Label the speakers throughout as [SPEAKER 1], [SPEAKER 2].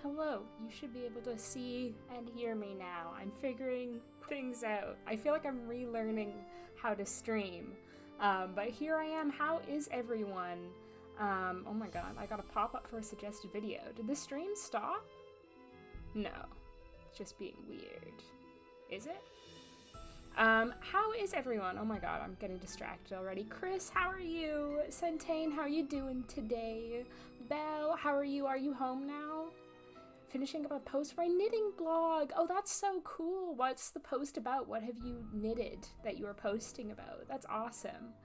[SPEAKER 1] Hello, you should be able to see and hear me now. I'm figuring things out. I feel like I'm relearning how to stream. But here I am. How is everyone? Oh my god, I got a pop-up for a suggested video. Did the stream stop? No. It's just being weird. Is it? How is everyone? Oh my god, I'm getting distracted already. Chris, how are you? Centane, how are you doing today? Belle, how are you? Are you home now? Finishing up a post for a knitting blog. Oh, that's so cool. What's the post about? What have you knitted that you are posting about? That's awesome.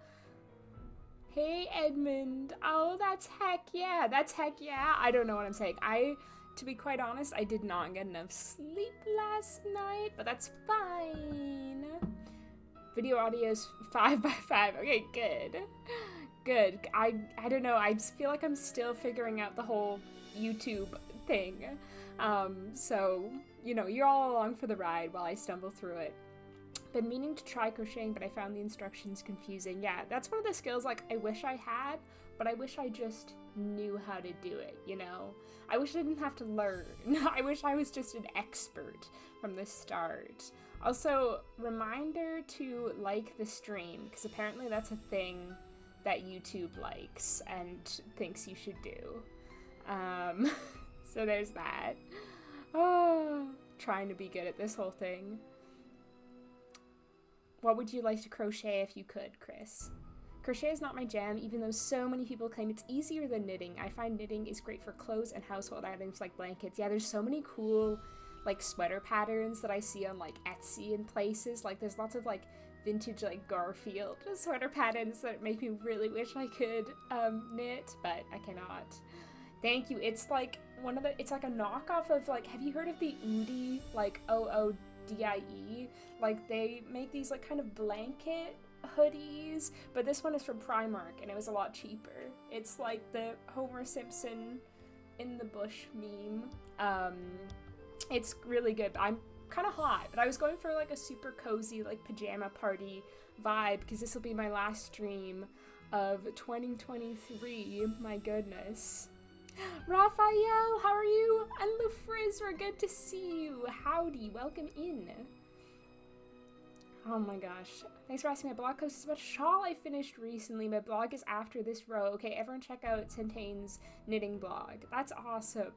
[SPEAKER 1] Hey, Edmund. Oh, that's heck yeah. That's heck yeah. I don't know what I'm saying. To be quite honest, I did not get enough sleep last night, but that's fine. Video audio's 5x5. Okay, good. Good. I don't know. I just feel like I'm still figuring out the whole YouTube thing. So, you know, you're all along for the ride while I stumble through it. Been meaning to try crocheting, but I found the instructions confusing. Yeah, that's one of the skills, like, I wish I had, but I wish I just knew how to do it, you know? I wish I didn't have to learn. I wish I was just an expert from the start. Also, reminder to like the stream, because apparently that's a thing that YouTube likes and thinks you should do. So there's that. Oh, trying to be good at this whole thing. What would you like to crochet if you could, Chris? Crochet is not my jam, even though so many people claim it's easier than knitting. I find knitting is great for clothes and household items like blankets. Yeah, there's so many cool, like, sweater patterns that I see on, like, Etsy and places. Like, there's lots of, like, vintage, like, Garfield sweater patterns that make me really wish I could knit, but I cannot. Thank you. It's like it's like a knockoff of, like, have you heard of the Oodie, like, OODIE? Like, they make these, like, kind of blanket hoodies, but this one is from Primark, and it was a lot cheaper. It's like the Homer Simpson in the bush meme. It's really good. I'm kind of hot, but I was going for, like, a super cozy, like, pajama party vibe, because this will be my last stream of 2023. My goodness. Raphael, how are you? And Lufriz, we're good to see you. Howdy, welcome in. Oh my gosh. Thanks for asking. My blog post is about a shawl I finished recently. My blog is after this row. Okay, everyone check out Centane's knitting blog. That's awesome.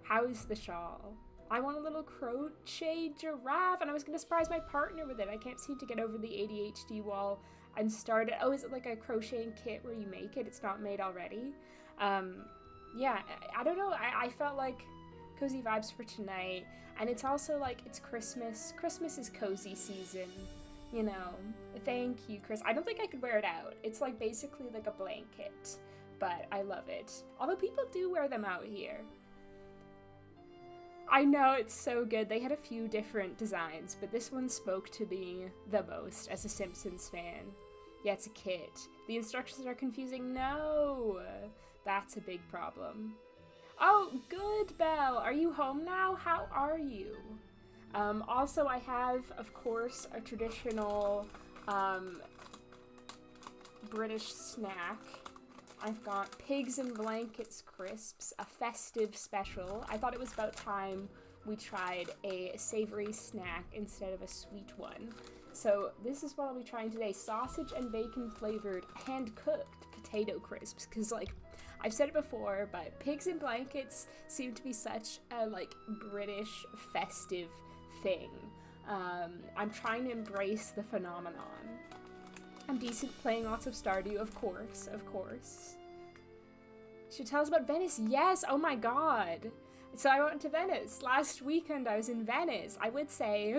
[SPEAKER 1] How is the shawl? I want a little crochet giraffe, and I was going to surprise my partner with it. I can't seem to get over the ADHD wall and start it. Oh, is it like a crocheting kit where you make it? It's not made already? Yeah, I don't know. I felt like cozy vibes for tonight, and it's also like it's Christmas. Christmas is cozy season, you know. Thank you, Chris. I don't think I could wear it out. It's like basically like a blanket, but I love it. Although people do wear them out here. I know, it's so good. They had a few different designs, but this one spoke to me the most as a Simpsons fan. Yeah, it's a kit. The instructions are confusing. No! That's a big problem. Oh, good, Belle. Are you home now? How are you? Also, I have, of course, a traditional British snack. I've got Pigs in Blankets crisps, a festive special. I thought it was about time we tried a savory snack instead of a sweet one. So this is what I'll be trying today. Sausage and bacon flavored hand-cooked potato crisps. Because, like, I've said it before, but Pigs in Blankets seem to be such a, like, British festive thing. I'm trying to embrace the phenomenon. I'm decent playing lots of Stardew, of course, of course. Should tell us about Venice. Yes, oh my god. So I went to Venice. Last weekend I was in Venice. I would say,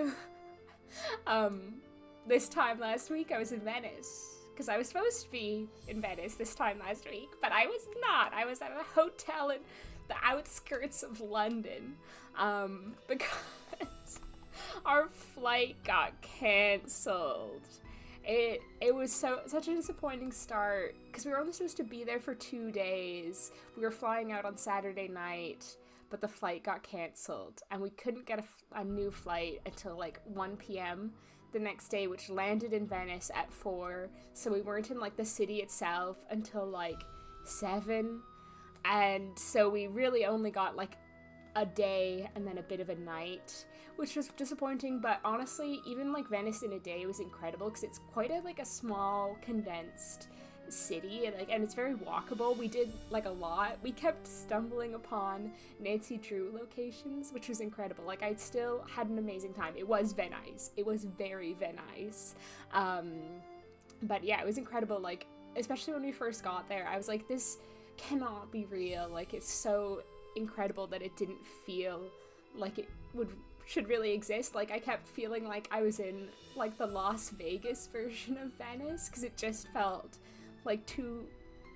[SPEAKER 1] this time last week I was in Venice. Because I was supposed to be in Venice this time last week, but I was not. I was at a hotel in the outskirts of London, because our flight got cancelled. It was such a disappointing start, because we were only supposed to be there for 2 days. We were flying out on Saturday night, but the flight got cancelled, and we couldn't get a new flight until like 1 p.m. the next day, which landed in Venice at 4, so we weren't in like the city itself until like 7, and so we really only got like a day and then a bit of a night, which was disappointing. But honestly, even like Venice in a day was incredible because it's quite a small condensed city, and it's very walkable. We did like a lot. We kept stumbling upon Nancy Drew locations, which was incredible. Like, I still had an amazing time. It was Venice. It was very Venice. But yeah, it was incredible. Like, especially when we first got there, I was like, this cannot be real. Like, it's so incredible that it didn't feel like it should really exist. Like, I kept feeling like I was in like the Las Vegas version of Venice because it just felt like too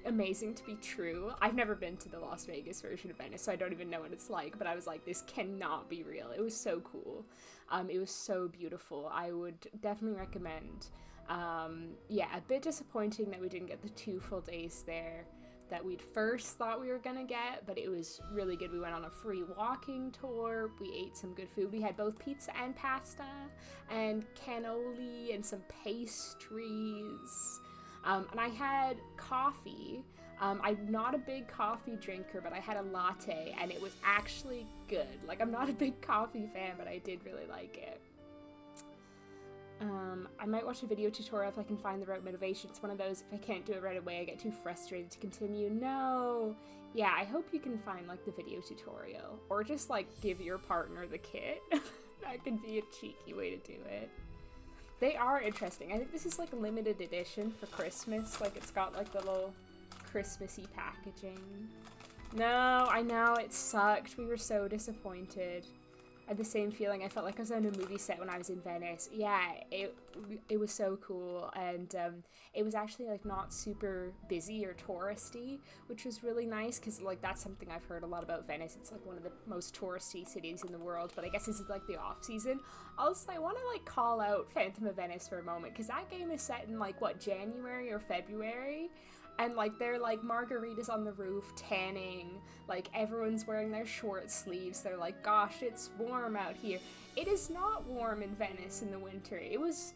[SPEAKER 1] amazing to be true. I've never been to the Las Vegas version of Venice, so I don't even know what it's like, but I was like, this cannot be real. It was so cool. It was so beautiful. I would definitely recommend. Yeah, a bit disappointing that we didn't get the 2 full days there that we'd first thought we were gonna get, but it was really good. We went on a free walking tour. We ate some good food. We had both pizza and pasta and cannoli and some pastries. And I had coffee. I'm not a big coffee drinker, but I had a latte, and it was actually good. Like, I'm not a big coffee fan, but I did really like it. I might watch a video tutorial if I can find the right motivation. It's one of those, if I can't do it right away, I get too frustrated to continue. No! Yeah, I hope you can find, like, the video tutorial. Or just, like, give your partner the kit. That could be a cheeky way to do it. They are interesting. I think this is like a limited edition for Christmas. Like, it's got like the little Christmassy packaging. No, I know, it sucked. We were so disappointed. I had the same feeling. I felt like I was on a movie set when I was in Venice. Yeah, it was so cool, and it was actually like not super busy or touristy, which was really nice because like that's something I've heard a lot about Venice. It's like one of the most touristy cities in the world, but I guess this is like the off season. Also, I want to like call out Phantom of Venice for a moment because that game is set in like what, January or February? And, like, they're, like, margaritas on the roof, tanning, like, everyone's wearing their short sleeves. They're like, gosh, it's warm out here. It is not warm in Venice in the winter. It was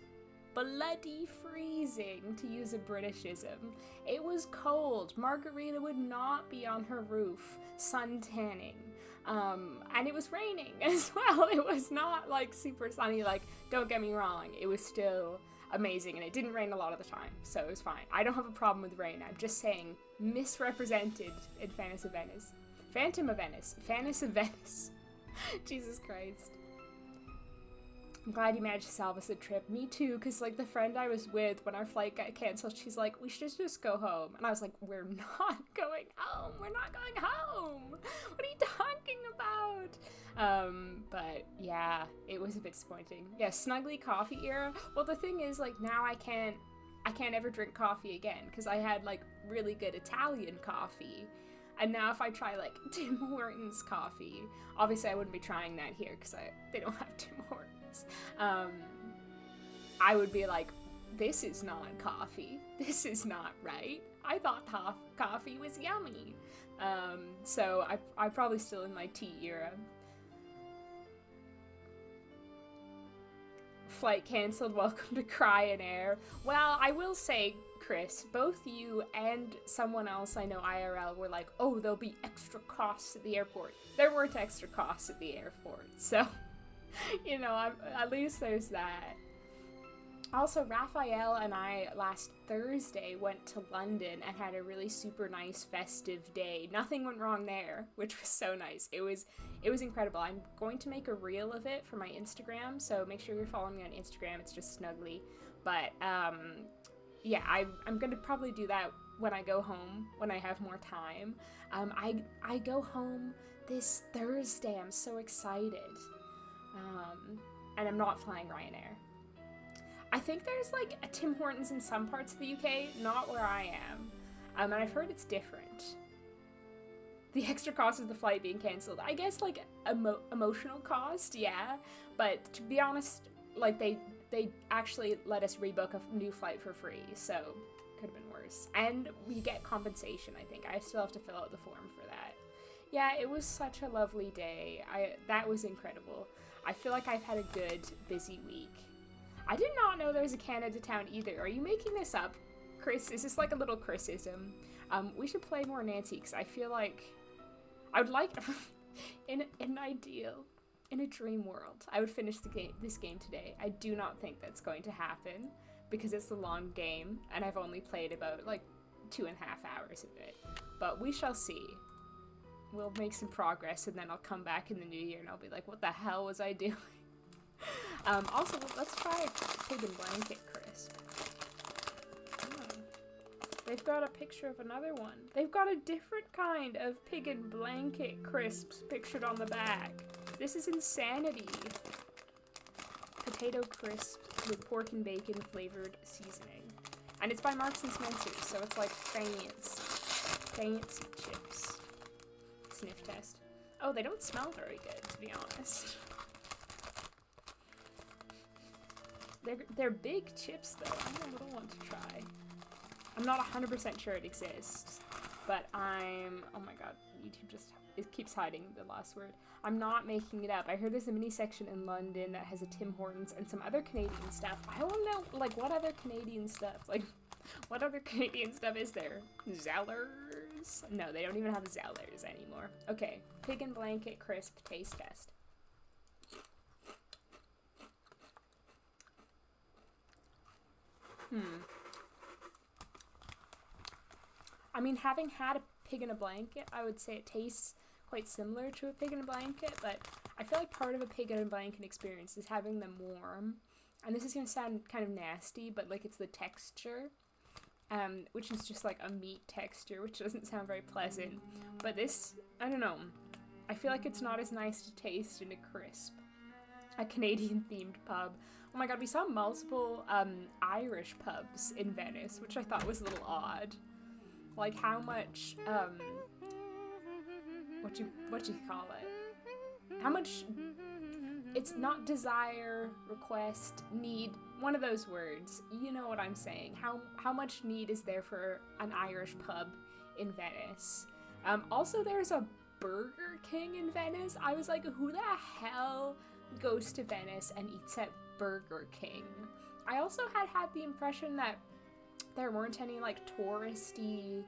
[SPEAKER 1] bloody freezing, to use a Britishism. It was cold. Margarita would not be on her roof, sun tanning. And it was raining as well. It was not, like, super sunny. Like, don't get me wrong. It was still amazing, and it didn't rain a lot of the time, so it was fine. I don't have a problem with rain. I'm just saying, misrepresented in Phantom of Venice. Phantom of Venice. Phantom of Venice. Jesus Christ. I'm glad you managed to salve us the trip. Me too, because like the friend I was with when our flight got canceled, she's like, we should just go home. And I was like, we're not going home. We're not going home. What are you talking about? But yeah, it was a bit disappointing. Yeah, snuggly coffee era. Well, the thing is, like, now I can't ever drink coffee again because I had like really good Italian coffee. And now if I try like Tim Hortons coffee, obviously I wouldn't be trying that here because they don't have Tim Hortons. I would be like, this is not coffee. This is not right. I thought coffee was yummy. So I'm probably still in my tea era. Flight cancelled, welcome to Crying Air. Well, I will say, Chris, both you and someone else I know IRL were like, oh, there'll be extra costs at the airport. There weren't extra costs at the airport, so, you know, at least there's that. Also, Raphael and I last Thursday went to London and had a really super nice festive day. Nothing went wrong there, which was so nice. It was incredible. I'm going to make a reel of it for my Instagram, so make sure you're following me on Instagram. It's just Snuggly. But yeah, I'm gonna probably do that when I go home, when I have more time. I go home this Thursday. I'm so excited. And I'm not flying Ryanair. I think there's like a Tim Hortons in some parts of the UK, not where I am. And I've heard it's different. The extra cost is the flight being cancelled. I guess like emotional cost, yeah. But to be honest, like they actually let us rebook a new flight for free, so could have been worse. And we get compensation, I think. I still have to fill out the form for that. Yeah, it was such a lovely day. That was incredible. I feel like I've had a good, busy week. I did not know there was a Canada town either. Are you making this up, Chris? Is this like a little Chrisism? We should play more Nancy, because I feel like I would like In an ideal, in a dream world, I would finish this game today. I do not think that's going to happen because it's a long game and I've only played about like 2.5 hours of it. But we shall see. We'll make some progress and then I'll come back in the new year and I'll be like, what the hell was I doing? Also, let's try Pig and Blanket Crisp. They've got a picture of another one. They've got a different kind of Pig and Blanket Crisps pictured on the back. This is insanity. Potato crisps with pork and bacon flavored seasoning. And it's by Marks and Spencer, so it's like fancy chips. Sniff test. Oh, they don't smell very good, to be honest. They're big chips, though. I have a little one to try. I'm not 100% sure it exists, but oh my god, YouTube it keeps hiding the last word. I'm not making it up. I heard there's a mini section in London that has a Tim Hortons and some other Canadian stuff. I want to know, like, what other Canadian stuff? Like, what other Canadian stuff is there? Zellers? No, they don't even have Zellers anymore. Okay, Pig and Blanket Crisp taste test. I mean, having had a pig in a blanket, I would say it tastes quite similar to a pig in a blanket, but I feel like part of a pig in a blanket experience is having them warm. And this is going to sound kind of nasty, but like it's the texture, which is just like a meat texture, which doesn't sound very pleasant. But this, I don't know, I feel like it's not as nice to taste in a crisp. A Canadian themed pub. Oh my god, we saw multiple Irish pubs in Venice, which I thought was a little odd. Like how much, what you call it? How much, it's not desire, request, need, one of those words. You know what I'm saying. How much need is there for an Irish pub in Venice? Also, there's a Burger King in Venice. I was like, who the hell goes to Venice and eats at Burger King? I also had the impression that there weren't any like touristy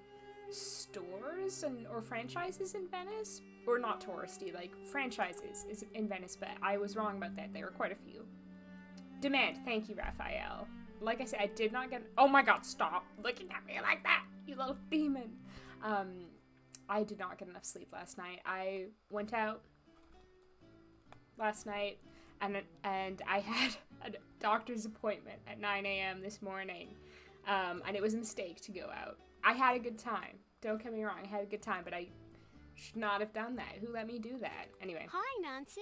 [SPEAKER 1] stores or franchises in Venice, or not touristy, like franchises is in Venice, but I was wrong about that. There were quite a few. Demand, thank you, Raphael. Like I said, I did not get, oh my god, stop looking at me like that, you little demon. I did not get enough sleep last night. I went out last night and I had a doctor's appointment at 9 a.m. this morning. And it was a mistake to go out. I had a good time. Don't get me wrong, I had a good time, but I should not have done that. Who let me do that? Anyway.
[SPEAKER 2] Hi, Nancy.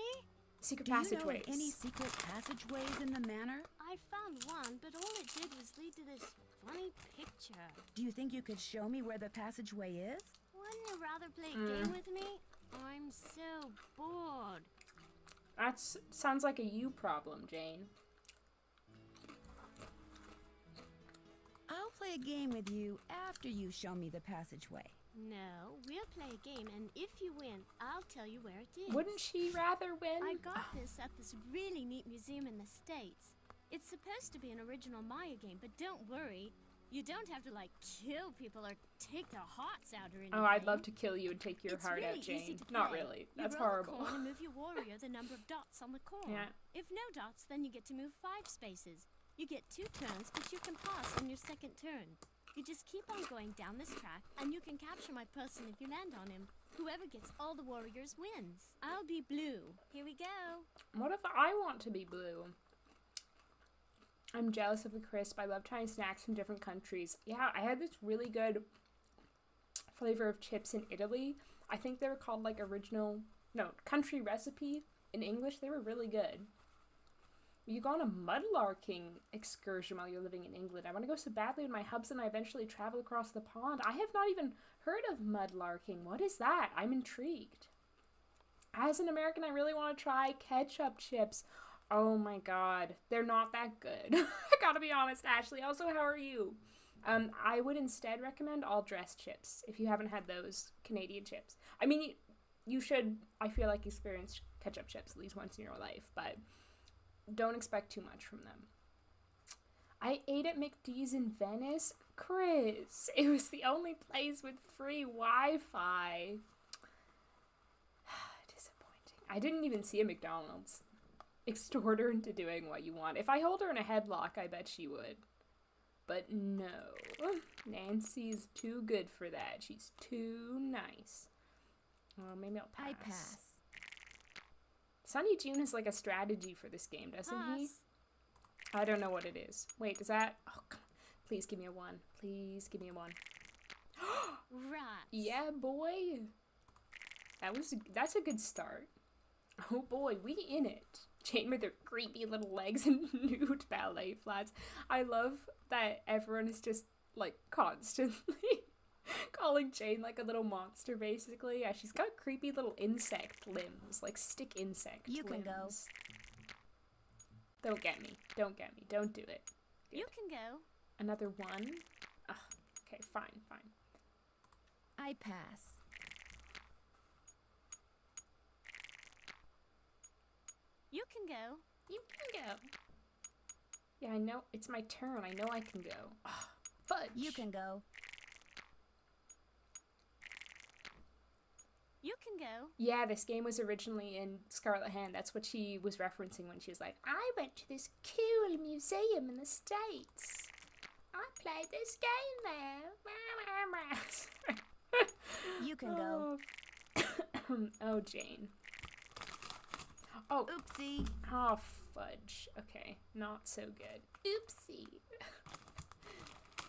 [SPEAKER 1] Secret
[SPEAKER 3] Do
[SPEAKER 1] passageways.
[SPEAKER 3] you know of any secret passageways in the manor?
[SPEAKER 2] I found one, but all it did was lead to this funny picture.
[SPEAKER 3] Do you think you could show me where the passageway is?
[SPEAKER 2] Wouldn't you rather play a game with me? I'm so bored.
[SPEAKER 1] That sounds like a you problem, Jane.
[SPEAKER 3] I'll play a game with you after you show me the passageway.
[SPEAKER 2] No, we'll play a game, and if you win, I'll tell you where it is.
[SPEAKER 1] Wouldn't she rather win?
[SPEAKER 2] I got this at this really neat museum in the States. It's supposed to be an original Maya game, but don't worry. You don't have to, like, kill people or take their hearts out or anything.
[SPEAKER 1] Oh, I'd love to kill you and take your
[SPEAKER 2] It's
[SPEAKER 1] heart
[SPEAKER 2] really
[SPEAKER 1] out, Jane.
[SPEAKER 2] easy to
[SPEAKER 1] Not
[SPEAKER 2] play.
[SPEAKER 1] really. That's
[SPEAKER 2] you roll
[SPEAKER 1] horrible.
[SPEAKER 2] A coin and move your warrior the number of dots on the coin.
[SPEAKER 1] Yeah.
[SPEAKER 2] If no dots, then you get to move 5 spaces. You get 2 turns, but you can pass on your second turn. You just keep on going down this track, and you can capture my person if you land on him. Whoever gets all the warriors wins. I'll be blue. Here we go.
[SPEAKER 1] What if I want to be blue? I'm jealous of the crisp. I love trying snacks from different countries. Yeah, I had this really good flavor of chips in Italy. I think they were called like country recipe in English. They were really good. You go on a mudlarking excursion while you're living in England. I want to go so badly with my hubs and I eventually travel across the pond. I have not even heard of mudlarking. What is that? I'm intrigued. As an American, I really want to try ketchup chips. Oh my god, they're not that good. I gotta be honest, Ashley. Also, how are you? I would instead recommend all dressed chips if you haven't had those Canadian chips. I mean, you should, I feel like, experience ketchup chips at least once in your life, but don't expect too much from them. I ate at McD's in Venice. Chris, it was the only place with free Wi-Fi. I didn't even see a McDonald's. Extort her into doing what you want. If I hold her in a headlock, I bet she would. But no. Nancy's too good for that. She's too nice. Well, maybe I'll pass.
[SPEAKER 3] I pass.
[SPEAKER 1] Sunny June has like a strategy for this game, doesn't he? I don't know what it is. Wait, is that... Oh, come on. Please give me a 1. Please give me a 1.
[SPEAKER 2] Right.
[SPEAKER 1] Yeah, boy. That's a good start. Oh boy, we in it. Jane with her creepy little legs and nude ballet flats. I love that everyone is just like constantly calling Jane like a little monster, basically. Yeah, she's got creepy little insect limbs, like stick insect limbs.
[SPEAKER 3] You can go.
[SPEAKER 1] Don't get me. Don't get me. Don't do it. Good.
[SPEAKER 2] You can go.
[SPEAKER 1] Another 1? Ugh. Okay, fine.
[SPEAKER 3] I pass.
[SPEAKER 2] You can go.
[SPEAKER 1] You can go. Yeah, I know. It's my turn. I know I can go. Ugh, fudge.
[SPEAKER 3] You can go.
[SPEAKER 2] You can go.
[SPEAKER 1] Yeah, this game was originally in Scarlet Hand. That's what she was referencing when she was like, I went to this cool museum in the States. I played this game there.
[SPEAKER 3] You can go.
[SPEAKER 1] Oh, Jane. Oh.
[SPEAKER 3] Oopsie.
[SPEAKER 1] Oh, fudge. Okay, not so good. Oopsie.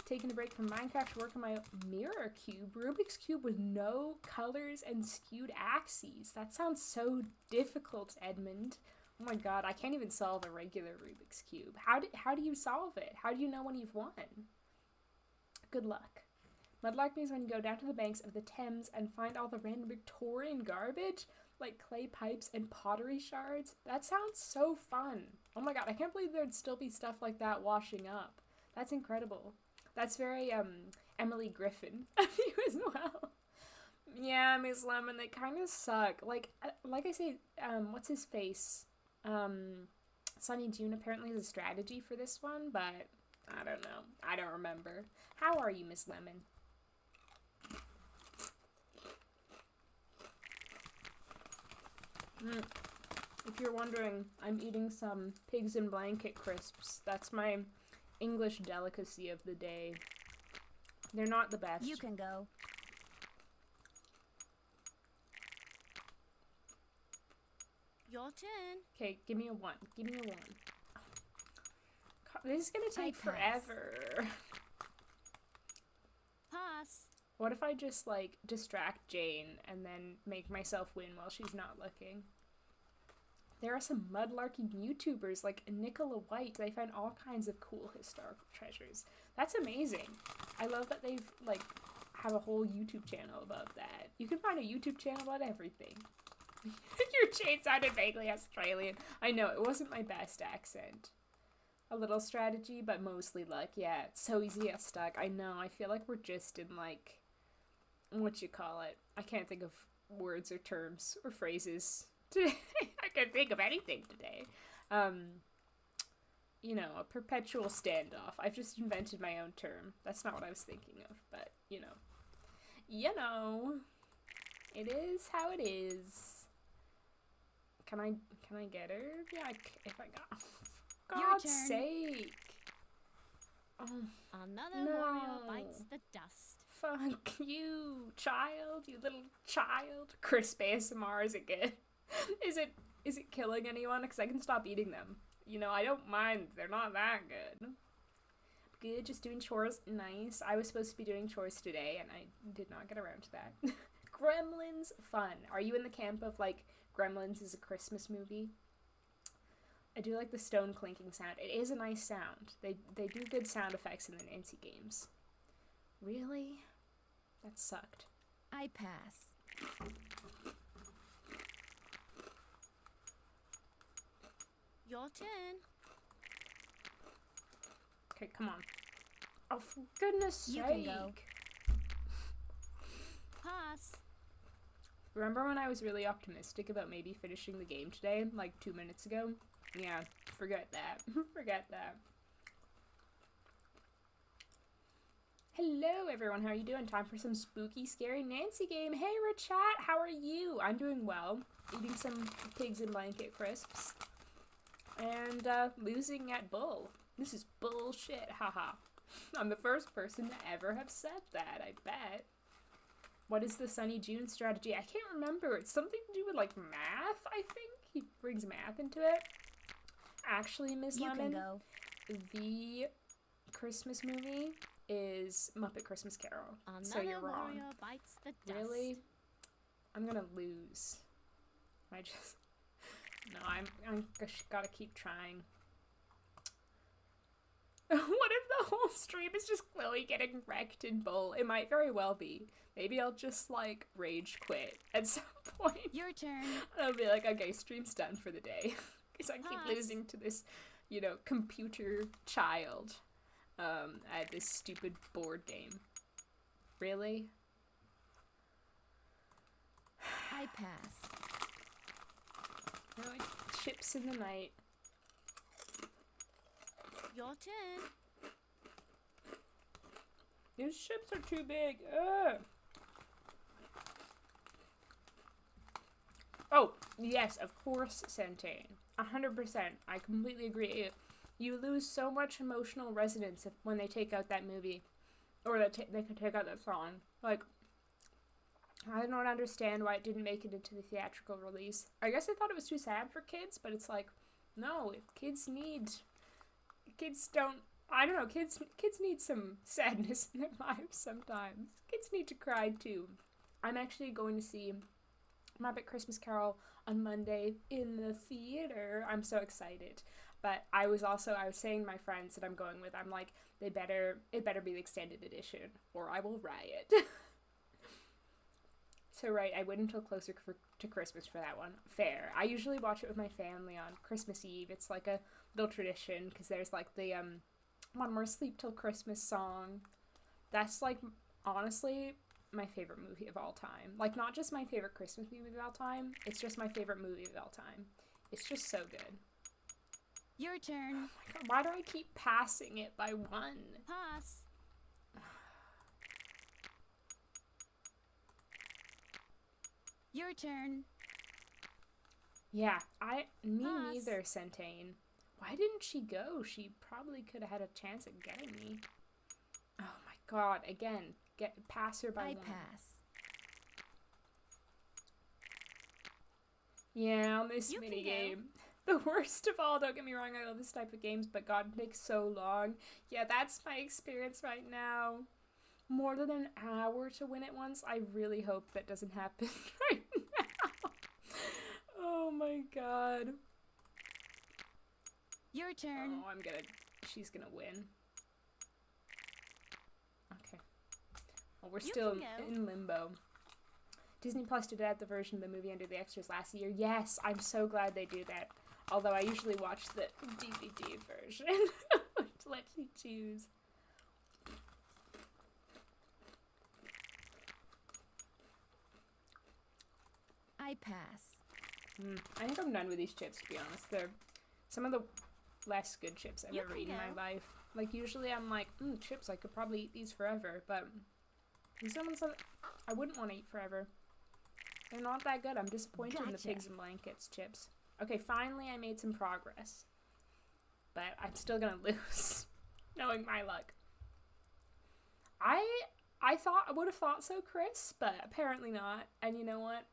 [SPEAKER 1] Taking a break from Minecraft to work on my mirror cube. Rubik's Cube with no colors and skewed axes. That sounds so difficult, Edmund. Oh my god, I can't even solve a regular Rubik's Cube. How do you solve it? How do you know when you've won? Good luck. Mudlark means when you go down to the banks of the Thames and find all the random Victorian garbage, like clay pipes and pottery shards. That sounds so fun. Oh my god, I can't believe there'd still be stuff like that washing up. That's incredible. That's very, Emily Griffin of you as well. Yeah, Miss Lemon, they kind of suck. Like I say, what's his face? Sunny June apparently has a strategy for this one, but I don't know. I don't remember. How are you, Miss Lemon? If you're wondering, I'm eating some pigs in blanket crisps. That's my English delicacy of the day. They're not the best.
[SPEAKER 3] You can go.
[SPEAKER 2] Your turn.
[SPEAKER 1] Okay, give me a 1. Give me a 1. God, this is gonna take forever.
[SPEAKER 2] Pass.
[SPEAKER 1] What if I just, like, distract Jane and then make myself win while she's not looking? There are some mudlarking YouTubers like Nicola White. They find all kinds of cool historical treasures. That's amazing. I love that they've, like, have a whole YouTube channel about that. You can find a YouTube channel about everything. Your Jane sounded vaguely Australian. I know, it wasn't my best accent. A little strategy, but mostly luck. Yeah, it's so easy to get stuck. I know, I feel like we're just in, like, what you call it? I can't think of words or terms or phrases today. I can't think of anything today. You know, a perpetual standoff. I've just invented my own term. That's not what I was thinking of, but, you know. You know. It is how it is. Can I get her? Yeah, if I got... For God's sake. Oh,
[SPEAKER 2] Another
[SPEAKER 1] no.
[SPEAKER 2] warrior bites the dust.
[SPEAKER 1] Fuck you, child. You little child. Crisp ASMR, is it good? Is it killing anyone? Because I can stop eating them. You know, I don't mind. They're not that good. Good, just doing chores. Nice. I was supposed to be doing chores today, and I did not get around to that. Gremlins, fun. Are you in the camp of, like, Gremlins is a Christmas movie? I do like the stone clinking sound. It is a nice sound. They do good sound effects in the Nancy games. Really? That sucked.
[SPEAKER 3] I pass.
[SPEAKER 2] Your turn.
[SPEAKER 1] Okay, come on. Oh, for goodness sake.
[SPEAKER 3] You can go.
[SPEAKER 2] Pass.
[SPEAKER 1] Remember when I was really optimistic about maybe finishing the game today, like 2 minutes ago? Yeah, forget that. Forget that. Hello everyone, how are you doing? Time for some spooky, scary Nancy game. Hey Richat, how are you? I'm doing well. Eating some pigs in blanket crisps. And losing at bull. This is bullshit, haha. I'm the first person to ever have said that, I bet. What is the Sunny June strategy? I can't remember. It's something to do with like math, I think. He brings math into it. Actually, Miss Lemon, the Christmas movie is Muppet Christmas Carol. So you're wrong.
[SPEAKER 2] Bites the dust.
[SPEAKER 1] Really? I'm gonna lose. I just... No, I'm gotta keep trying. What if the whole stream is just Chloe getting wrecked in bull? It might very well be. Maybe I'll just, like, rage quit at some point.
[SPEAKER 2] Your turn.
[SPEAKER 1] I'll be like, okay, stream's done for the day. Because I keep losing to this, you know, computer child at this stupid board game. Really?
[SPEAKER 3] I pass.
[SPEAKER 1] No, chips in the night.
[SPEAKER 2] Your turn.
[SPEAKER 1] These chips are too big. Ugh. Oh, yes, of course, Centane. 100%. I completely agree. You lose so much emotional resonance when they take out that movie. Or they can take out that song. Like, I don't understand why it didn't make it into the theatrical release. I guess I thought it was too sad for kids, but it's like, no, kids don't, I don't know, kids need some sadness in their lives sometimes. Kids need to cry too. I'm actually going to see Muppet Christmas Carol on Monday in the theater. I'm so excited. But I was saying to my friends that I'm going with, I'm like, it better be the extended edition, or I will riot. So right, I waited until closer to Christmas for that one. Fair. I usually watch it with my family on Christmas Eve. It's like a little tradition, because there's like the One More Sleep Till Christmas song. That's like, honestly, my favorite movie of all time. Like, not just my favorite Christmas movie of all time, it's just my favorite movie of all time. It's just so good.
[SPEAKER 2] Your turn.
[SPEAKER 1] Oh my god, why do I keep passing it by one?
[SPEAKER 2] Pass. Your turn.
[SPEAKER 1] Yeah, me
[SPEAKER 2] Pass.
[SPEAKER 1] neither, Centane. Why didn't she go? She probably could have had a chance at getting me. Oh my god, again, pass her by one.
[SPEAKER 3] I pass.
[SPEAKER 1] Yeah, on this
[SPEAKER 2] You can
[SPEAKER 1] minigame. The worst of all, don't get me wrong, I love this type of games, but god, it takes so long. Yeah, that's my experience right now. More than an hour to win it once. I really hope that doesn't happen right now. Oh my god.
[SPEAKER 2] Your turn.
[SPEAKER 1] Oh, she's gonna win. Okay. Well, we're still in limbo. Disney Plus did add the version of the movie under the extras last year. Yes, I'm so glad they do that. Although I usually watch the DVD version, which lets you choose.
[SPEAKER 3] I pass.
[SPEAKER 1] I think I'm done with these chips, to be honest. They're some of the less good chips I've ever eaten in my life. Like, usually I'm like, chips, I could probably eat these forever, but these are ones that I wouldn't want to eat forever. They're not that good. I'm disappointed in the pigs and blankets chips. Okay, finally I made some progress. But I'm still gonna lose, knowing my luck. I would have thought so, Chris, but apparently not. And you know what?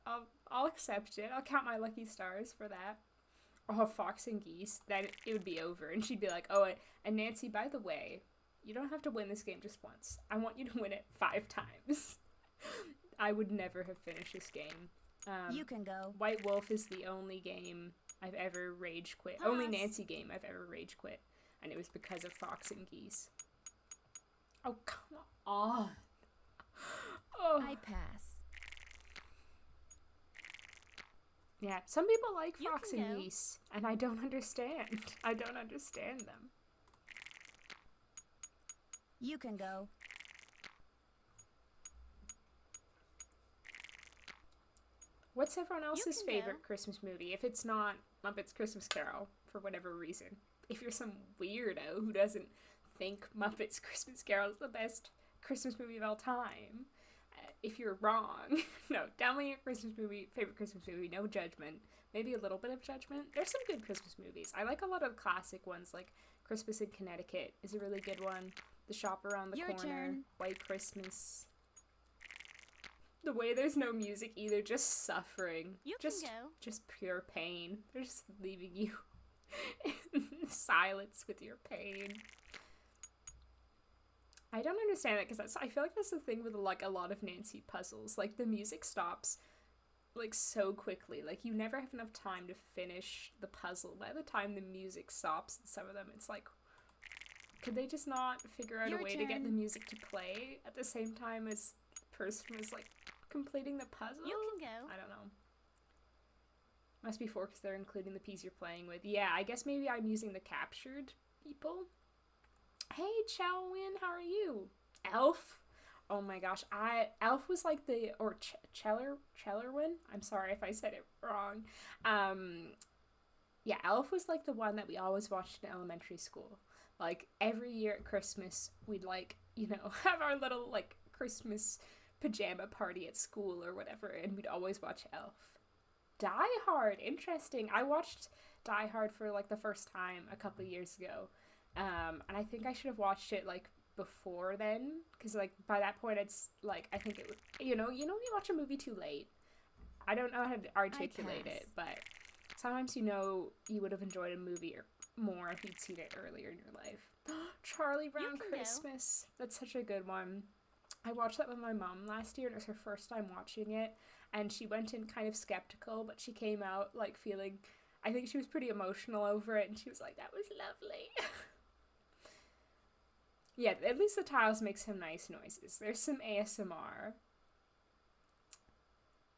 [SPEAKER 1] I'll accept it. I'll count my lucky stars for that. Or Fox and Geese. Then it would be over, and she'd be like, "Oh, and Nancy, by the way, you don't have to win this game just once. I want you to win it 5 times." I would never have finished this game.
[SPEAKER 3] You can go.
[SPEAKER 1] White Wolf is the only game I've ever rage quit.
[SPEAKER 2] Pass.
[SPEAKER 1] Only Nancy game I've ever rage quit, and it was because of Fox and Geese. Oh, come on. Oh.
[SPEAKER 3] I pass.
[SPEAKER 1] Yeah, some people like
[SPEAKER 2] You
[SPEAKER 1] Fox
[SPEAKER 2] can
[SPEAKER 1] and
[SPEAKER 2] go.
[SPEAKER 1] Geese, and I don't understand. I don't understand them.
[SPEAKER 3] You can go.
[SPEAKER 1] What's everyone else's
[SPEAKER 2] can
[SPEAKER 1] favorite
[SPEAKER 2] go.
[SPEAKER 1] Christmas movie if it's not Muppets Christmas Carol, for whatever reason? If you're some weirdo who doesn't think Muppets Christmas Carol is the best Christmas movie of all time. If you're wrong, no, tell me your favorite Christmas movie, no judgment. Maybe a little bit of judgment. There's some good Christmas movies. I like a lot of the classic ones, like Christmas in Connecticut is a really good one. The Shop Around the
[SPEAKER 2] Your
[SPEAKER 1] Corner,
[SPEAKER 2] turn.
[SPEAKER 1] White Christmas. The way there's no music either, just suffering.
[SPEAKER 2] You
[SPEAKER 1] just,
[SPEAKER 2] can go.
[SPEAKER 1] Just pure pain. They're just leaving you in silence with your pain. I don't understand that because I feel like that's the thing with like a lot of Nancy puzzles. Like the music stops like so quickly. Like you never have enough time to finish the puzzle. By the time the music stops in some of them, it's like, could they just not figure out
[SPEAKER 2] Your
[SPEAKER 1] a way to get the
[SPEAKER 2] turn.
[SPEAKER 1] music to play at the same time as the person was like completing the puzzle?
[SPEAKER 2] You can go.
[SPEAKER 1] I don't know. Must be 4 because they're including the piece you're playing with. Yeah, I guess maybe I'm using the captured people. Hey, Chelwyn, how are you? Elf? Oh my gosh, Elf was like the, or Chellerwyn? I'm sorry if I said it wrong. Yeah, Elf was like the one that we always watched in elementary school. Like, every year at Christmas, we'd like, you know, have our little, like, Christmas pajama party at school or whatever, and we'd always watch Elf. Die Hard, interesting. I watched Die Hard for, like, the first time a couple years ago. And I think I should have watched it like before then, because like by that point it's like I think it was, you know you watch a movie too late. I don't know how to articulate
[SPEAKER 3] pass.
[SPEAKER 1] it, but sometimes you would have enjoyed a movie more if you'd seen it earlier in your life. Charlie Brown
[SPEAKER 2] can go.
[SPEAKER 1] Christmas, that's such a good one. I watched that with my mom last year and it was her first time watching it, and she went in kind of skeptical, but she came out like feeling, I think she was pretty emotional over it, and she was like, that was lovely. Yeah, at least the tiles make some nice noises. There's some ASMR.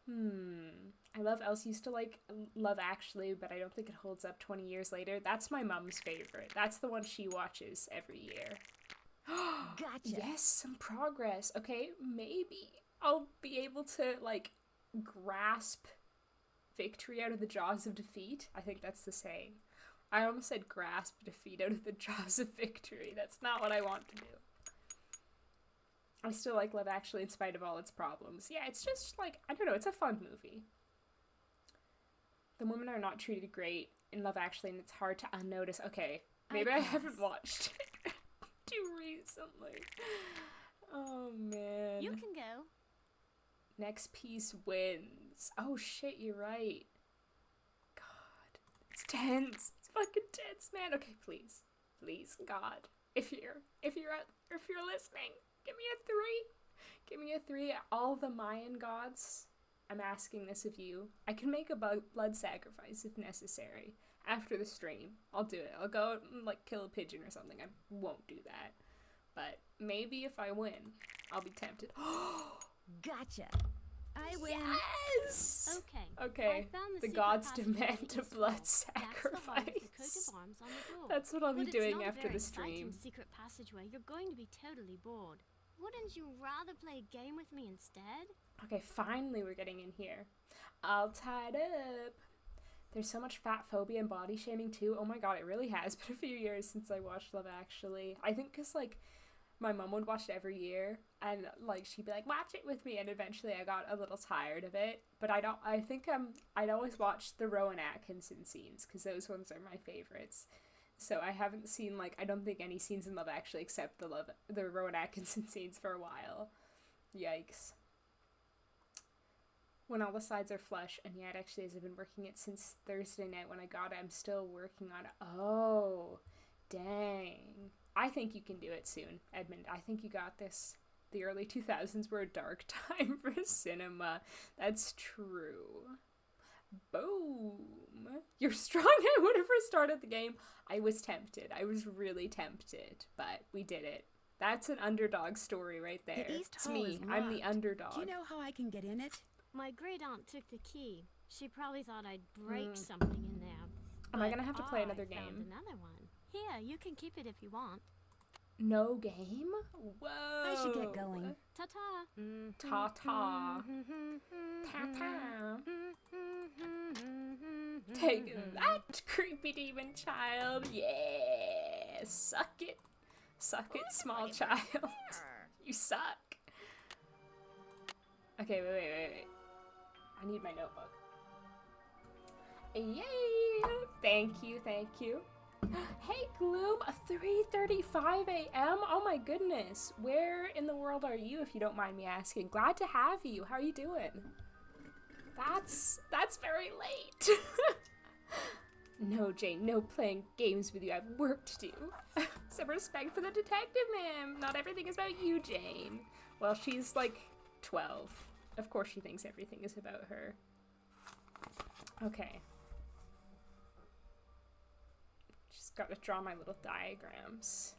[SPEAKER 1] I love Elsie. Used to like Love Actually, but I don't think it holds up 20 years later. That's my mom's favorite. That's the one she watches every year.
[SPEAKER 3] Gotcha.
[SPEAKER 1] Yes, some progress. Okay, maybe I'll be able to like grasp victory out of the jaws of defeat. I think that's the saying. I almost said grasp defeat out of the jaws of victory. That's not what I want to do. I still like Love Actually in spite of all its problems. Yeah, it's just like, I don't know, it's a fun movie. The women are not treated great in Love Actually, and it's hard to unnotice. Okay, maybe I haven't watched it too recently. Oh, man.
[SPEAKER 2] You can go.
[SPEAKER 1] Next piece wins. Oh, shit, you're right. God, it's tense. Fucking tense, man. Okay, please, God, if you're listening, give me a 3. All the Mayan gods, I'm asking this of you. I can make a blood sacrifice if necessary after the stream. I'll do it. I'll go and like kill a pigeon or something. I won't do that, but maybe if I win, I'll be tempted.
[SPEAKER 3] Gotcha. I win.
[SPEAKER 1] Yes.
[SPEAKER 2] Okay.
[SPEAKER 1] Okay.
[SPEAKER 2] I found
[SPEAKER 1] The
[SPEAKER 2] secret
[SPEAKER 1] gods
[SPEAKER 2] passageway
[SPEAKER 1] demand
[SPEAKER 2] in
[SPEAKER 1] a
[SPEAKER 2] this
[SPEAKER 1] blood
[SPEAKER 2] wall. That's the one with the coat
[SPEAKER 1] sacrifice.
[SPEAKER 2] of arms on the door.
[SPEAKER 1] That's what I'll be
[SPEAKER 2] But
[SPEAKER 1] doing
[SPEAKER 2] it's not a
[SPEAKER 1] after
[SPEAKER 2] very
[SPEAKER 1] the stream.
[SPEAKER 2] exciting secret passageway. You're going to be totally bored. Wouldn't you rather play a game with me instead?
[SPEAKER 1] Okay, finally we're getting in here. All tied up. There's so much fat phobia and body shaming too. Oh my god, it really has been a few years since I watched Love Actually. I think because like my mom would watch it every year, and like she'd be like, watch it with me, and eventually I got a little tired of it. But I'd always watch the Rowan Atkinson scenes because those ones are my favorites. So I haven't seen like, I don't think any scenes in Love Actually except the Rowan Atkinson scenes for a while. Yikes. When all the sides are flush, and yeah, it actually has. I've been working it since Thursday night when I got it. I'm still working on it. Oh, dang. I think you can do it soon, Edmund. I think you got this. The early 2000s were a dark time for cinema. That's true. Boom. You're strong. I would have first started the game. I was tempted. I was really tempted, but we did it. That's an underdog story right there.
[SPEAKER 3] The east
[SPEAKER 1] It's
[SPEAKER 3] hall
[SPEAKER 1] me.
[SPEAKER 3] is
[SPEAKER 1] I'm the
[SPEAKER 3] locked.
[SPEAKER 1] underdog.
[SPEAKER 3] Do you know how I can get in it?
[SPEAKER 2] My great aunt took the key. She probably thought I'd break something in there.
[SPEAKER 1] Am I
[SPEAKER 2] But
[SPEAKER 1] gonna have to play another
[SPEAKER 2] I found
[SPEAKER 1] game?
[SPEAKER 2] another one. Here, you can keep it if you want.
[SPEAKER 1] No game? Whoa.
[SPEAKER 3] I should get going.
[SPEAKER 2] Ta-ta.
[SPEAKER 1] Ta-ta. Ta-ta. Take that, creepy demon child. Yeah. Suck it. Suck it, small child. You suck. Okay, wait. I need my notebook. Yay! Thank you. Hey, Gloom, 3:35 a.m.? Oh my goodness. Where in the world are you, if you don't mind me asking? Glad to have you. How are you doing? That's very late. No, Jane, no playing games with you. I have work to do. Some respect for the detective, ma'am. Not everything is about you, Jane. Well, she's like 12. Of course she thinks everything is about her. Okay. Just gotta draw my little diagrams.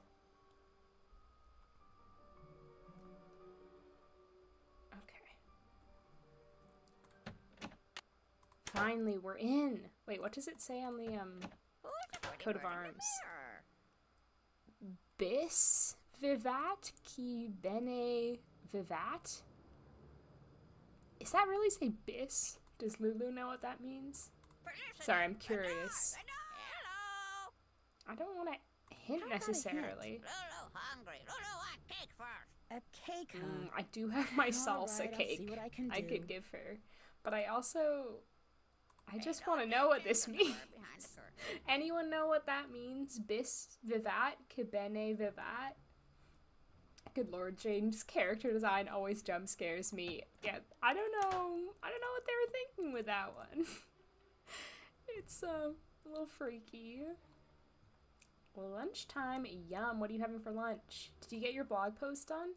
[SPEAKER 1] Finally, we're in. Wait, what does it say on the coat of arms? Bis vivat qui bene vivat? Is that really say bis? Does Lulu know what that means? Sorry, I'm curious. I don't want to hint necessarily.
[SPEAKER 4] Lulu hungry. Lulu want cake first.
[SPEAKER 3] A cake, huh?
[SPEAKER 1] I do have my salsa
[SPEAKER 3] Alright, I'll
[SPEAKER 1] cake
[SPEAKER 3] see what I can do.
[SPEAKER 1] I could give her. But I just want to know what this means. Anyone know what that means? Bis vivat, que bene vivat? Good lord, Jane's character design always jump scares me. Yeah, I don't know what they were thinking with that one. It's a little freaky. Lunchtime, yum. What are you having for lunch? Did you get your blog post done?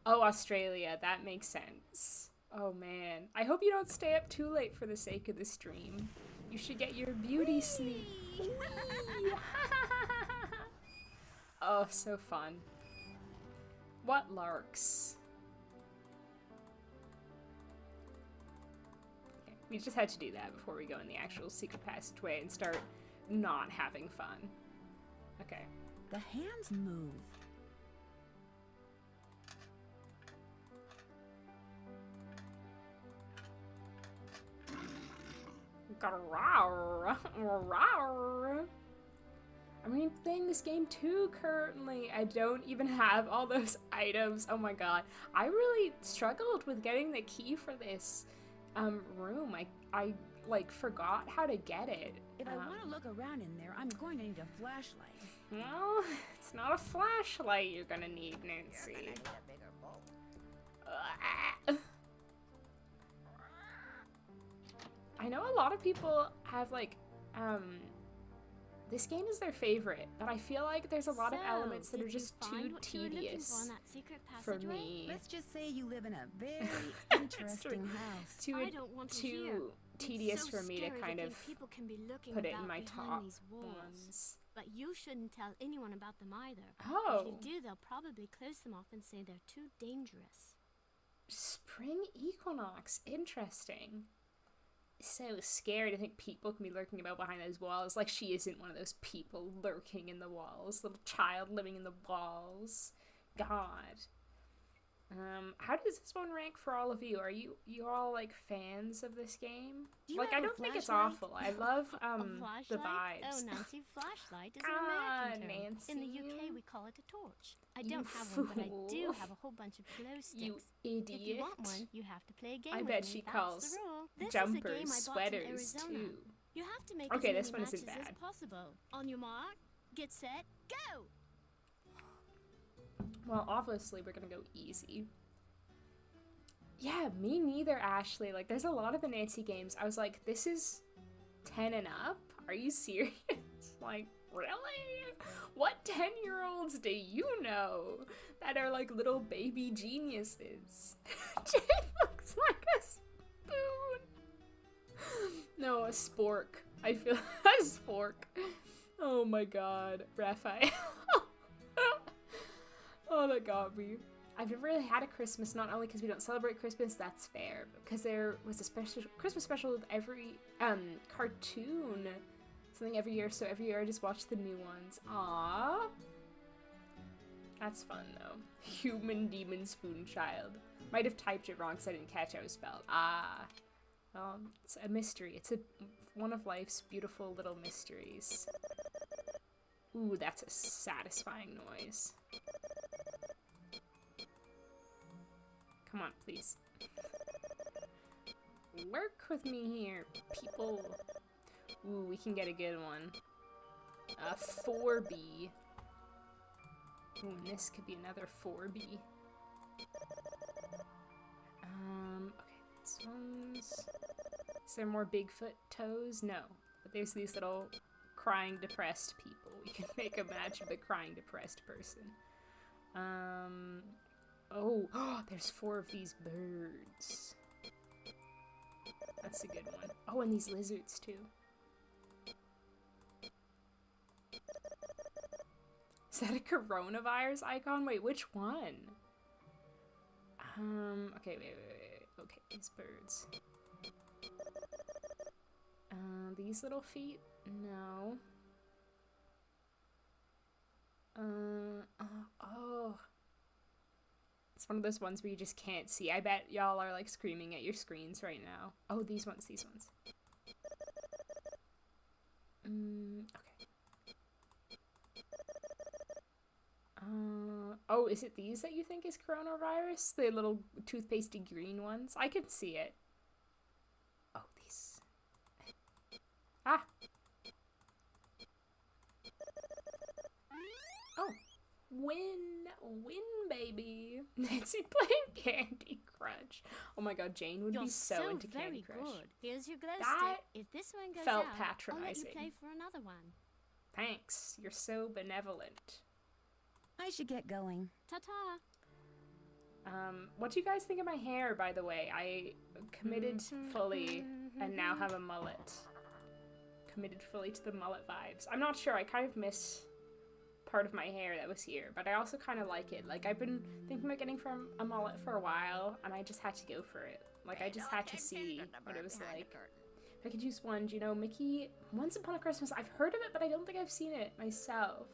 [SPEAKER 1] Oh, Australia, that makes sense. Oh man, I hope you don't stay up too late for the sake of the stream. You should get your beauty sleep. Oh, so fun. What larks? Okay, we just had to do that before we go in the actual secret passageway and start not having fun. Okay.
[SPEAKER 3] The hands move.
[SPEAKER 1] I'm playing this game too currently. I don't even have all those items. Oh my god. I really struggled with getting the key for this room. I like forgot how to get it.
[SPEAKER 3] If I want to look around in there, I'm going to need a flashlight.
[SPEAKER 1] Well, it's not a flashlight you're gonna need, Nancy.
[SPEAKER 4] You're gonna need a bigger bowl.
[SPEAKER 1] I know a lot of people have like this game is their favorite, but I feel like there's a lot of elements that are just too tedious for me.
[SPEAKER 3] Let's just say you live in a very interesting house.
[SPEAKER 1] Too tedious for me to kind of put it in my top
[SPEAKER 2] walls.
[SPEAKER 1] ones.
[SPEAKER 2] But you shouldn't tell anyone about them either.
[SPEAKER 1] Oh.
[SPEAKER 2] If you do, they'll probably close them off and say they're too dangerous.
[SPEAKER 1] Spring equinox, interesting. So scary to think people can be lurking about behind those walls. Like she isn't one of those people lurking in the walls. Little child living in the walls. God. How does this one rank for all of you? Are you all like fans of this game? Like I don't think it's awful. I love the vibes.
[SPEAKER 2] Oh, Nancy, flashlight is an American term.
[SPEAKER 1] Nancy.
[SPEAKER 2] In the UK we call it a torch. I don't have one, but I do have a whole bunch of glow sticks.
[SPEAKER 1] You idiot.
[SPEAKER 2] If you want one, you have to play a game
[SPEAKER 1] I
[SPEAKER 2] with
[SPEAKER 1] bet
[SPEAKER 2] me.
[SPEAKER 1] she
[SPEAKER 2] That's
[SPEAKER 1] calls
[SPEAKER 2] the rule. This
[SPEAKER 1] jumpers
[SPEAKER 2] is a game I bought in
[SPEAKER 1] sweaters
[SPEAKER 2] Arizona.
[SPEAKER 1] too.
[SPEAKER 2] You have to make
[SPEAKER 1] Okay,
[SPEAKER 2] as
[SPEAKER 1] this
[SPEAKER 2] many
[SPEAKER 1] one isn't
[SPEAKER 2] matches as
[SPEAKER 1] bad.
[SPEAKER 2] possible. On your mark, get set, go!
[SPEAKER 1] Well, obviously we're gonna go easy. Yeah, me neither, Ashley. Like, there's a lot of the Nancy games. I was like, this is 10 and up? Are you serious? Like, really? What 10-year-olds do you know that are like little baby geniuses? Jane looks like a spoon. No, a spork. I feel a spork. Oh my god, Raphael. Oh, that got me. I've never really had a Christmas, not only because we don't celebrate Christmas, that's fair, but because there was a special Christmas special with every cartoon, something every year, so every year I just watch the new ones. Aww. That's fun, though. Human Demon Spoon Child. Might have typed it wrong because I didn't catch how it was spelled. Ah. It's a mystery. It's one of life's beautiful little mysteries. Ooh, that's a satisfying noise. Come on, please. Work with me here, people. Ooh, we can get a good one. A 4B. Ooh, and this could be another 4B. Okay, this one's... Is there more Bigfoot toes? No. But there's these little crying depressed people. We can make a match with a crying depressed person. Oh, there's 4 of these birds. That's a good one. Oh, and these lizards too. Is that a coronavirus icon? Wait, which one? Okay, wait. Okay, these birds. These little feet? No. Oh. It's one of those ones where you just can't see. I bet y'all are like screaming at your screens right now. Oh, these ones. Okay. Oh, is it these that you think is coronavirus? The little toothpastey green ones? I can see it. Oh, these. Ah! Oh. Win, baby. Nancy playing Candy Crush. Oh my god, Jane would be so into Candy Crush.
[SPEAKER 2] Good. Here's your glow
[SPEAKER 1] That
[SPEAKER 2] stick. If this one goes
[SPEAKER 1] felt
[SPEAKER 2] out,
[SPEAKER 1] patronizing.
[SPEAKER 2] I'll let you play for another one.
[SPEAKER 1] Thanks. You're so benevolent.
[SPEAKER 3] I should get going.
[SPEAKER 2] Ta-ta.
[SPEAKER 1] What do you guys think of my hair, by the way? I committed fully and now have a mullet. Committed fully to the mullet vibes. I'm not sure. I kind of miss part of my hair that was here, but I also kind of like it. Like, I've been thinking about getting from a mullet for a while, and I just had to go for it. Like, I just had to see what it was like. If I could choose one, do you know Mickey? Once Upon a Christmas. I've heard of it, but I don't think I've seen it myself.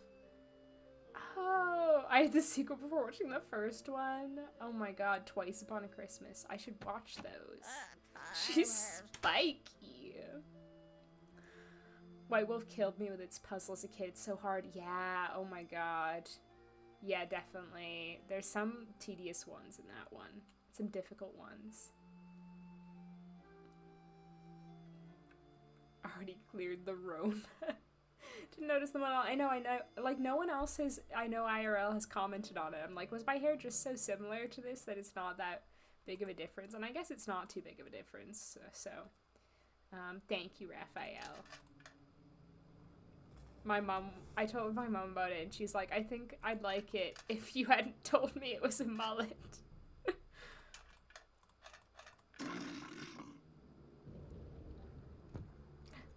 [SPEAKER 1] Oh, I had the sequel before watching the first one. Oh my god, Twice Upon a Christmas. I should watch those. She's spiky. White Wolf killed me with its puzzle as a kid. It's so hard. Yeah, oh my god. Yeah, definitely. There's some tedious ones in that one. Some difficult ones. Already cleared the Rona. Didn't notice them at all. I know. Like, no one else has, I know IRL has commented on it. I'm like, was my hair just so similar to this that it's not that big of a difference? And I guess it's not too big of a difference. So, thank you, Raphael. I told my mom about it, and she's like, I think I'd like it if you hadn't told me it was a mullet.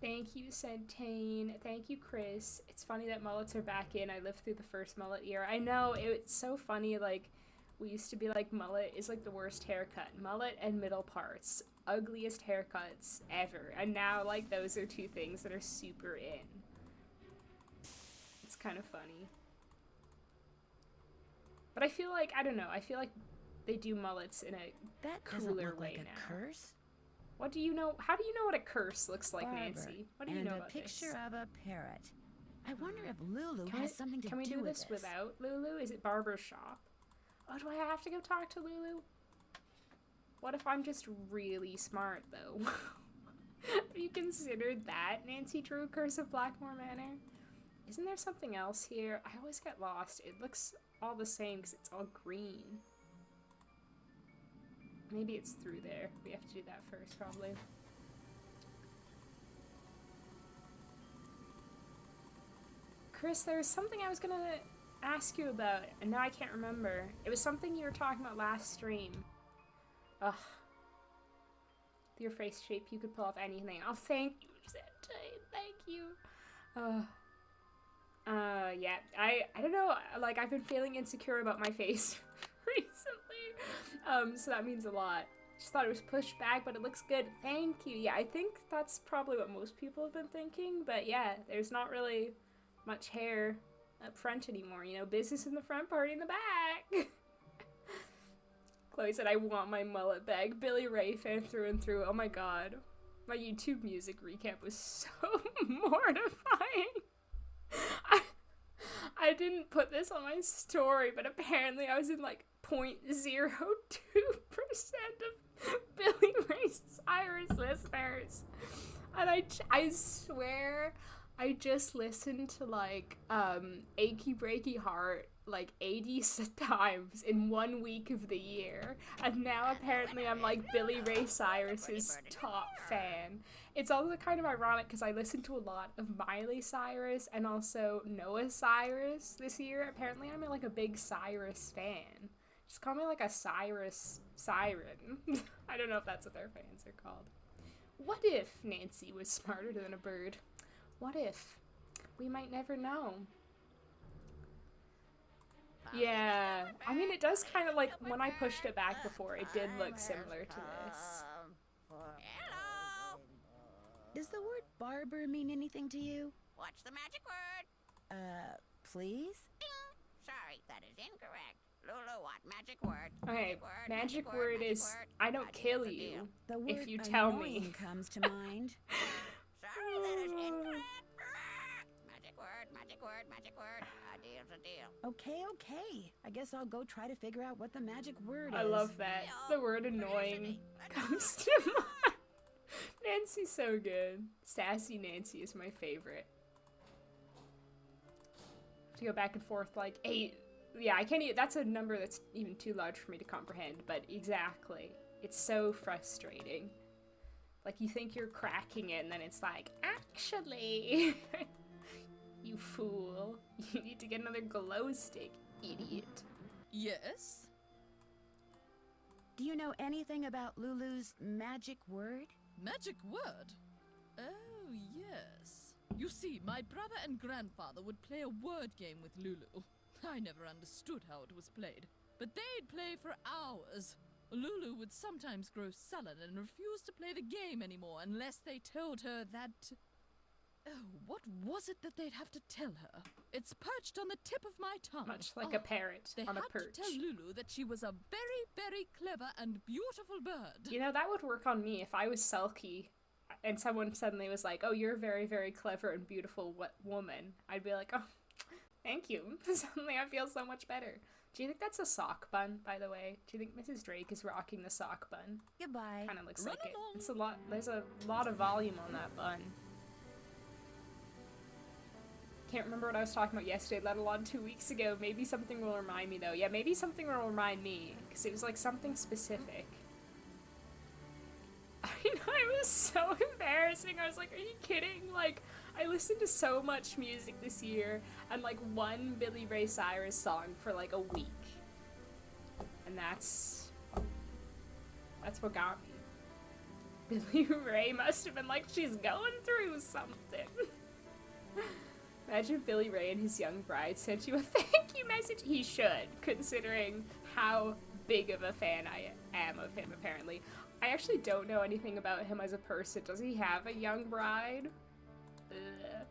[SPEAKER 1] Thank you, Centane. Thank you, Chris. It's funny that mullets are back in. I lived through the first mullet era. I know, it's so funny, like, we used to be like, mullet is like the worst haircut. Mullet and middle parts. Ugliest haircuts ever. And now, like, those are two things that are super in. It's kind of funny. But I feel like, I don't know, I feel like they do mullets in a cooler way now.
[SPEAKER 3] Curse?
[SPEAKER 1] What do you know? How do you know what a curse looks like, Nancy? What do you know about this?
[SPEAKER 3] And a picture of a parrot. I wonder if Lulu has something to do with this.
[SPEAKER 1] Can we do this without Lulu? Is it barber shop? Oh, do I have to go talk to Lulu? What if I'm just really smart, though? Have you considered that, Nancy Drew, Curse of Blackmoor Manor? Isn't there something else here? I always get lost. It looks all the same because it's all green. Maybe it's through there. We have to do that first, probably. Chris, there was something I was gonna ask you about, and now I can't remember. It was something you were talking about last stream. Ugh. With your face shape, you could pull off anything. Oh, thank you, Centane. Thank you. Yeah. I don't know. Like, I've been feeling insecure about my face recently. So that means a lot. Just thought it was pushed back, but it looks good. Thank you. Yeah, I think that's probably what most people have been thinking. But yeah, there's not really much hair up front anymore. You know, business in the front, party in the back. Chloe said, I want my mullet bag. Billy Ray fan through and through. Oh my god. My YouTube music recap was so mortifying. I didn't put this on my story, but apparently I was in like 0.02% of Billy Ray Cyrus listeners. And I swear I just listened to like Achy Breaky Heart like 80 times in 1 week of the year, and now apparently I'm like Billy Ray Cyrus's top fan. It's also kind of ironic because I listened to a lot of Miley Cyrus and also Noah Cyrus this year. Apparently I'm like a big Cyrus fan. Just call me like a Cyrus siren. I don't know if that's what their fans are called. What if Nancy was smarter than a bird? What if? We might never know. Yeah, I mean, it does kind of like, when I pushed it back before, it did look similar to this.
[SPEAKER 4] Hello.
[SPEAKER 3] Does the word barber mean anything to you?
[SPEAKER 4] What's the magic word?
[SPEAKER 3] Please?
[SPEAKER 4] Ding. Sorry, that is incorrect. Lulu, what magic word?
[SPEAKER 1] Okay, magic word is, I don't kill you
[SPEAKER 3] The word
[SPEAKER 1] if you tell me.
[SPEAKER 3] annoying comes to mind.
[SPEAKER 4] Sorry, that is incorrect. Magic word, magic word. A deal's a deal.
[SPEAKER 3] Okay. I guess I'll go try to figure out what the magic word is.
[SPEAKER 1] I love that. The word annoying comes to mind. Nancy's so good. Sassy Nancy is my favorite. To go back and forth like 8. Yeah, I can't even, that's a number that's even too large for me to comprehend, but exactly. It's so frustrating. Like, you think you're cracking it, and then it's like, actually, you fool. You need to get another glow stick, idiot.
[SPEAKER 5] Yes?
[SPEAKER 3] Do you know anything about Lulu's magic word?
[SPEAKER 5] Magic word? Oh, yes. You see, my brother and grandfather would play a word game with Lulu. I never understood how it was played, but they'd play for hours. Lulu would sometimes grow sullen and refuse to play the game anymore unless they told her that... Oh, what was it that they'd have to tell her? It's perched on the tip of my tongue.
[SPEAKER 1] Much like a parrot on a perch.
[SPEAKER 5] They had to tell Lulu that she was a very, very clever and beautiful bird.
[SPEAKER 1] You know, that would work on me if I was sulky and someone suddenly was like, oh, you're a very, very clever and beautiful woman. I'd be like, oh, thank you. Suddenly I feel so much better. Do you think that's a sock bun, by the way? Do you think Mrs. Drake is rocking the sock bun?
[SPEAKER 3] Goodbye.
[SPEAKER 1] Kind of looks
[SPEAKER 5] Run
[SPEAKER 1] like it.
[SPEAKER 5] along.
[SPEAKER 1] It's a lot. There's a lot of volume on that bun. Can't remember what I was talking about yesterday, let alone 2 weeks ago. Maybe something will remind me, though. Yeah, maybe something will remind me, because it was like something specific. I know, it was so embarrassing. I was like, are you kidding? Like, I listened to so much music this year, and like one Billy Ray Cyrus song for like a week. And that's what got me. Billy Ray must have been like, she's going through something. Imagine if Billy Ray and his young bride sent you a thank you message. He should, considering how big of a fan I am of him, apparently. I actually don't know anything about him as a person. Does he have a young bride? Ugh.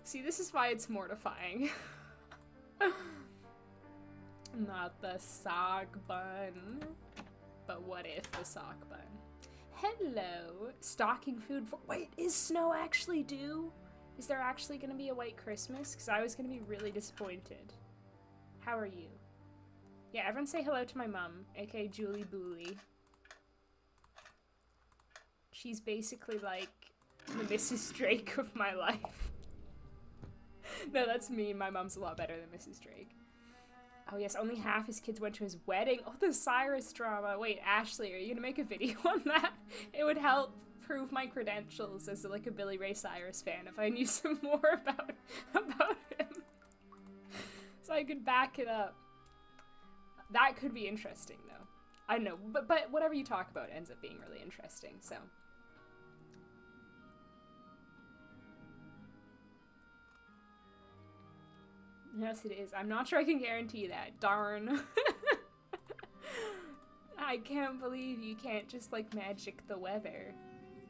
[SPEAKER 1] See, this is why it's mortifying. Not the sock bun. But what if the sock bun? Hello. Stocking food for... Wait, is snow actually due? Is there actually going to be a white Christmas? Because I was going to be really disappointed. How are you? Yeah, everyone say hello to my mom, aka Julie Booley. She's basically like the Mrs. Drake of my life. No, that's me. My mom's a lot better than Mrs. Drake. Oh yes, only half his kids went to his wedding. Oh, the Cyrus drama. Wait, Ashley, are you gonna make a video on that? It would help prove my credentials as like a Billy Ray Cyrus fan if I knew some more about him. So I could back it up. That could be interesting though. I don't know, but whatever you talk about ends up being really interesting, so. Yes, it is. I'm not sure I can guarantee that. Darn. I can't believe you can't just, like, magic the weather.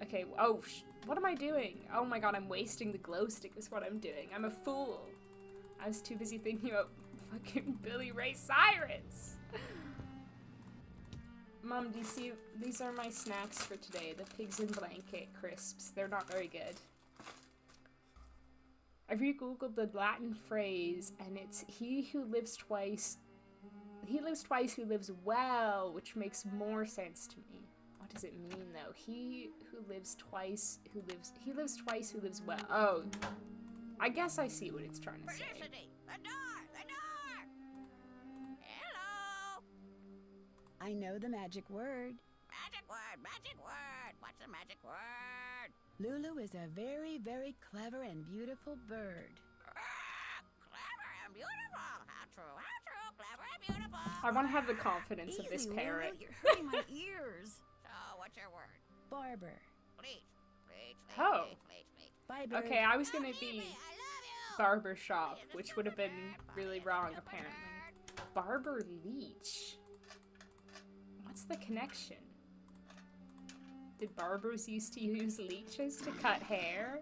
[SPEAKER 1] Okay, oh, what am I doing? Oh my god, I'm wasting the glow stick is what I'm doing. I'm a fool. I was too busy thinking about fucking Billy Ray Cyrus. Mom, do you see? These are my snacks for today. The pigs in blanket crisps. They're not very good. I've re-googled the Latin phrase, and it's he who lives twice, he lives twice who lives well, which makes more sense to me. What does it mean though? He lives twice who lives well. Oh, I guess I see what it's trying to say.
[SPEAKER 4] Felicity, the door, the door. Hello.
[SPEAKER 3] I know the magic word.
[SPEAKER 4] Magic word, magic word. What's the magic word?
[SPEAKER 3] Lulu is a very, very clever and beautiful bird.
[SPEAKER 4] Clever and beautiful. How true, clever and beautiful.
[SPEAKER 1] I want to have the confidence of this
[SPEAKER 3] Easy,
[SPEAKER 1] parrot.
[SPEAKER 3] Lulu, you're hurting my ears.
[SPEAKER 4] So, what's your word?
[SPEAKER 3] Barber.
[SPEAKER 4] Bleach.
[SPEAKER 1] Oh.
[SPEAKER 4] Bleach.
[SPEAKER 3] Bye, bird.
[SPEAKER 1] Okay, I was gonna
[SPEAKER 4] Don't leave
[SPEAKER 1] be
[SPEAKER 4] me, I love you.
[SPEAKER 1] barber shop,
[SPEAKER 4] Barney and the
[SPEAKER 1] which would have been
[SPEAKER 4] super
[SPEAKER 1] really
[SPEAKER 4] bird,
[SPEAKER 1] wrong
[SPEAKER 4] Barney and the super
[SPEAKER 1] apparently.
[SPEAKER 4] bird.
[SPEAKER 1] Barber leech. What's the connection? Did barbers used to use leeches to cut hair?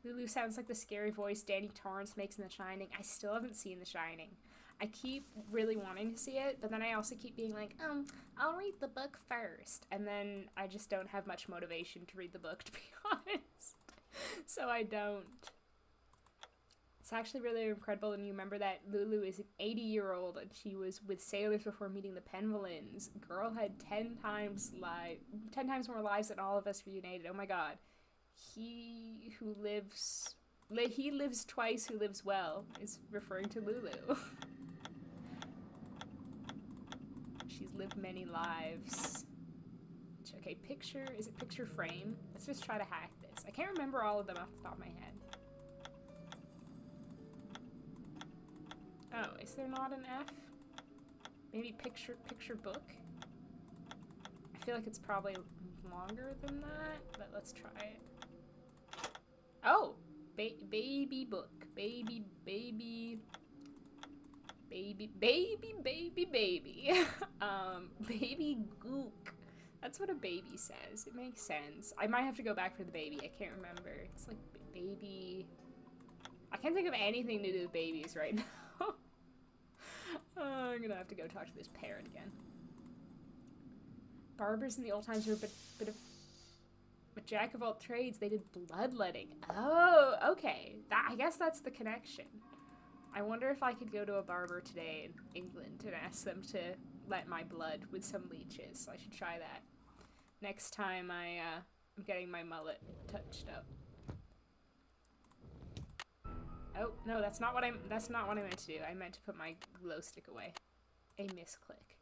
[SPEAKER 1] Lulu sounds like the scary voice Danny Torrance makes in The Shining. I still haven't seen The Shining. I keep really wanting to see it, but then I also keep being like, I'll read the book first. And then I just don't have much motivation to read the book, to be honest. So I don't. It's actually really incredible, and you remember that Lulu is an 80-year-old, and she was with sailors before meeting the Penvillins. Girl had 10 times more lives than all of us reunited. Oh my god. He lives twice who lives well is referring to Lulu. She's lived many lives. Okay, is it picture frame? Let's just try to hack this. I can't remember all of them off the top of my head. Oh, is there not an F? Maybe picture book? I feel like it's probably longer than that, but let's try it. Oh! Baby book. Baby. Baby gook. That's what a baby says. It makes sense. I might have to go back for the baby. I can't remember. It's like baby... I can't think of anything to do with babies right now. I'm gonna have to go talk to this parrot again. Barbers in the old times were a jack of all trades. They did bloodletting. Oh, okay. I guess that's the connection. I wonder if I could go to a barber today in England and ask them to let my blood with some leeches. I should try that next time I'm getting my mullet touched up. Oh, no, that's not what I meant to do. I meant to put my glow stick away. A misclick.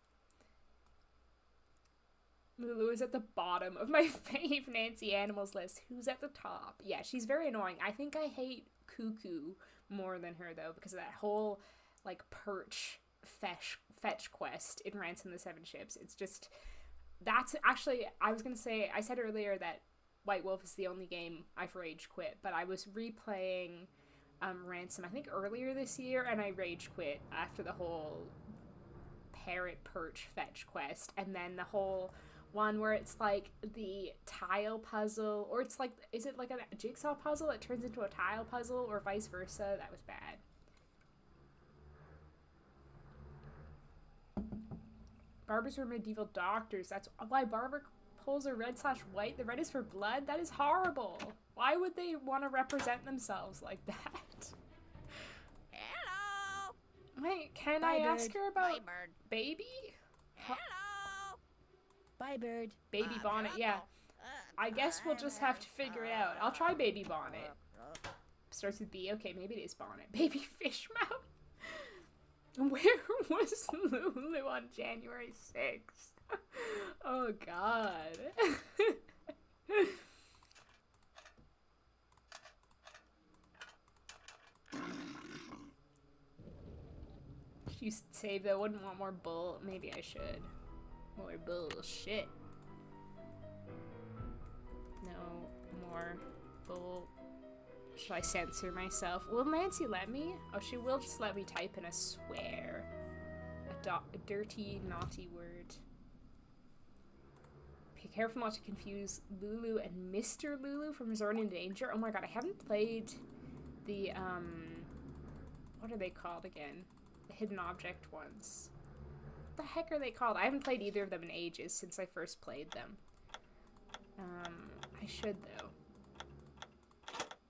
[SPEAKER 1] Lulu is at the bottom of my fave Nancy Animals list. Who's at the top? Yeah, she's very annoying. I think I hate Cuckoo more than her, though, because of that whole, like, perch fetch quest in Ransom the Seven Ships. It's just... That's actually... I was gonna say... I said earlier that White Wolf is the only game I've rage quit, but I was replaying... Ransom, I think earlier this year, and I rage quit after the whole parrot perch fetch quest, and then the whole one where it's like the tile puzzle, or it's like, is it like a jigsaw puzzle that turns into a tile puzzle, or vice versa? That was bad. Barbers were medieval doctors. That's why barber poles are red/white. The red is for blood. That is horrible. Why would they want to represent themselves like that?
[SPEAKER 4] Hello.
[SPEAKER 1] Wait, can
[SPEAKER 3] Bye,
[SPEAKER 1] I
[SPEAKER 3] bird.
[SPEAKER 1] ask her about
[SPEAKER 4] Bye, bird.
[SPEAKER 1] baby?
[SPEAKER 4] Hello.
[SPEAKER 3] Bye, bird.
[SPEAKER 1] Baby bonnet, yeah. I guess we'll just have to figure it out. I'll try baby bonnet. Starts with B. Okay, maybe it is bonnet. Baby fish mouth. Where was Lulu on January 6th? Oh, God. You saved. I wouldn't want more bull. Maybe I should. More bullshit. No more bull. Should I censor myself? Will Nancy let me? Oh, she will just let me type in a swear. A dirty, naughty word. Be careful not to confuse Lulu and Mr. Lulu from Resort in Danger. Oh my god, I haven't played the, what are they called again? The hidden object ones. What the heck are they called? I haven't played either of them in ages since I first played them. I should, though.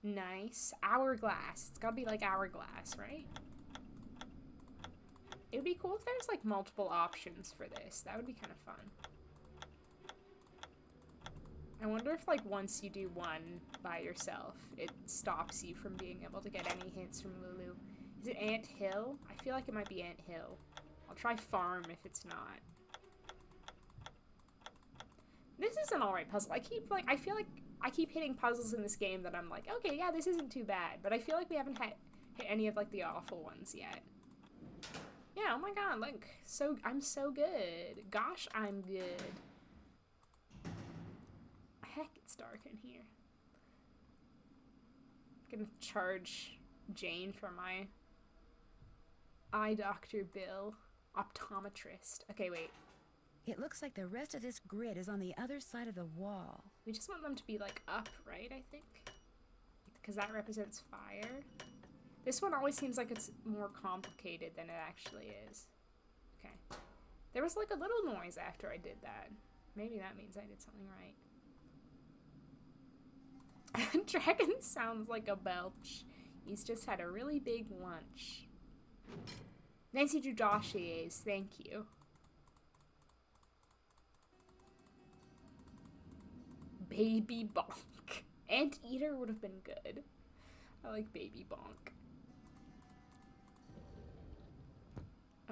[SPEAKER 1] Nice. Hourglass. It's gotta be like hourglass, right? It would be cool if there's like multiple options for this. That would be kind of fun. I wonder if like once you do one by yourself, it stops you from being able to get any hints from Lulu. Is it Ant Hill? I feel like it might be Ant Hill. I'll try Farm if it's not. This is an alright puzzle. I feel like I keep hitting puzzles in this game that I'm like, okay, yeah, this isn't too bad. But I feel like we haven't hit any of like the awful ones yet. Yeah, oh my god, look. I'm so good. Gosh, I'm good. Heck, it's dark in here. I'm gonna charge Jane for my eye doctor bill. Optometrist. Okay, wait.
[SPEAKER 3] It looks like the rest of this grid is on the other side of the wall.
[SPEAKER 1] We just want them to be like up, right, I think? Because that represents fire. This one always seems like it's more complicated than it actually is. Okay. There was like a little noise after I did that. Maybe that means I did something right. Dragon sounds like a belch. He's just had a really big lunch. Nancy drew dossiers, thank you. Baby Bonk. Anteater would have been good. I like Baby Bonk.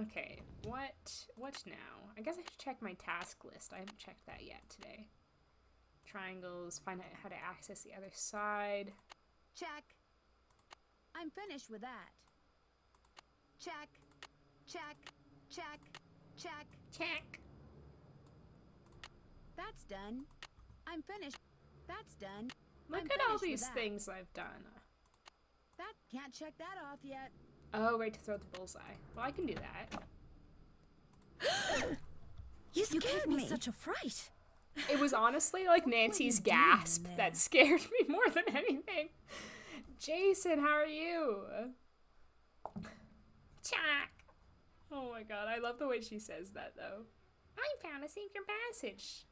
[SPEAKER 1] Okay, what now? I guess I should check my task list. I haven't checked that yet today. Triangles, find out how to access the other side.
[SPEAKER 3] Check. I'm finished with that. Check. Check. Check. Check.
[SPEAKER 1] Check.
[SPEAKER 3] That's done. I'm finished. That's done.
[SPEAKER 1] Look
[SPEAKER 3] I'm
[SPEAKER 1] at all
[SPEAKER 3] finished with
[SPEAKER 1] these
[SPEAKER 3] that.
[SPEAKER 1] things I've done.
[SPEAKER 3] That can't check that off yet.
[SPEAKER 1] Oh, right, to throw the bullseye. Well, I can do that.
[SPEAKER 3] You
[SPEAKER 5] You
[SPEAKER 3] scared
[SPEAKER 5] gave me
[SPEAKER 3] me.
[SPEAKER 5] such a fright.
[SPEAKER 1] It was honestly like Nancy's
[SPEAKER 3] doing
[SPEAKER 1] gasp
[SPEAKER 3] there?
[SPEAKER 1] that scared me more than anything. Jason, how are you? Check. Oh my god, I love the way she says that though. I found a secret passage.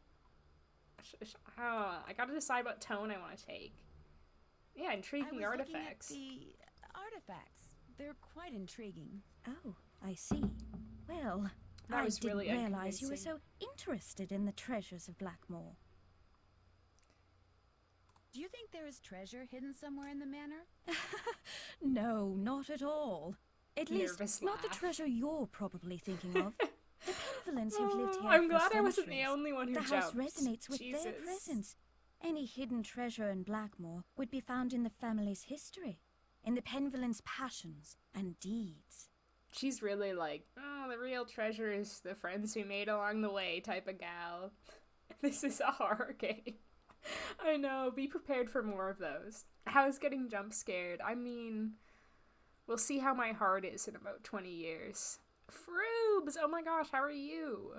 [SPEAKER 1] I gotta decide what tone I want to take. Yeah,
[SPEAKER 3] I
[SPEAKER 1] intriguing
[SPEAKER 3] was
[SPEAKER 1] artifacts.
[SPEAKER 3] looking at the artifacts. They're quite intriguing.
[SPEAKER 6] Oh, I see. Well,
[SPEAKER 1] That
[SPEAKER 6] I
[SPEAKER 1] was
[SPEAKER 6] didn't
[SPEAKER 1] really
[SPEAKER 6] realize you were
[SPEAKER 1] unconvincing.
[SPEAKER 6] so interested in the treasures of Blackmoor.
[SPEAKER 3] Do you think there is treasure hidden somewhere in the manor?
[SPEAKER 6] No, not at all. At least,
[SPEAKER 1] Nervous
[SPEAKER 6] not the
[SPEAKER 1] laugh.
[SPEAKER 6] treasure you're probably thinking of. The Penvillans who've lived here
[SPEAKER 1] I'm
[SPEAKER 6] for
[SPEAKER 1] glad I wasn't the
[SPEAKER 6] centuries.
[SPEAKER 1] only one who
[SPEAKER 6] The house
[SPEAKER 1] jumped.
[SPEAKER 6] resonates with
[SPEAKER 1] Jesus.
[SPEAKER 6] their presence. Any hidden treasure in Blackmoor would be found in the family's history, in the Penvillans' passions and deeds.
[SPEAKER 1] She's really like, oh, the real treasure is the friends we made along the way type of gal. This is a horror game. I know, be prepared for more of those. I was getting jump scared. I mean, we'll see how my heart is in about 20 years. Froobs! Oh my gosh, how are you?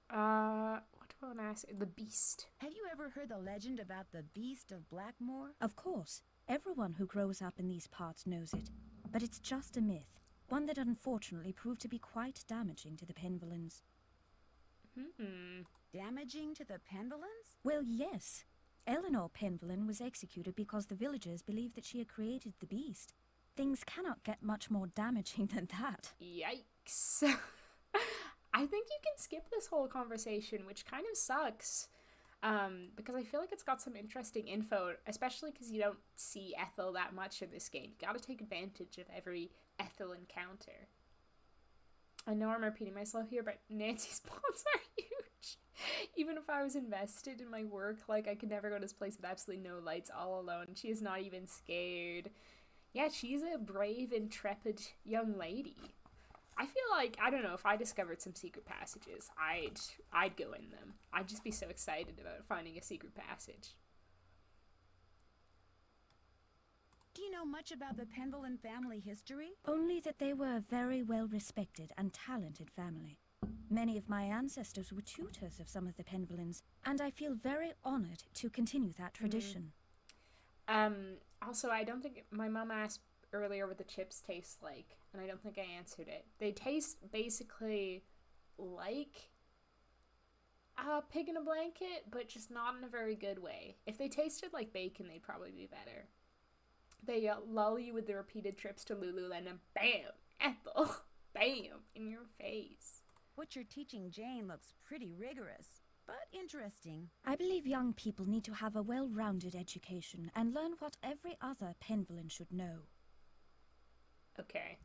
[SPEAKER 1] What do I want to ask? The Beast.
[SPEAKER 3] Have you ever heard the legend about the Beast of Blackmoor?
[SPEAKER 6] Of course, everyone who grows up in these parts knows it. But it's just a myth, one that unfortunately proved to be quite damaging to the Penvillans.
[SPEAKER 3] Damaging to the Penvillans?
[SPEAKER 6] Well, yes. Eleanor Penvillin was executed because the villagers believed that she had created the beast. Things cannot get much more damaging than that.
[SPEAKER 1] Yikes. I think you can skip this whole conversation, which kind of sucks. Because I feel like it's got some interesting info, especially because you don't see Ethel that much in this game. You gotta take advantage of every Ethel encounter. I know I'm repeating myself here, but Nancy's pawns are huge. Even if I was invested in my work, like, I could never go to this place with absolutely no lights all alone. She is not even scared. Yeah, she's a brave, intrepid young lady. I feel like, I don't know, if I discovered some secret passages, I'd go in them. I'd just be so excited about finding a secret passage.
[SPEAKER 3] Do you know much about the Penvillin family history?
[SPEAKER 6] Only that they were a very well-respected and talented family. Many of my ancestors were tutors of some of the Penvillins, and I feel very honored to continue that tradition.
[SPEAKER 1] Also, I don't think, my mom asked earlier what the chips taste like, and I don't think I answered it. They taste basically like, pig in a blanket, but just not in a very good way. If they tasted like bacon, they'd probably be better. They lull you with the repeated trips to Lululand and bam, Ethel, bam, in your face.
[SPEAKER 3] What you're teaching Jane looks pretty rigorous, but interesting.
[SPEAKER 6] I believe young people need to have a well-rounded education and learn what every other Penvillin should know.
[SPEAKER 1] Okay.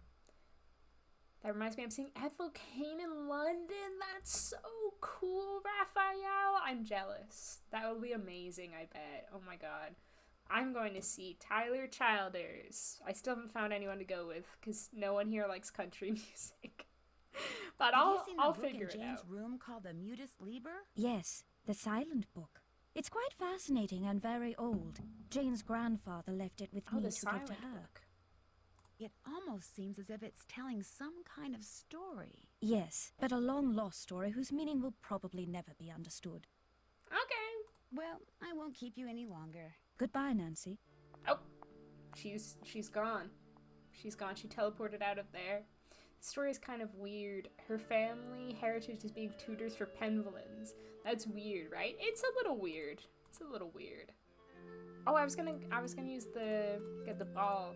[SPEAKER 1] That reminds me, I'm seeing Ethel Kane in London. That's so cool, Raphael. I'm jealous. That will be amazing, I bet. Oh my god. I'm going to see Tyler Childers. I still haven't found anyone to go with because no one here likes country music. But I'll figure it out.
[SPEAKER 3] Have you seen the book in Jane's room called the Mutus Liber?
[SPEAKER 6] Yes, the silent book. It's quite fascinating and very old. Jane's grandfather left it with me
[SPEAKER 1] the
[SPEAKER 6] to give
[SPEAKER 1] silent
[SPEAKER 6] to her.
[SPEAKER 1] book.
[SPEAKER 3] It almost seems as if it's telling some kind of story.
[SPEAKER 6] Yes, but a long-lost story whose meaning will probably never be understood.
[SPEAKER 1] Okay.
[SPEAKER 3] Well, I won't keep you any longer.
[SPEAKER 6] Goodbye, Nancy.
[SPEAKER 1] Oh, she's gone. She's gone. She teleported out of there. The story is kind of weird. Her family heritage is being tutors for Penvillins. That's weird, right? It's a little weird. It's a little weird. Oh, I was gonna use get the ball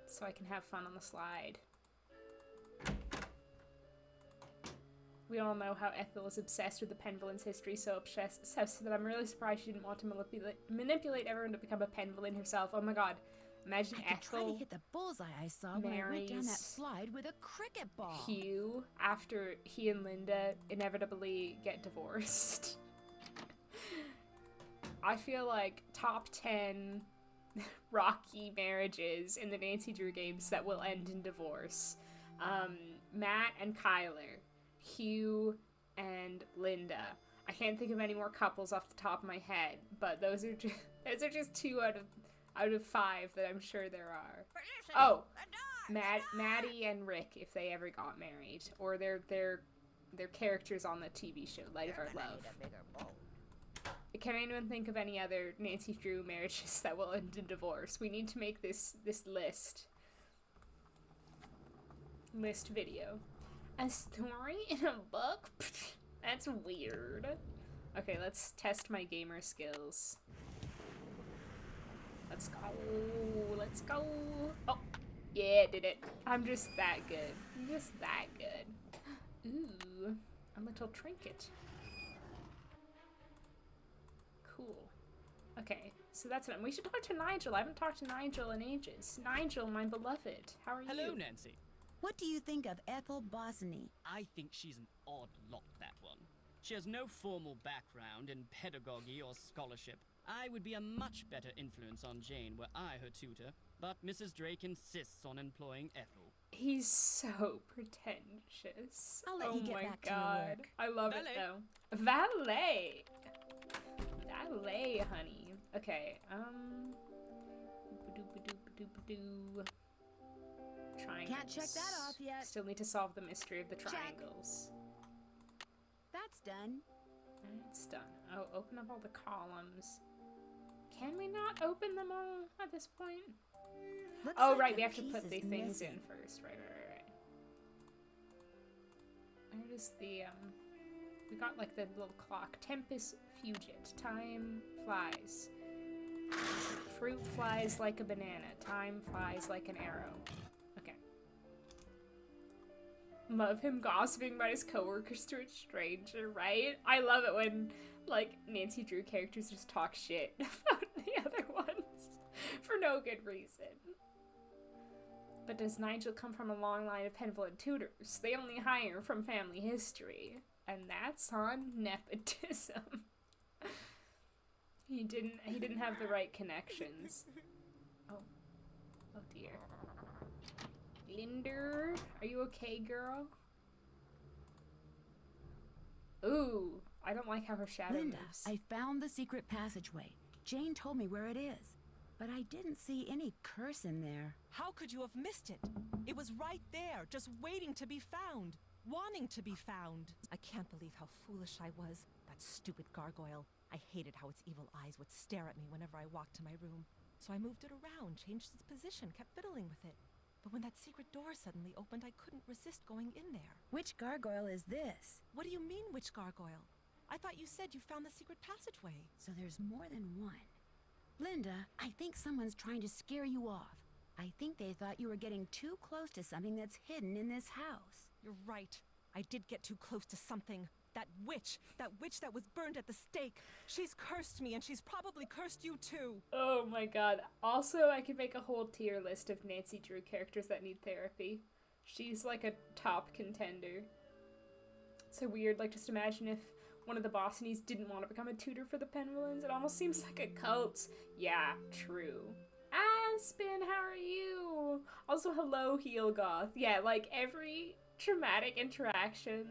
[SPEAKER 1] so I can have fun on the slide. We all know how Ethel is obsessed with the Penvillins' history, so obsessed that I'm really surprised she didn't want to manipulate everyone to become a Penvillin herself. Oh my god. Imagine
[SPEAKER 3] I could try to
[SPEAKER 1] Ethel
[SPEAKER 3] hit the bullseye I saw when I went down that slide with a cricket ball.
[SPEAKER 1] Hugh after he and Linda inevitably get divorced. I feel like top 10 rocky marriages in the Nancy Drew games that will end in divorce. Matt and Kyler. Hugh and Linda. I can't think of any more couples off the top of my head, but those are just 2 out of 5 that I'm sure there are.
[SPEAKER 4] Listen,
[SPEAKER 1] Oh,
[SPEAKER 4] the dog!
[SPEAKER 1] Maddie and Rick, if they ever got married, or they're characters on the TV show Light of Our Love.
[SPEAKER 4] Need a bigger bowl.
[SPEAKER 1] Can anyone think of any other Nancy Drew marriages that will end in divorce? We need to make this list video. A story in a book? That's weird. Okay, let's test my gamer skills. Let's go. Let's go. Oh, yeah, did it. I'm just that good. I'm just that good. Ooh, a little trinket. Cool. Okay, so that's it. We should talk to Nigel. I haven't talked to Nigel in ages. Nigel, my beloved, how are you?
[SPEAKER 7] Hello, Nancy.
[SPEAKER 3] What do you think of Ethel Bosny?
[SPEAKER 7] I think she's an odd lot, that one. She has no formal background in pedagogy or scholarship. I would be a much better influence on Jane were I her tutor, but Mrs. Drake insists on employing Ethel.
[SPEAKER 1] He's so pretentious.
[SPEAKER 3] I'll let
[SPEAKER 1] oh
[SPEAKER 3] you get
[SPEAKER 1] my
[SPEAKER 3] back to your
[SPEAKER 1] god.
[SPEAKER 3] work.
[SPEAKER 1] I love
[SPEAKER 7] Valet.
[SPEAKER 1] it though. Valet! Valet, honey. Okay, Boop-a-doop-a-doop-a-doop-a-doo. Triangles.
[SPEAKER 3] Can't check that off yet.
[SPEAKER 1] Still need to solve the mystery of the triangles.
[SPEAKER 3] That's done.
[SPEAKER 1] It's done. Oh, open up all the columns. Can we not open them all at this point?
[SPEAKER 3] Looks
[SPEAKER 1] Oh,
[SPEAKER 3] like
[SPEAKER 1] right,
[SPEAKER 3] a
[SPEAKER 1] we have to
[SPEAKER 3] piece
[SPEAKER 1] put
[SPEAKER 3] is
[SPEAKER 1] the things in
[SPEAKER 3] missing.
[SPEAKER 1] first. Right. Where is the, we got like the little clock. Tempest fugit. Time flies. Fruit flies like a banana. Time flies like an arrow. Okay. Love him gossiping about his coworkers to a stranger, right? I love it when, like, Nancy Drew characters just talk shit about the other ones for no good reason. But does Nigel come from a long line of Penvillin tutors? They only hire from family history. And that's on nepotism. He didn't have the right connections. Oh dear. Linder, are you okay, girl? Ooh, I don't like how her shadow
[SPEAKER 3] Linda,
[SPEAKER 1] moves.
[SPEAKER 3] I found the secret passageway. Jane told me where it is, but I didn't see any curse in there.
[SPEAKER 8] How could you have missed it? It was right there, just waiting to be found. Wanting to be found. I can't believe how foolish I was. That stupid gargoyle. I hated how its evil eyes would stare at me whenever I walked to my room. So I moved it around, changed its position, kept fiddling with it. But when that secret door suddenly opened, I couldn't resist going in there.
[SPEAKER 3] Which gargoyle is this?
[SPEAKER 8] What do you mean, which gargoyle? I thought you said you found the secret passageway.
[SPEAKER 3] So there's more than one. Linda, I think someone's trying to scare you off. I think they thought you were getting too close to something that's hidden in this house.
[SPEAKER 8] You're right. I did get too close to something. That witch that was burned at the stake. She's cursed me, and she's probably cursed you too.
[SPEAKER 1] Oh my god. Also, I could make a whole tier list of Nancy Drew characters that need therapy. She's like a top contender. So weird, like just imagine if one of the Bostonies didn't want to become a tutor for the Penvillains. It almost seems like a cult. Yeah, true. Aspen, how are you? Also, hello, Heel Goth. Yeah, like every traumatic interaction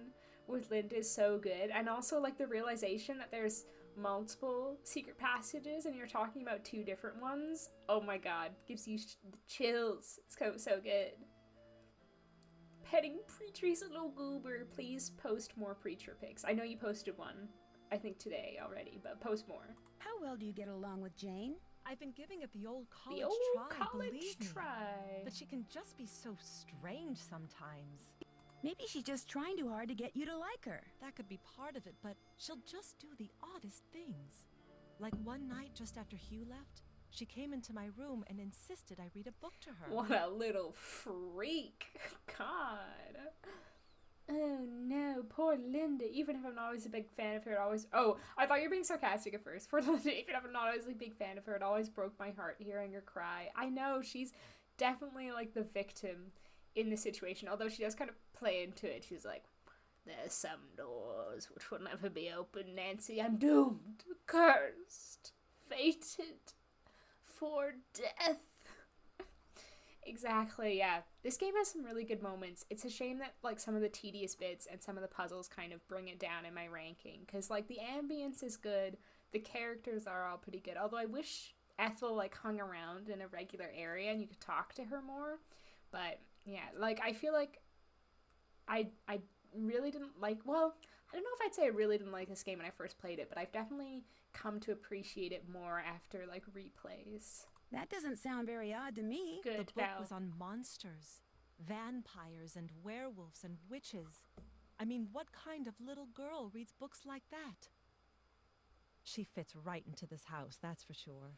[SPEAKER 1] with Linda is so good, and also like the realization that there's multiple secret passages and you're talking about two different ones. Oh my god, gives you the chills. It's so good. Petting Preacher's a little goober. Please post more Preacher pics. I know you posted one, I think today already, but post more.
[SPEAKER 3] How well do you get along with Jane?
[SPEAKER 8] I've been giving it the old college
[SPEAKER 1] The old
[SPEAKER 8] try,
[SPEAKER 1] college
[SPEAKER 8] believe me.
[SPEAKER 1] try.
[SPEAKER 8] But she can just be so strange sometimes.
[SPEAKER 3] Maybe she's just trying too hard to get you to like her.
[SPEAKER 8] That could be part of it, but she'll just do the oddest things. Like one night just after Hugh left, she came into my room and insisted I read a book to her.
[SPEAKER 1] What a little freak. God. Oh no, poor Linda. Even if I'm not always a big fan of her, it always... Oh, I thought you were being sarcastic at first. Poor Linda, even if I'm not always a big fan of her, it always broke my heart hearing her cry. I know, she's definitely like the victim in the situation, although she does kind of play into it. She's like, there's some doors which will never be opened, Nancy. I'm doomed, cursed, fated for death. Exactly, yeah. This game has some really good moments. It's a shame that like some of the tedious bits and some of the puzzles kind of bring it down in my ranking, because like the ambience is good, the characters are all pretty good, although I wish Ethel like hung around in a regular area and you could talk to her more. But yeah, like I feel like I really didn't like, well, I don't know if I'd say I really didn't like this game when I first played it, but I've definitely come to appreciate it more after like replays.
[SPEAKER 3] That doesn't sound very odd to me.
[SPEAKER 1] Good,
[SPEAKER 8] The book
[SPEAKER 1] Val.
[SPEAKER 8] was on monsters, vampires, and werewolves and witches. I mean, what kind of little girl reads books like that? She fits right into this house, that's for sure.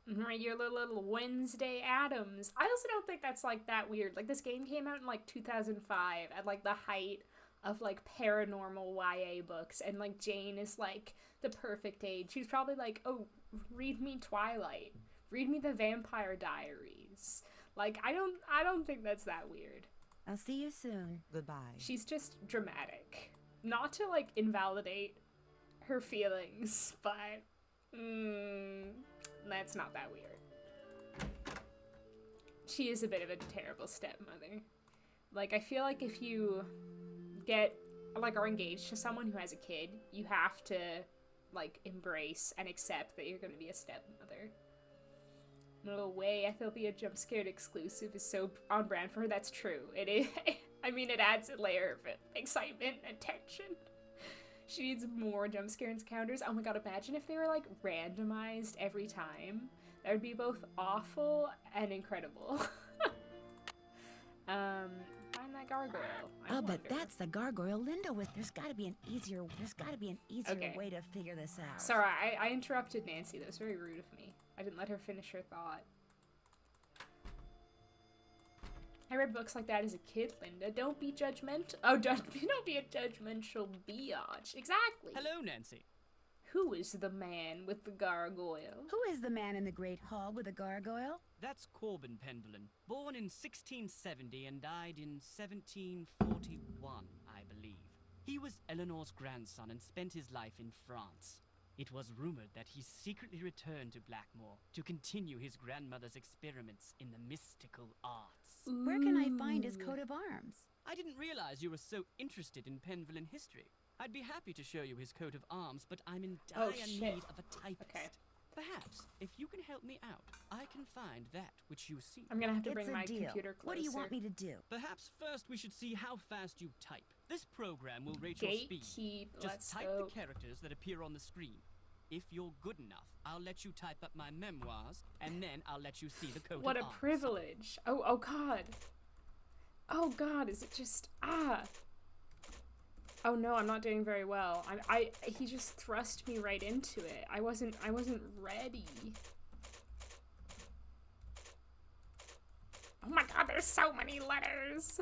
[SPEAKER 1] Right, your little Wednesday Addams. I also don't think that's like that weird. Like this game came out in like 2005 at like the height of like paranormal YA books, and like Jane is like the perfect age. She's probably like, oh, read me Twilight. Read me the Vampire Diaries. Like, I don't think that's that weird.
[SPEAKER 3] I'll see you soon.
[SPEAKER 8] Goodbye.
[SPEAKER 1] She's just dramatic. Not to, like, invalidate her feelings, but, that's not that weird. She is a bit of a terrible stepmother. Like, I feel like if you get, like, are engaged to someone who has a kid, you have to, like, embrace and accept that you're gonna be a stepmother. No way, Ethelbia jump scared exclusive is so on brand for her. That's true. It is. I mean, it adds a layer of excitement and tension. She needs more jump scare encounters. Oh my god, imagine if they were like randomized every time. That would be both awful and incredible. Find that gargoyle.
[SPEAKER 3] I'll bet that's the gargoyle Linda with. There's gotta be an easier
[SPEAKER 1] Okay.
[SPEAKER 3] way to figure this out.
[SPEAKER 1] Sorry, I interrupted Nancy. That was very rude of me. I didn't let her finish her thought. I read books like that as a kid, Linda. Don't be judgmental. Oh, don't be a judgmental biatch. Exactly.
[SPEAKER 7] Hello, Nancy.
[SPEAKER 1] Who is the man with the gargoyle?
[SPEAKER 3] Who is the man in the Great Hall with a gargoyle?
[SPEAKER 7] That's Corbin Penvillain, born in 1670 and died in 1741, I believe. He was Eleanor's grandson and spent his life in France. It was rumored that he secretly returned to Blackmoor to continue his grandmother's experiments in the mystical arts.
[SPEAKER 3] Where can I find his coat of arms?
[SPEAKER 7] I didn't realize you were so interested in Penvillain history. I'd be happy to show you his coat of arms, but I'm in dire need of a typist.
[SPEAKER 1] Okay.
[SPEAKER 7] Perhaps, if you can help me out, I can find that which you seek.
[SPEAKER 1] I'm gonna have to
[SPEAKER 3] It's
[SPEAKER 1] bring
[SPEAKER 3] a
[SPEAKER 1] my
[SPEAKER 3] deal.
[SPEAKER 1] computer closer.
[SPEAKER 3] What do you want me to do?
[SPEAKER 7] Perhaps first we should see how fast you type. This program will rate your speed.
[SPEAKER 1] Gatekeep.
[SPEAKER 7] Just
[SPEAKER 1] Let's
[SPEAKER 7] type
[SPEAKER 1] go.
[SPEAKER 7] the characters that appear on the screen. If you're good enough, I'll let you type up my memoirs, and then I'll let you see the coat
[SPEAKER 1] What
[SPEAKER 7] of
[SPEAKER 1] a
[SPEAKER 7] arms.
[SPEAKER 1] privilege. Oh god. Oh god, is it just, Oh no, I'm not doing very well. He just thrust me right into it. I wasn't ready. Oh my god, there's so many letters.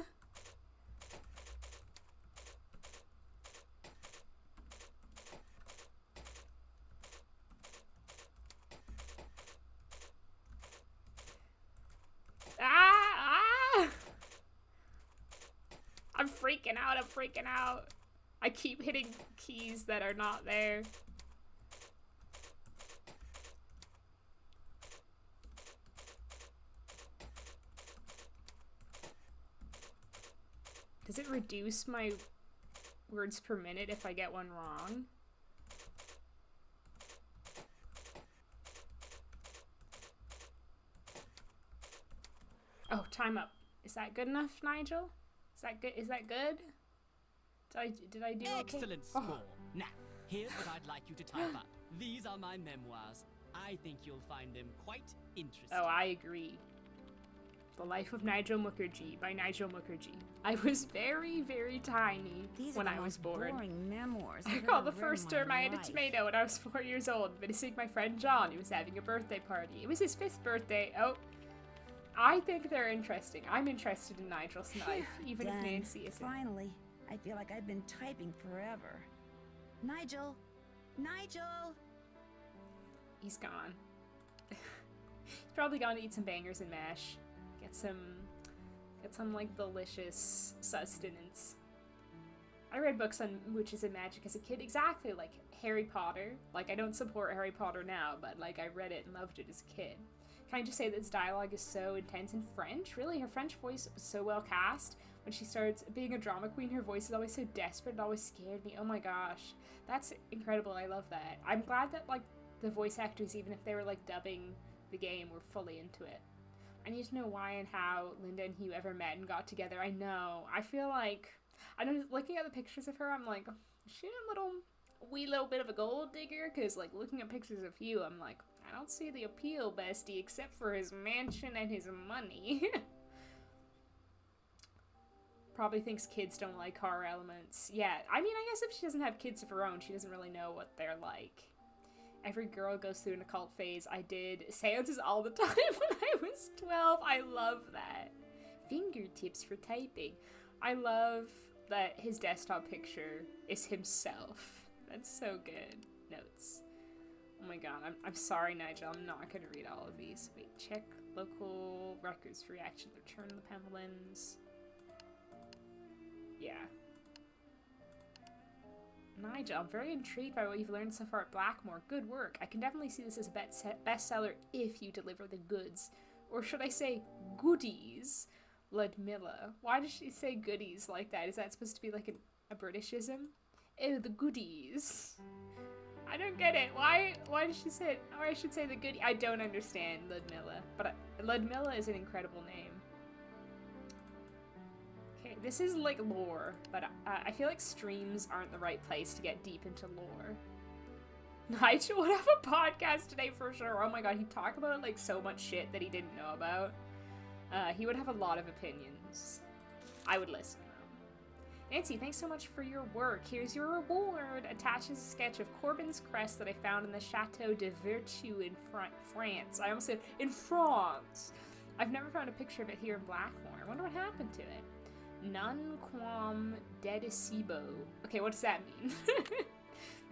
[SPEAKER 1] I'm freaking out, I'm freaking out. I keep hitting keys that are not there. Does it reduce my words per minute if I get one wrong? Oh, time up. Is that good enough, Nigel? Is that good? Is that good? Did I do okay?
[SPEAKER 7] Excellent score. Now, here's what I'd like you to type up. These are my memoirs. I think you'll find them quite interesting.
[SPEAKER 1] Oh, I agree. The Life of Nigel Mukherjee by Nigel Mukherjee. I was very, very tiny when I was born.
[SPEAKER 3] Boring memoirs
[SPEAKER 1] I recall the first term I had a tomato when I was 4 years old, visiting my friend John, who was having a birthday party. It was his 5th birthday. Oh, I think they're interesting. I'm interested in Nigel's life, even if Nancy isn't.
[SPEAKER 3] Finally, I feel like I've been typing forever. Nigel! Nigel!
[SPEAKER 1] He's gone. He's probably gone to eat some bangers and mash. Get some like delicious sustenance. I read books on witches and magic as a kid, exactly like Harry Potter. Like, I don't support Harry Potter now, but like I read it and loved it as a kid. Can I just say that this dialogue is so intense in French? Really, her French voice was so well cast. When she starts being a drama queen, her voice is always so desperate. It always scared me. Oh my gosh, that's incredible. I love that. I'm glad that like the voice actors, even if they were like dubbing the game, were fully into it. I need to know why and how Linda and Hugh ever met and got together. I know. I feel like, I don't know, looking at the pictures of her, I'm like, is she a wee little bit of a gold digger? Because like looking at pictures of Hugh, I'm like, I don't see the appeal, bestie, except for his mansion and his money. Probably thinks kids don't like horror elements. Yeah, I mean, I guess if she doesn't have kids of her own, she doesn't really know what they're like. Every girl goes through an occult phase. I did seances all the time when I was 12. I love that. Fingertips for typing. I love that his desktop picture is himself. That's so good. Notes. Oh my god, I'm sorry, Nigel. I'm not going to read all of these. Wait, check local records for reaction. Return the Pamela-Lynn's. Yeah. Nigel, I'm very intrigued by what you've learned so far at Blackmoor. Good work. I can definitely see this as a bestseller if you deliver the goods. Or should I say goodies? Ludmilla. Why does she say goodies like that? Is that supposed to be like a Britishism? Oh, the goodies. I don't get it. Why does she say it? Or I should say the goodie. I don't understand Ludmilla. But Ludmilla is an incredible name. Okay, this is like lore, but I feel like streams aren't the right place to get deep into lore. Nigel would have a podcast today for sure. Oh my god, he'd talk about like so much shit that he didn't know about. He would have a lot of opinions. I would listen. Nancy, thanks so much for your work. Here's your reward. Attaches a sketch of Corbin's crest that I found in the Chateau de Vertu in France. I almost said in France. I've never found a picture of it here in Blackmoor. I wonder what happened to it. Non quam dedicibo. Okay, what does that mean?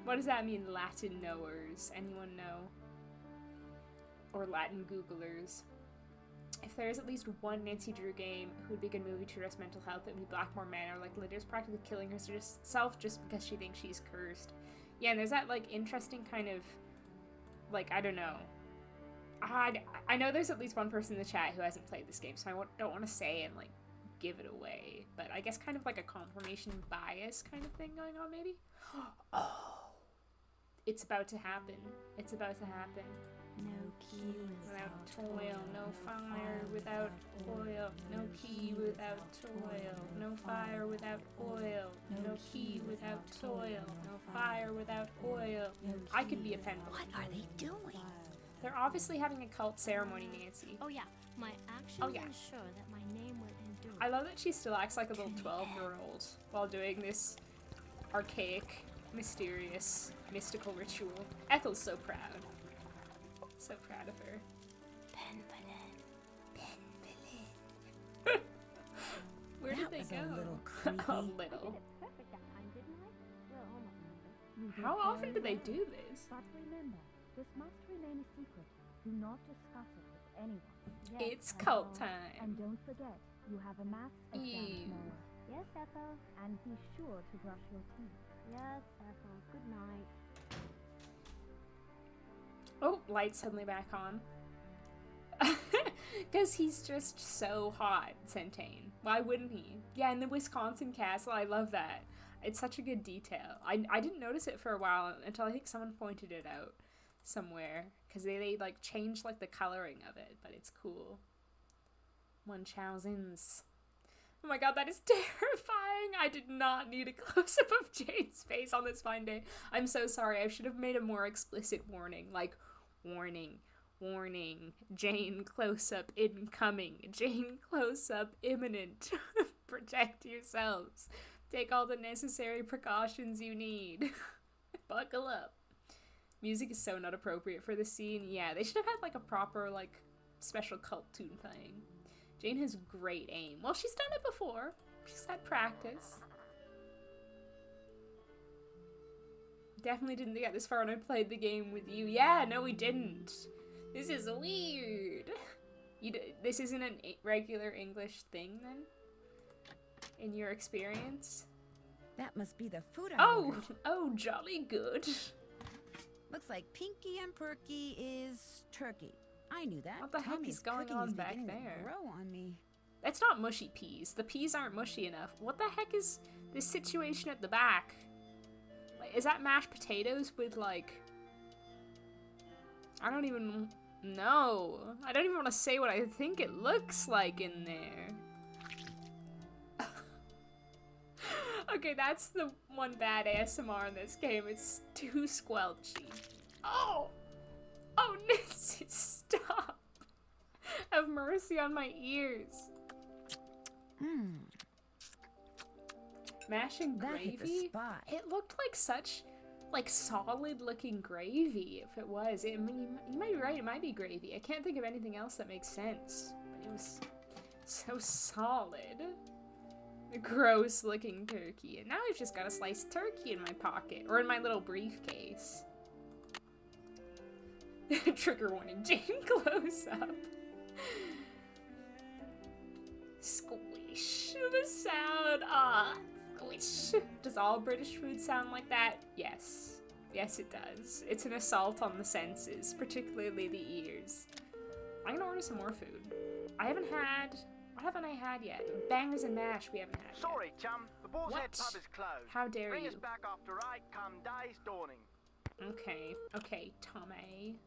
[SPEAKER 1] What does that mean, Latin knowers? Anyone know? Or Latin Googlers? If there is at least one Nancy Drew game who would be a good movie to address mental health, it would be Blackmoor Manor. Like, Linda's practically killing herself just because she thinks she's cursed. Yeah, and there's that, like, interesting kind of, like, I don't know. I know there's at least one person in the chat who hasn't played this game, so I don't want to say and, like, give it away. But I guess kind of like a confirmation bias kind of thing going on, maybe? Oh. It's about to happen. It's about to happen.
[SPEAKER 3] No key
[SPEAKER 1] without toil, no fire without oil, no key without toil, no fire without oil, no key without toil, no fire without oil. I could be a pen.
[SPEAKER 3] What are they doing?
[SPEAKER 1] They're obviously having a cult ceremony, Nancy.
[SPEAKER 2] Oh yeah, my actions ensure that my name will endure.
[SPEAKER 1] I love that she still acts like a little 12-year-old while doing this archaic, mysterious, mystical ritual. Ethel's so proud. So proud of her. Where did they go?
[SPEAKER 3] A little creepy.
[SPEAKER 1] A little. How often do they do this?
[SPEAKER 6] But remember, this must remain a secret. Do not discuss it with anyone.
[SPEAKER 1] It's cult time.
[SPEAKER 6] And don't forget, you have a maths exam
[SPEAKER 1] Ew.
[SPEAKER 6] tomorrow. Yes, Ethel. And be sure to brush your teeth. Yes, Ethel. Good night.
[SPEAKER 1] Oh, light's suddenly back on. Because he's just so hot, Centane. Why wouldn't he? Yeah, in the Wisconsin castle, I love that. It's such a good detail. I didn't notice it for a while until I think someone pointed it out somewhere. Because they like changed like the coloring of it, but it's cool. Munchausen's. Oh my god, that is terrifying! I did not need a close-up of Jane's face on this fine day. I'm so sorry, I should have made a more explicit warning. Like, warning, warning, Jane close-up incoming, Jane close-up imminent. Protect yourselves. Take all the necessary precautions you need. Buckle up. Music is so not appropriate for the scene. Yeah, they should have had like a proper like special cult tune playing. Jane has great aim. Well, she's done it before. She's had practice. Definitely didn't get this far when I played the game with you. Yeah, no we didn't. This is weird. This isn't a regular English thing then? In your experience?
[SPEAKER 3] That must be the food I ordered.
[SPEAKER 1] Oh, jolly good.
[SPEAKER 3] Looks like Pinky and Perky is turkey. I knew that.
[SPEAKER 1] What the heck is going on back there?
[SPEAKER 3] Grow on me.
[SPEAKER 1] That's not mushy peas. The peas aren't mushy enough. What the heck is this situation at the back? Like, is that mashed potatoes with like... I don't even know. I don't even want to say what I think it looks like in there. Okay, that's the one bad ASMR in this game. It's too squelchy. Oh! Oh, Nancy, stop! Have mercy on my ears. Mashing
[SPEAKER 3] That hit the
[SPEAKER 1] gravy?
[SPEAKER 3] spot.
[SPEAKER 1] It looked like such, like, solid-looking gravy, if it was. I mean, you might be right, it might be gravy. I can't think of anything else that makes sense. But it was so solid. The gross-looking turkey. And now I've just got a sliced turkey in my pocket. Or in my little briefcase. Trigger warning, Jane close up. Squish. The sound. Ah, squish. Does all British food sound like that? Yes. Yes, it does. It's an assault on the senses, particularly the ears. I'm gonna order some more food. I haven't had... What haven't I had yet? Bangers and mash we haven't had
[SPEAKER 9] Sorry,
[SPEAKER 1] yet.
[SPEAKER 9] chum. The Boar's Head
[SPEAKER 1] What?
[SPEAKER 9] pub is closed.
[SPEAKER 1] How dare
[SPEAKER 9] Bring
[SPEAKER 1] you?
[SPEAKER 9] us back after 8 come day's dawning.
[SPEAKER 1] Okay, okay, Tommy.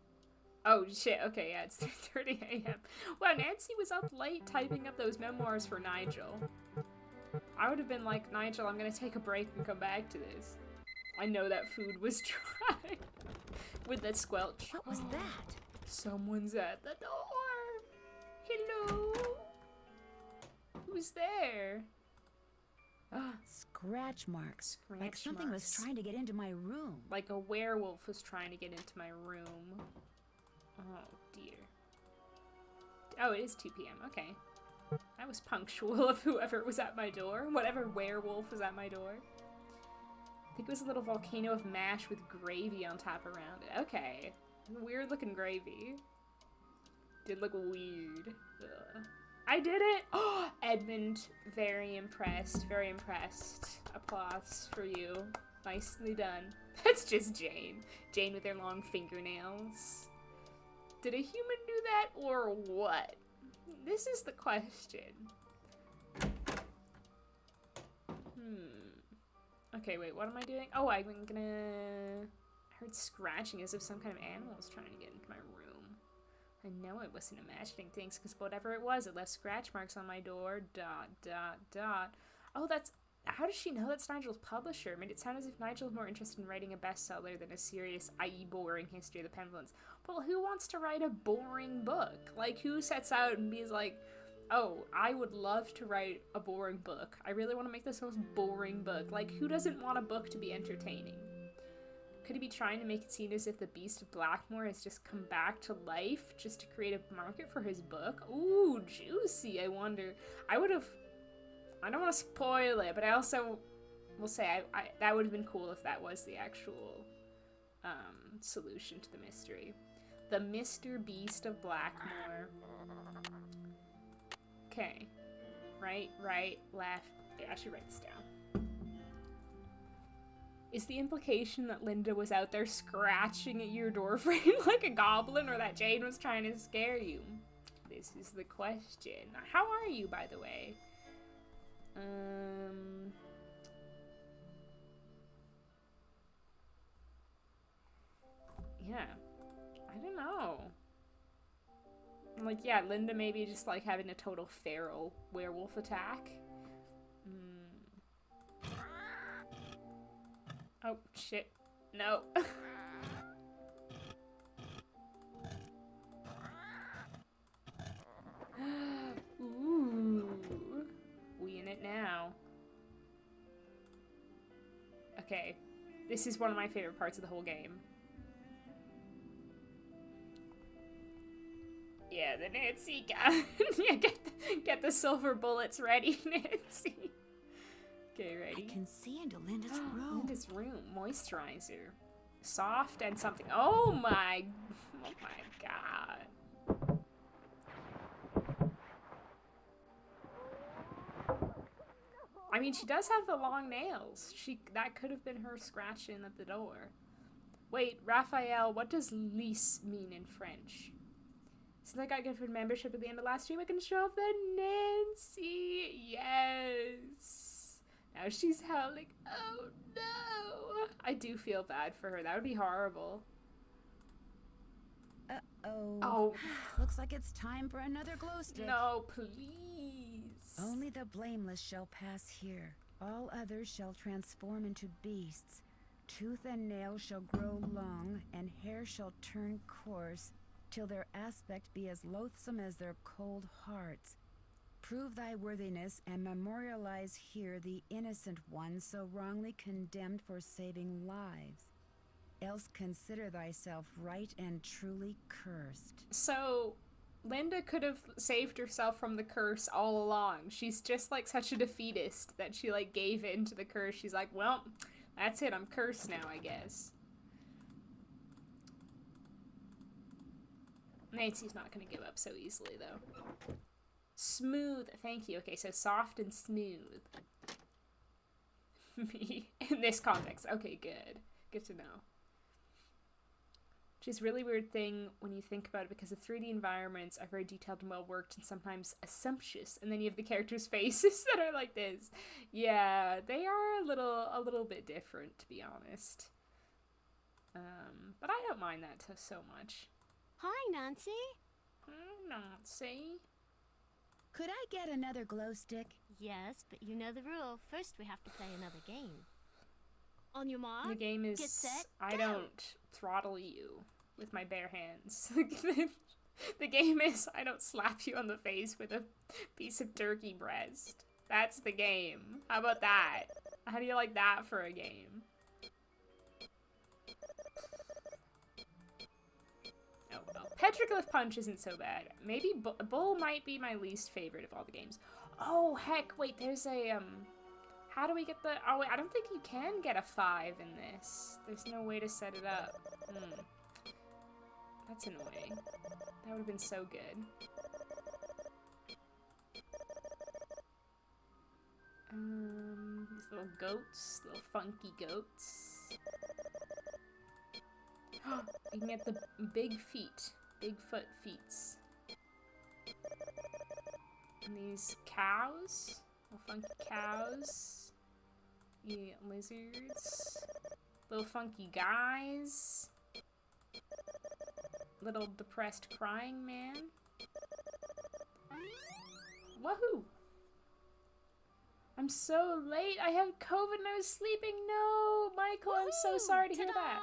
[SPEAKER 1] Oh shit, okay, yeah, it's 3:30 a.m. Wow, Nancy was up late typing up those memoirs for Nigel. I would have been like, Nigel, I'm gonna take a break and come back to this. I know that food was dry. With that squelch.
[SPEAKER 3] What was that?
[SPEAKER 1] Someone's at the door. Hello? Who's there?
[SPEAKER 3] Scratch marks.
[SPEAKER 1] Scratch
[SPEAKER 3] Like something was
[SPEAKER 1] marks.
[SPEAKER 3] trying to get into my room.
[SPEAKER 1] Like a werewolf was trying to get into my room. Oh dear. Oh, it is 2 p.m. Okay. I was punctual of whoever was at my door. Whatever werewolf was at my door. I think it was a little volcano of mash with gravy on top around it. Okay. Weird looking gravy. Did look weird. Ugh. I did it! Oh, Edmund, very impressed, very impressed. Applause for you. Nicely done. That's just Jane. Jane with her long fingernails. Did a human do that, or what? This is the question. Okay, wait, what am I doing? Oh, I'm gonna... I heard scratching as if some kind of animal was trying to get into my room. I know I wasn't imagining things, because whatever it was, it left scratch marks on my door. ... Oh, that's... How does she know that's Nigel's publisher? It made it sound as if Nigel's more interested in writing a bestseller than a serious, i.e. boring history of the Penguins. Well, who wants to write a boring book? Like, who sets out and be like, Oh, I would love to write a boring book. I really want to make this most boring book. Like, who doesn't want a book to be entertaining? Could he be trying to make it seem as if the Beast of Blackmoor has just come back to life just to create a market for his book? Ooh, juicy. I wonder. I don't want to spoil it, but I also will say that would have been cool if that was the actual solution to the mystery. The Mr. Beast of Blackmoor. Okay. Right, left. Yeah, I should write this down. Is the implication that Linda was out there scratching at your doorframe like a goblin, or that Jane was trying to scare you? This is the question. How are you, by the way? Yeah. I don't know. Like, yeah, Linda maybe just like having a total feral werewolf attack. Oh, shit. No. Ooh. We in it now. Okay. This is one of my favorite parts of the whole game. Yeah, the Nancy gun. Yeah, get the silver bullets ready, Nancy. Okay, ready?
[SPEAKER 3] I can see into Linda's room.
[SPEAKER 1] Linda's room. Moisturizer. Soft and something. Oh my god. I mean, she does have the long nails. That could have been her scratching at the door. Wait, Raphael, what does lease mean in French? Since I got gifted membership at the end of last stream, I can show off the Nancy. Yes. Now she's howling. Oh no. I do feel bad for her. That would be horrible.
[SPEAKER 3] Uh-oh.
[SPEAKER 1] Oh.
[SPEAKER 3] Looks like it's time for another glow stick.
[SPEAKER 1] No, please.
[SPEAKER 3] Only the blameless shall pass here. All others shall transform into beasts. Tooth and nail shall grow long, and hair shall turn coarse, till their aspect be as loathsome as their cold hearts. Prove thy worthiness, and memorialize here the innocent one so wrongly condemned for saving lives. Else consider thyself right and truly cursed.
[SPEAKER 1] So, Linda could have saved herself from the curse all along. She's just like such a defeatist that she like gave in to the curse. She's like, well, that's it, I'm cursed now, I guess. Nancy's not gonna give up so easily, though. Smooth, thank you. Okay, so soft and smooth. Me, in this context. Okay, good. Good to know. Which is a really weird thing when you think about it, because the 3D environments are very detailed and well worked and sometimes assumptuous, and then you have the characters' faces that are like this. Yeah, they are a little bit different, to be honest. But I don't mind that so much.
[SPEAKER 2] Hi, Nancy.
[SPEAKER 1] Nancy.
[SPEAKER 3] Could I get another glow stick?
[SPEAKER 2] Yes, but you know the rule. First, we have to play another game. On your mark,
[SPEAKER 1] The game is,
[SPEAKER 2] get set,
[SPEAKER 1] I
[SPEAKER 2] go.
[SPEAKER 1] don't throttle you with my bare hands. The game is, I don't slap you on the face with a piece of turkey breast. That's the game. How about that? How do you like that for a game? Oh well. Petroglyph Punch isn't so bad. Maybe Bull might be my least favorite of all the games. Oh, heck, wait, there's a, how do we get the... Oh, wait, I don't think you can get a 5 in this. There's no way to set it up. That's annoying. That would have been so good. These little goats. Little funky goats. You can get the big feet. Bigfoot feets. And these cows. Little funky cows. Yeah, lizards. Little funky guys. Little depressed crying man. Woohoo! I'm so late. I have COVID and I was sleeping. No, Michael, I'm so sorry to hear that.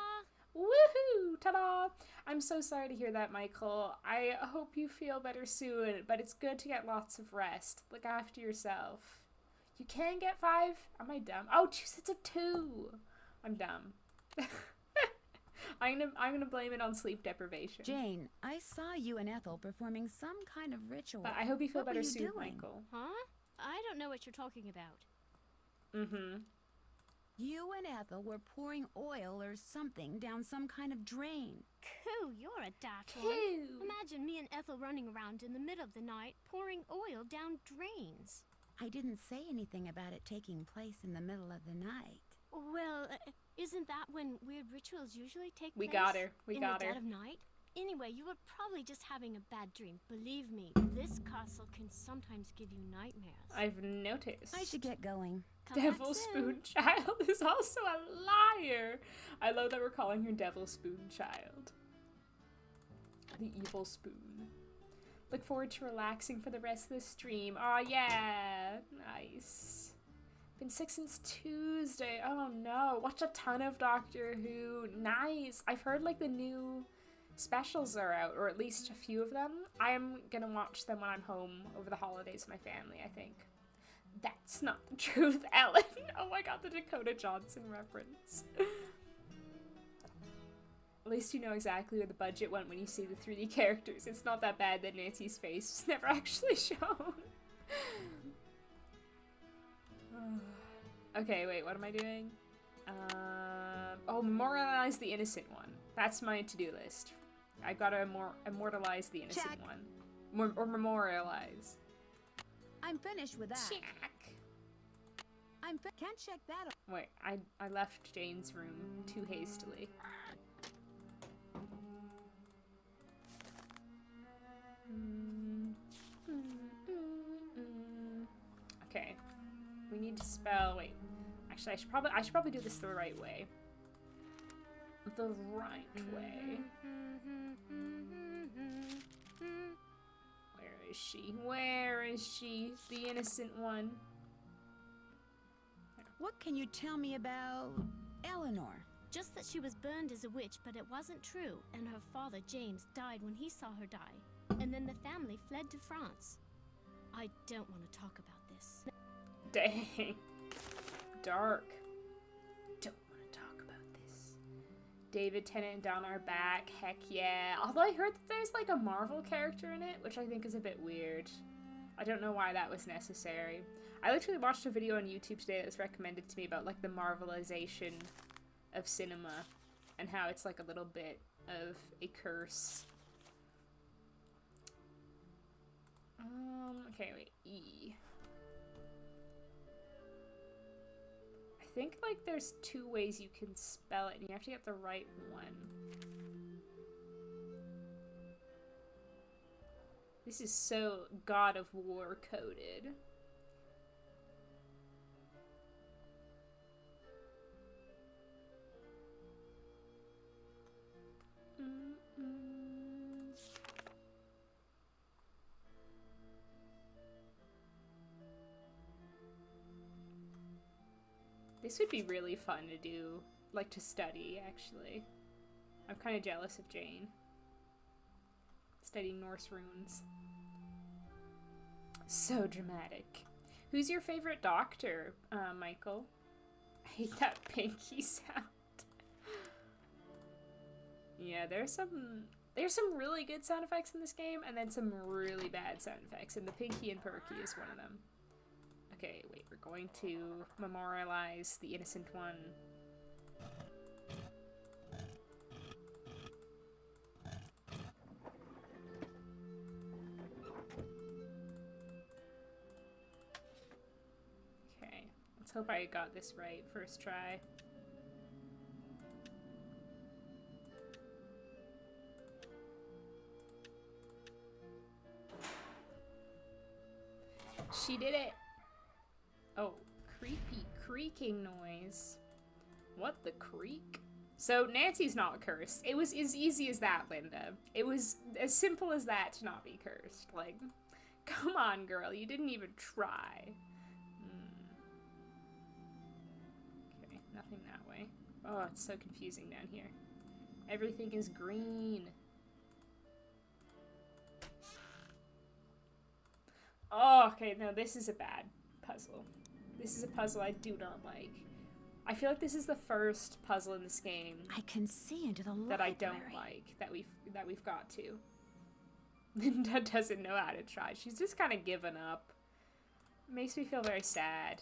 [SPEAKER 1] Woohoo! Ta-da! I'm so sorry to hear that, Michael. I hope you feel better soon, but it's good to get lots of rest. Look after yourself. You can get 5? Am I dumb? Oh, jeez, it's a 2. I'm dumb. I'm gonna blame it on sleep deprivation.
[SPEAKER 3] Jane, I saw you and Ethel performing some kind of ritual.
[SPEAKER 1] But I hope you feel
[SPEAKER 3] What were
[SPEAKER 1] better
[SPEAKER 3] you
[SPEAKER 1] soon,
[SPEAKER 3] doing?
[SPEAKER 1] Michael.
[SPEAKER 2] Huh? I don't know what you're talking about.
[SPEAKER 1] Mm-hmm.
[SPEAKER 3] You and Ethel were pouring oil or something down some kind of drain.
[SPEAKER 2] Coo, you're a daft one.
[SPEAKER 1] Coo.
[SPEAKER 2] Imagine me and Ethel running around in the middle of the night pouring oil down drains.
[SPEAKER 3] I didn't say anything about it taking place in the middle of the night.
[SPEAKER 2] Well, isn't that when weird rituals usually take
[SPEAKER 1] We
[SPEAKER 2] place?
[SPEAKER 1] got her. We
[SPEAKER 2] in
[SPEAKER 1] got
[SPEAKER 2] the
[SPEAKER 1] her.
[SPEAKER 2] dead of night? Anyway, you were probably just having a bad dream. Believe me, this castle can sometimes give you nightmares.
[SPEAKER 1] I've noticed.
[SPEAKER 3] I should get going.
[SPEAKER 2] Come back
[SPEAKER 1] Devil
[SPEAKER 2] soon.
[SPEAKER 1] Spoon Child is also a liar. I love that we're calling her Devil Spoon Child. The evil spoon. Look forward to relaxing for the rest of the stream. Oh yeah, nice. Been sick since Tuesday. Oh no, watch a ton of Doctor Who. Nice. I've heard like the new specials are out, or at least a few of them. I'm gonna watch them when I'm home over the holidays with my family, I think. That's not the truth, Ellen. Oh my god, the Dakota Johnson reference. At least you know exactly where the budget went when you see the 3D characters. It's not that bad that Nancy's face was never actually shown. Okay, wait, what am I doing? Oh, memorialize the innocent one. That's my to-do list. I gotta immortalize the innocent
[SPEAKER 3] Check.
[SPEAKER 1] one. Or memorialize.
[SPEAKER 3] I'm finished with that.
[SPEAKER 1] Check.
[SPEAKER 3] Can't check that off.
[SPEAKER 1] Wait, I left Jane's room too hastily. Okay. We need to spell, wait. Actually, I should probably do this the right way. The right way. Where is she? Where is she? The innocent one.
[SPEAKER 3] What can you tell me about Eleanor?
[SPEAKER 2] Just that she was burned as a witch, but it wasn't true, and her father, James, died when he saw her die. And then the family fled to France. I don't want to talk about this.
[SPEAKER 1] Dang. Dark. Don't want to talk about this. David Tennant and Donna are back. Heck yeah. Although I heard that there's like a Marvel character in it, which I think is a bit weird. I don't know why that was necessary. I literally watched a video on YouTube today that was recommended to me about like the Marvelization of cinema and how it's like a little bit of a curse. Okay, wait, E. I think like there's 2 ways you can spell it and you have to get the right one. This is so God of War coded. This would be really fun to do, like to study, actually. I'm kind of jealous of Jane. Studying Norse runes. So dramatic. Who's your favorite doctor, Michael? I hate that pinky sound. Yeah, there's some really good sound effects in this game, and then some really bad sound effects, and the pinky and perky is one of them. Okay, wait, we're going to memorialize the innocent one. Okay, let's hope I got this right first try. She did it! Oh, creepy creaking noise. What the creak? So Nancy's not cursed. It was as easy as that, Linda. It was as simple as that to not be cursed. Like, come on, girl. You didn't even try. Okay, nothing that way. Oh, it's so confusing down here. Everything is green. Oh, okay, no, this is a bad puzzle. This is a puzzle I do not like. I feel like this is the first puzzle in this game
[SPEAKER 3] I can see into the library.
[SPEAKER 1] that I don't like, that we've got to. Linda doesn't know how to try. She's just kind of given up. Makes me feel very sad.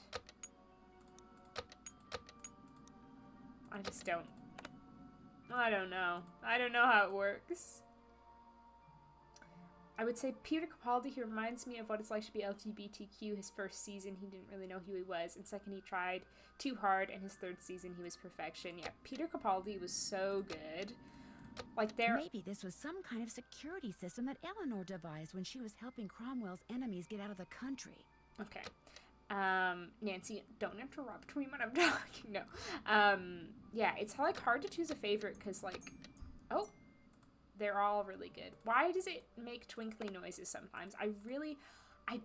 [SPEAKER 1] I just don't. I don't know. I don't know how it works. I would say Peter Capaldi, he reminds me of what it's like to be LGBTQ. His first season, he didn't really know who he was. And second, he tried too hard. And his third season, he was perfection. Yeah, Peter Capaldi was so good. Like,
[SPEAKER 3] Maybe this was some kind of security system that Eleanor devised when she was helping Cromwell's enemies get out of the country.
[SPEAKER 1] Okay. Nancy, don't interrupt me when I'm talking. No. Yeah, it's, like, hard to choose a favorite because, like... Oh! They're all really good. Why does it make twinkly noises sometimes? I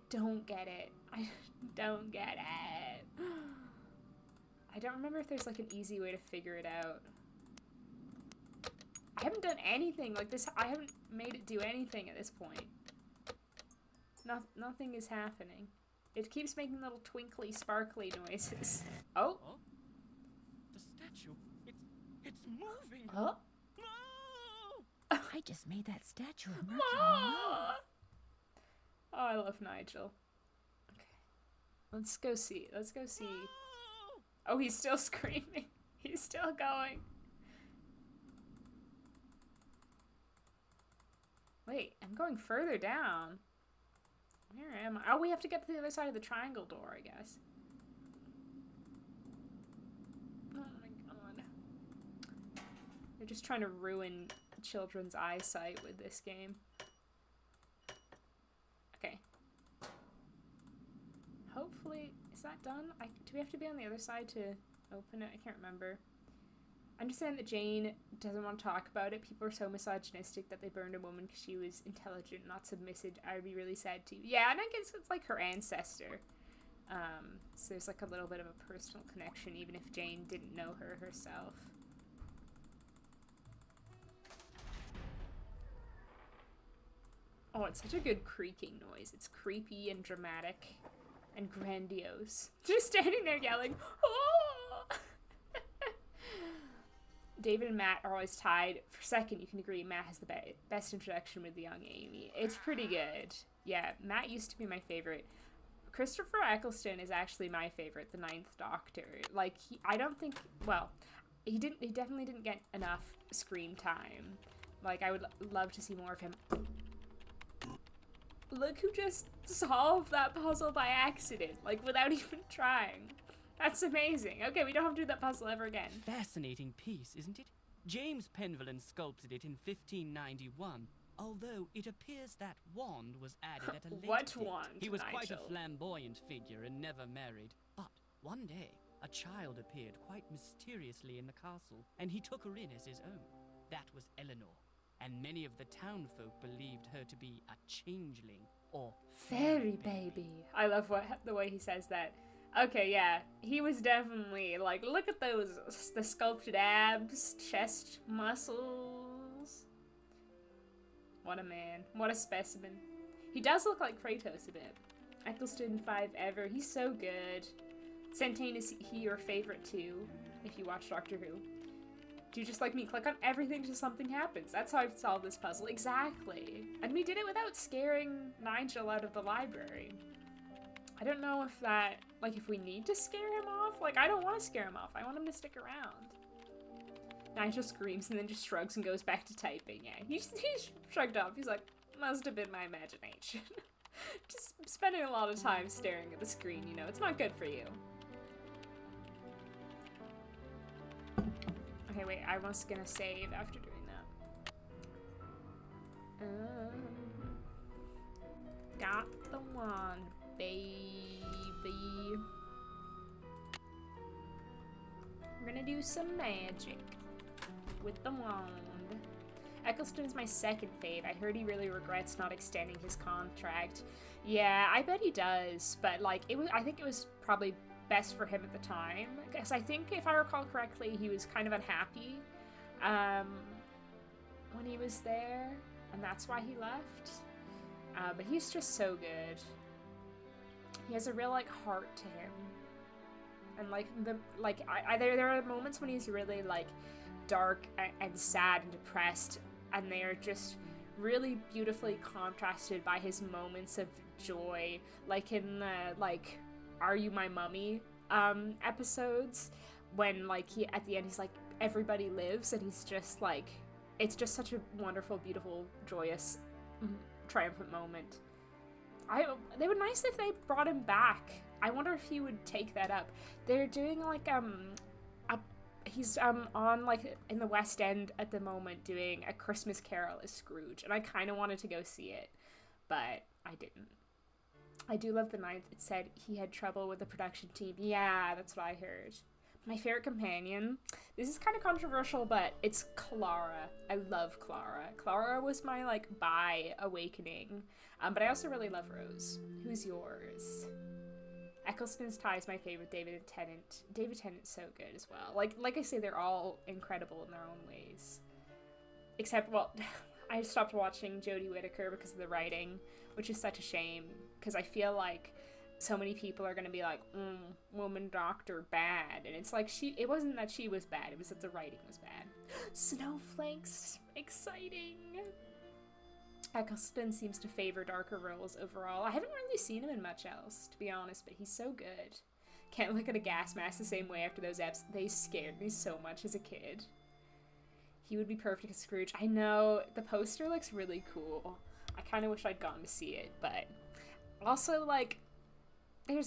[SPEAKER 1] don't get it. I don't get it. I don't remember if there's like an easy way to figure it out. I haven't done anything like this. I haven't made it do anything at this point. Nothing is happening. It keeps making little twinkly, sparkly noises. Oh?
[SPEAKER 7] Oh? The statue. It's moving.
[SPEAKER 1] Oh?
[SPEAKER 3] I just made that statue of Mercury.
[SPEAKER 1] Oh, I love Nigel. Okay. Let's go see. Let's go see. Oh, he's still screaming. He's still going. Wait, I'm going further down. Where am I? Oh, we have to get to the other side of the triangle door, I guess. Oh my god. They're just trying to ruin children's eyesight with this game. Okay. Hopefully, is that done? Do we have to be on the other side to open it? I can't remember. I understand that Jane doesn't want to talk about it. People are so misogynistic that they burned a woman because she was intelligent, not submissive. I would be really sad too. Yeah, and I guess it's like her ancestor. So there's like a little bit of a personal connection, even if Jane didn't know her herself. Oh, it's such a good creaking noise. It's creepy and dramatic and grandiose. Just standing there yelling, oh! David and Matt are always tied. For second, you can agree Matt has the best introduction with the young Amy. It's pretty good. Yeah, Matt used to be my favorite. Christopher Eccleston is actually my favorite, the Ninth Doctor. Like, I don't think, well, he definitely didn't get enough screen time. Like, I would love to see more of him. Look who just solved that puzzle by accident, like without even trying. That's amazing. Okay, we don't have to do that puzzle ever again.
[SPEAKER 7] Fascinating piece, isn't it? James Penvellyn sculpted it in 1591, although it appears that wand was added at a later
[SPEAKER 1] What
[SPEAKER 7] date.
[SPEAKER 1] wand,
[SPEAKER 7] He was quite a
[SPEAKER 1] Nigel?
[SPEAKER 7] flamboyant figure and never married. But one day, a child appeared quite mysteriously in the castle, and he took her in as his own. That was Eleanor. And many of the townfolk believed her to be a changeling or
[SPEAKER 1] Fairy baby. I love the way he says that. Okay, yeah, he was definitely like, look at the sculpted abs, chest muscles. What a man. What a specimen. He does look like Kratos a bit. Eccleston 5 ever. He's so good. Centane, is he your favorite too, if you watch Doctor Who? Do you just like me click on everything till something happens? That's how I've solved this puzzle. Exactly. And we did it without scaring Nigel out of the library. I don't know if that, like, if we need to scare him off. Like, I don't want to scare him off. I want him to stick around. Nigel screams and then just shrugs and goes back to typing. Yeah, he's shrugged off. He's like, must have been my imagination. Just spending a lot of time staring at the screen, you know. It's not good for you. Okay, wait, I was gonna save after doing that. Got the wand, baby. We're gonna do some magic with the wand. Eccleston's my second fave. I heard he really regrets not extending his contract. Yeah, I bet he does, but like, I think it was probably best for him at the time, because I think if I recall correctly he was kind of unhappy when he was there, and that's why he left. But he's just so good. He has a real like heart to him, and like there are moments when he's really like dark and sad and depressed, and they are just really beautifully contrasted by his moments of joy, like in the like Are You My Mummy episodes, when like he at the end he's like everybody lives, and he's just like, it's just such a wonderful, beautiful, joyous, triumphant moment. They would nice if they brought him back. I wonder if he would take that up. They're doing like he's on like in the West End at the moment doing A Christmas Carol as Scrooge, and I kind of wanted to go see it, but I didn't. I do love the 9th. It said he had trouble with the production team. Yeah, that's what I heard. My favorite companion, this is kind of controversial, but it's Clara. I love Clara. Clara was my like bi awakening, but I also really love Rose. Who's yours? Eccleston's Tie is my favorite. David Tennant. David Tennant's so good as well. Like I say, they're all incredible in their own ways. Except, well, I stopped watching Jodie Whittaker because of the writing, which is such a shame, because I feel like so many people are going to be like, woman doctor bad, and it's like, it wasn't that she was bad, it was that the writing was bad. Snowflakes, exciting. Eccleston seems to favor darker roles overall. I haven't really seen him in much else, to be honest, but he's so good. Can't look at a gas mask the same way after those eps. They scared me so much as a kid. He would be perfect as Scrooge. I know, the poster looks really cool. I kind of wish I'd gone to see it, but also, like, you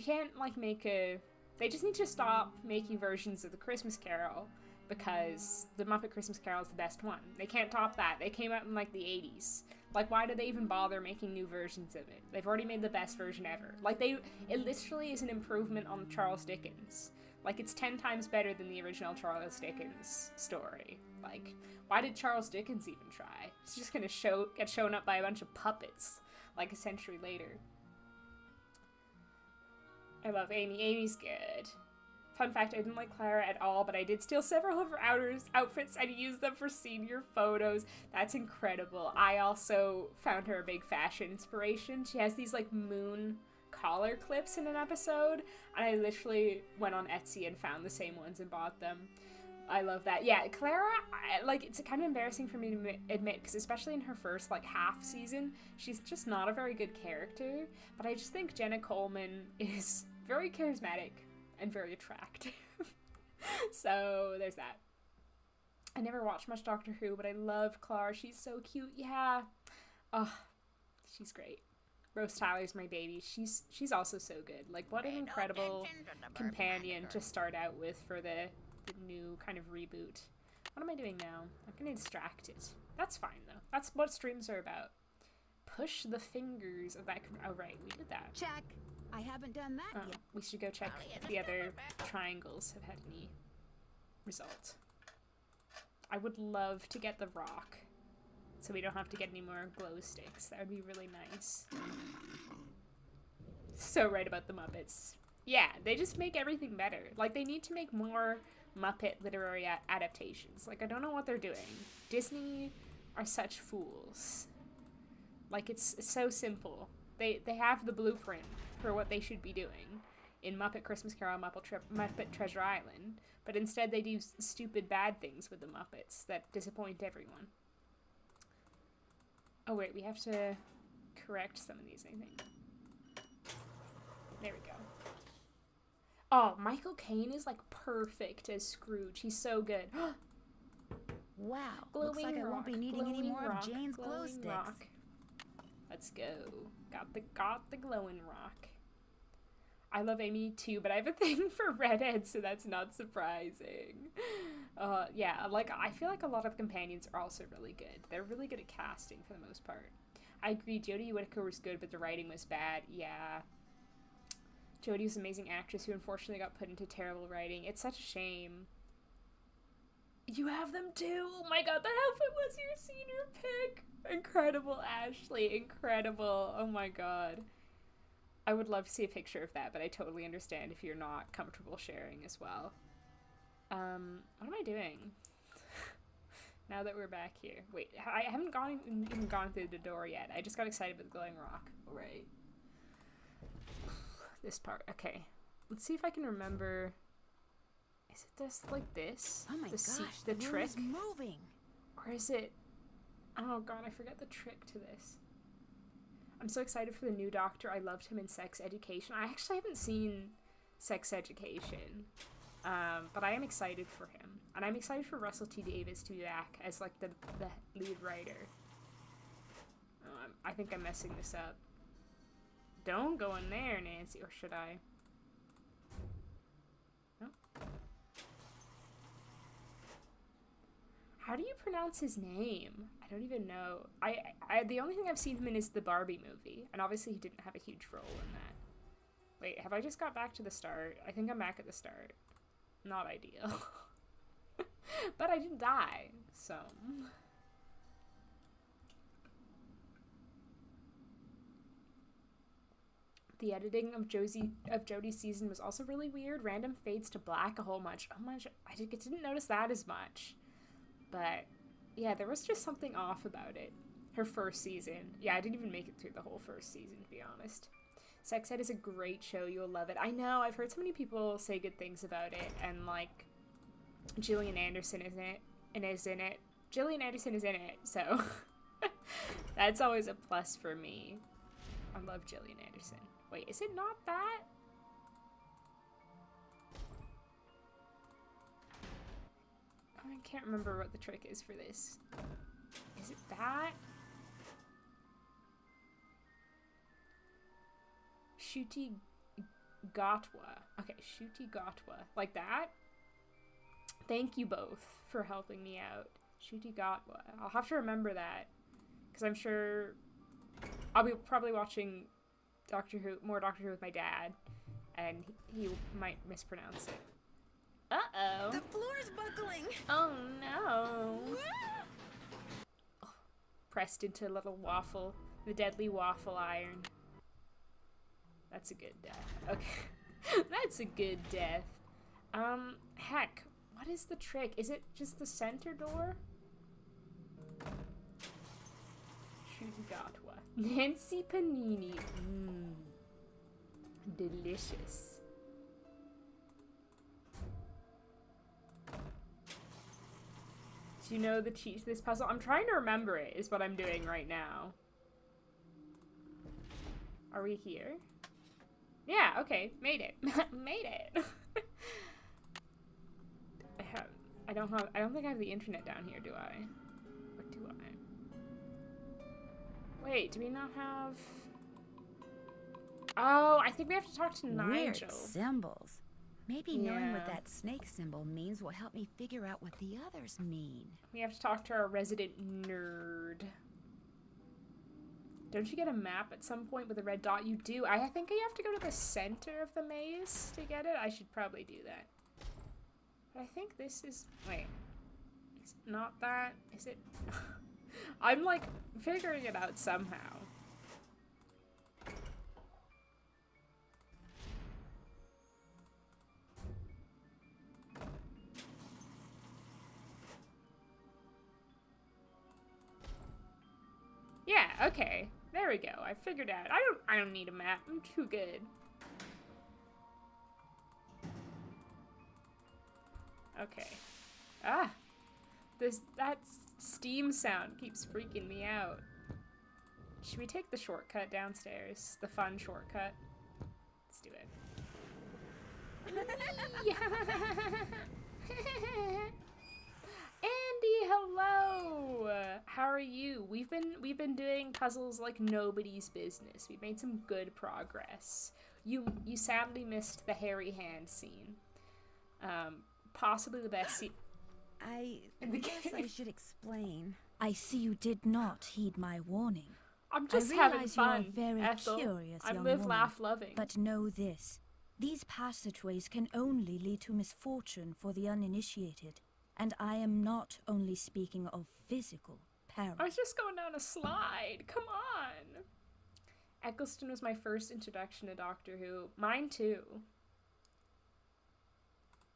[SPEAKER 1] can't, like, they just need to stop making versions of the Christmas Carol, because the Muppet Christmas Carol is the best one. They can't top that. They came out in, like, the 80s. Like, why do they even bother making new versions of it? They've already made the best version ever. Like, it literally is an improvement on Charles Dickens. Like, it's 10 times better than the original Charles Dickens story. Like, why did Charles Dickens even try? It's just gonna get shown up by a bunch of puppets, like, a century later. I love Amy. Amy's good. Fun fact, I didn't like Clara at all, but I did steal several of her outfits and use them for senior photos. That's incredible. I also found her a big fashion inspiration. She has these, like, moon collar clips in an episode, and I literally went on Etsy and found the same ones and bought them. I love that. Yeah, Clara, it's kind of embarrassing for me to admit, because especially in her first, like, half season, she's just not a very good character, but I just think Jenna Coleman is very charismatic and very attractive. So there's that. I never watched much Doctor Who, but I love Clara. She's so cute. Yeah. Oh, she's great. Rose Tyler's my baby. She's also so good. Like, what an incredible companion to start out with for the new kind of reboot. What am I doing now? I'm getting distracted. That's fine, though. That's what streams are about. Push the fingers of that. Oh, right. We did that.
[SPEAKER 3] Check. I haven't done that yet.
[SPEAKER 1] We should go check if the other triangles have had any result. I would love to get the rock, so we don't have to get any more glow sticks. That would be really nice. So right about the Muppets. Yeah, they just make everything better. Like, they need to make more Muppet literary adaptations. Like, I don't know what they're doing. Disney are such fools. Like, it's so simple. They have the blueprint for what they should be doing in Muppet Christmas Carol, Muppet Treasure Island, but instead they do stupid bad things with the Muppets that disappoint everyone. Oh wait, we have to correct some of these, I think. There we go. Oh, Michael Caine is, like, perfect as Scrooge. He's so good.
[SPEAKER 3] Wow,
[SPEAKER 1] Glowing
[SPEAKER 3] looks like I won't be needing any more of Jane's glow sticks.
[SPEAKER 1] Rock. Let's go. Got the glowing rock. I love Amy too, but I have a thing for redheads, so that's not surprising. Yeah, like, I feel like a lot of companions are also really good. They're really good at casting for the most part. I agree, Jodie Whittaker was good, but the writing was bad. Yeah. Jodie was an amazing actress who unfortunately got put into terrible writing. It's such a shame. You have them too! Oh my god, that outfit was your senior pick! Incredible, Ashley. Incredible. Oh my god. I would love to see a picture of that, but I totally understand if you're not comfortable sharing as well. What am I doing? Now that we're back here. Wait, I haven't even gone through the door yet. I just got excited with the glowing rock. Right. This part. Okay. Let's see if I can remember. Is it just like this?
[SPEAKER 3] Oh my
[SPEAKER 1] the
[SPEAKER 3] gosh,
[SPEAKER 1] the
[SPEAKER 3] the room
[SPEAKER 1] trick?
[SPEAKER 3] is moving.
[SPEAKER 1] Or is it... Oh god, I forget the trick to this. I'm so excited for the new Doctor. I loved him in Sex Education. I actually haven't seen Sex Education. But I am excited for him. And I'm excited for Russell T Davies to be back as, like, the lead writer. I think I'm messing this up. Don't go in there, Nancy. Or should I? No? How do you pronounce his name? I don't even know. The only thing I've seen him in is the Barbie movie. And obviously he didn't have a huge role in that. Wait, have I just got back to the start? I think I'm back at the start. Not ideal. But I didn't die, so... The editing of Jodie's season was also really weird. Random fades to black a whole bunch. I didn't notice that as much. But, yeah, there was just something off about it. Her first season. Yeah, I didn't even make it through the whole first season, to be honest. Sex Ed is a great show. You'll love it. I know, I've heard so many people say good things about it. And, like, Gillian Anderson is in it. Gillian Anderson is in it, so... That's always a plus for me. I love Gillian Anderson. Wait, is it not that? I can't remember what the trick is for this. Is it that? Shuti Gatwa. Okay, Shuti Gatwa. Like that? Thank you both for helping me out. Shuti Gatwa. I'll have to remember that. Because I'm sure I'll be probably watching more Doctor Who with my dad. And he might mispronounce it. Uh-oh.
[SPEAKER 3] The floor's buckling.
[SPEAKER 1] Oh no. Oh, pressed into a little waffle. The deadly waffle iron. That's a good death. Okay. That's a good death. Heck. What is the trick? Is it just the center door? Shugatwa. Nancy Panini. Mmm. Delicious. Do you know the cheat to this puzzle? I'm trying to remember it, is what I'm doing right now. Are we here? Yeah, okay. Made it. Made it. I don't think I have the internet down here, do I? What do I? Wait, do we not have... Oh, I think we have to talk to Nigel.
[SPEAKER 3] Weird symbols. Maybe knowing what that snake symbol means will help me figure out what the others mean.
[SPEAKER 1] We have to talk to our resident nerd. Don't you get a map at some point with a red dot? You do. I think you have to go to the center of the maze to get it. I should probably do that. But I think this is... Wait. Is it not that? Is it... I'm, like, figuring it out somehow. Yeah, okay. There we go. I figured out. I don't need a map. I'm too good. Okay. Ah! That steam sound keeps freaking me out. Should we take the shortcut downstairs? The fun shortcut? Let's do it. Andy, hello! How are you? We've been doing puzzles like nobody's business. We've made some good progress. You sadly missed the hairy hand scene. Possibly the best scene.
[SPEAKER 3] I guess I should explain.
[SPEAKER 6] I see you did not heed my warning.
[SPEAKER 1] I'm just
[SPEAKER 6] I
[SPEAKER 1] having
[SPEAKER 6] realize
[SPEAKER 1] fun.
[SPEAKER 6] You are very
[SPEAKER 1] Ethel.
[SPEAKER 6] curious,
[SPEAKER 1] I
[SPEAKER 6] young
[SPEAKER 1] live,
[SPEAKER 6] woman,
[SPEAKER 1] laugh, loving.
[SPEAKER 6] But know this: these passageways can only lead to misfortune for the uninitiated, and I am not only speaking of physical peril.
[SPEAKER 1] I was just going down a slide. Come on. Eccleston was my first introduction to Doctor Who. Mine too.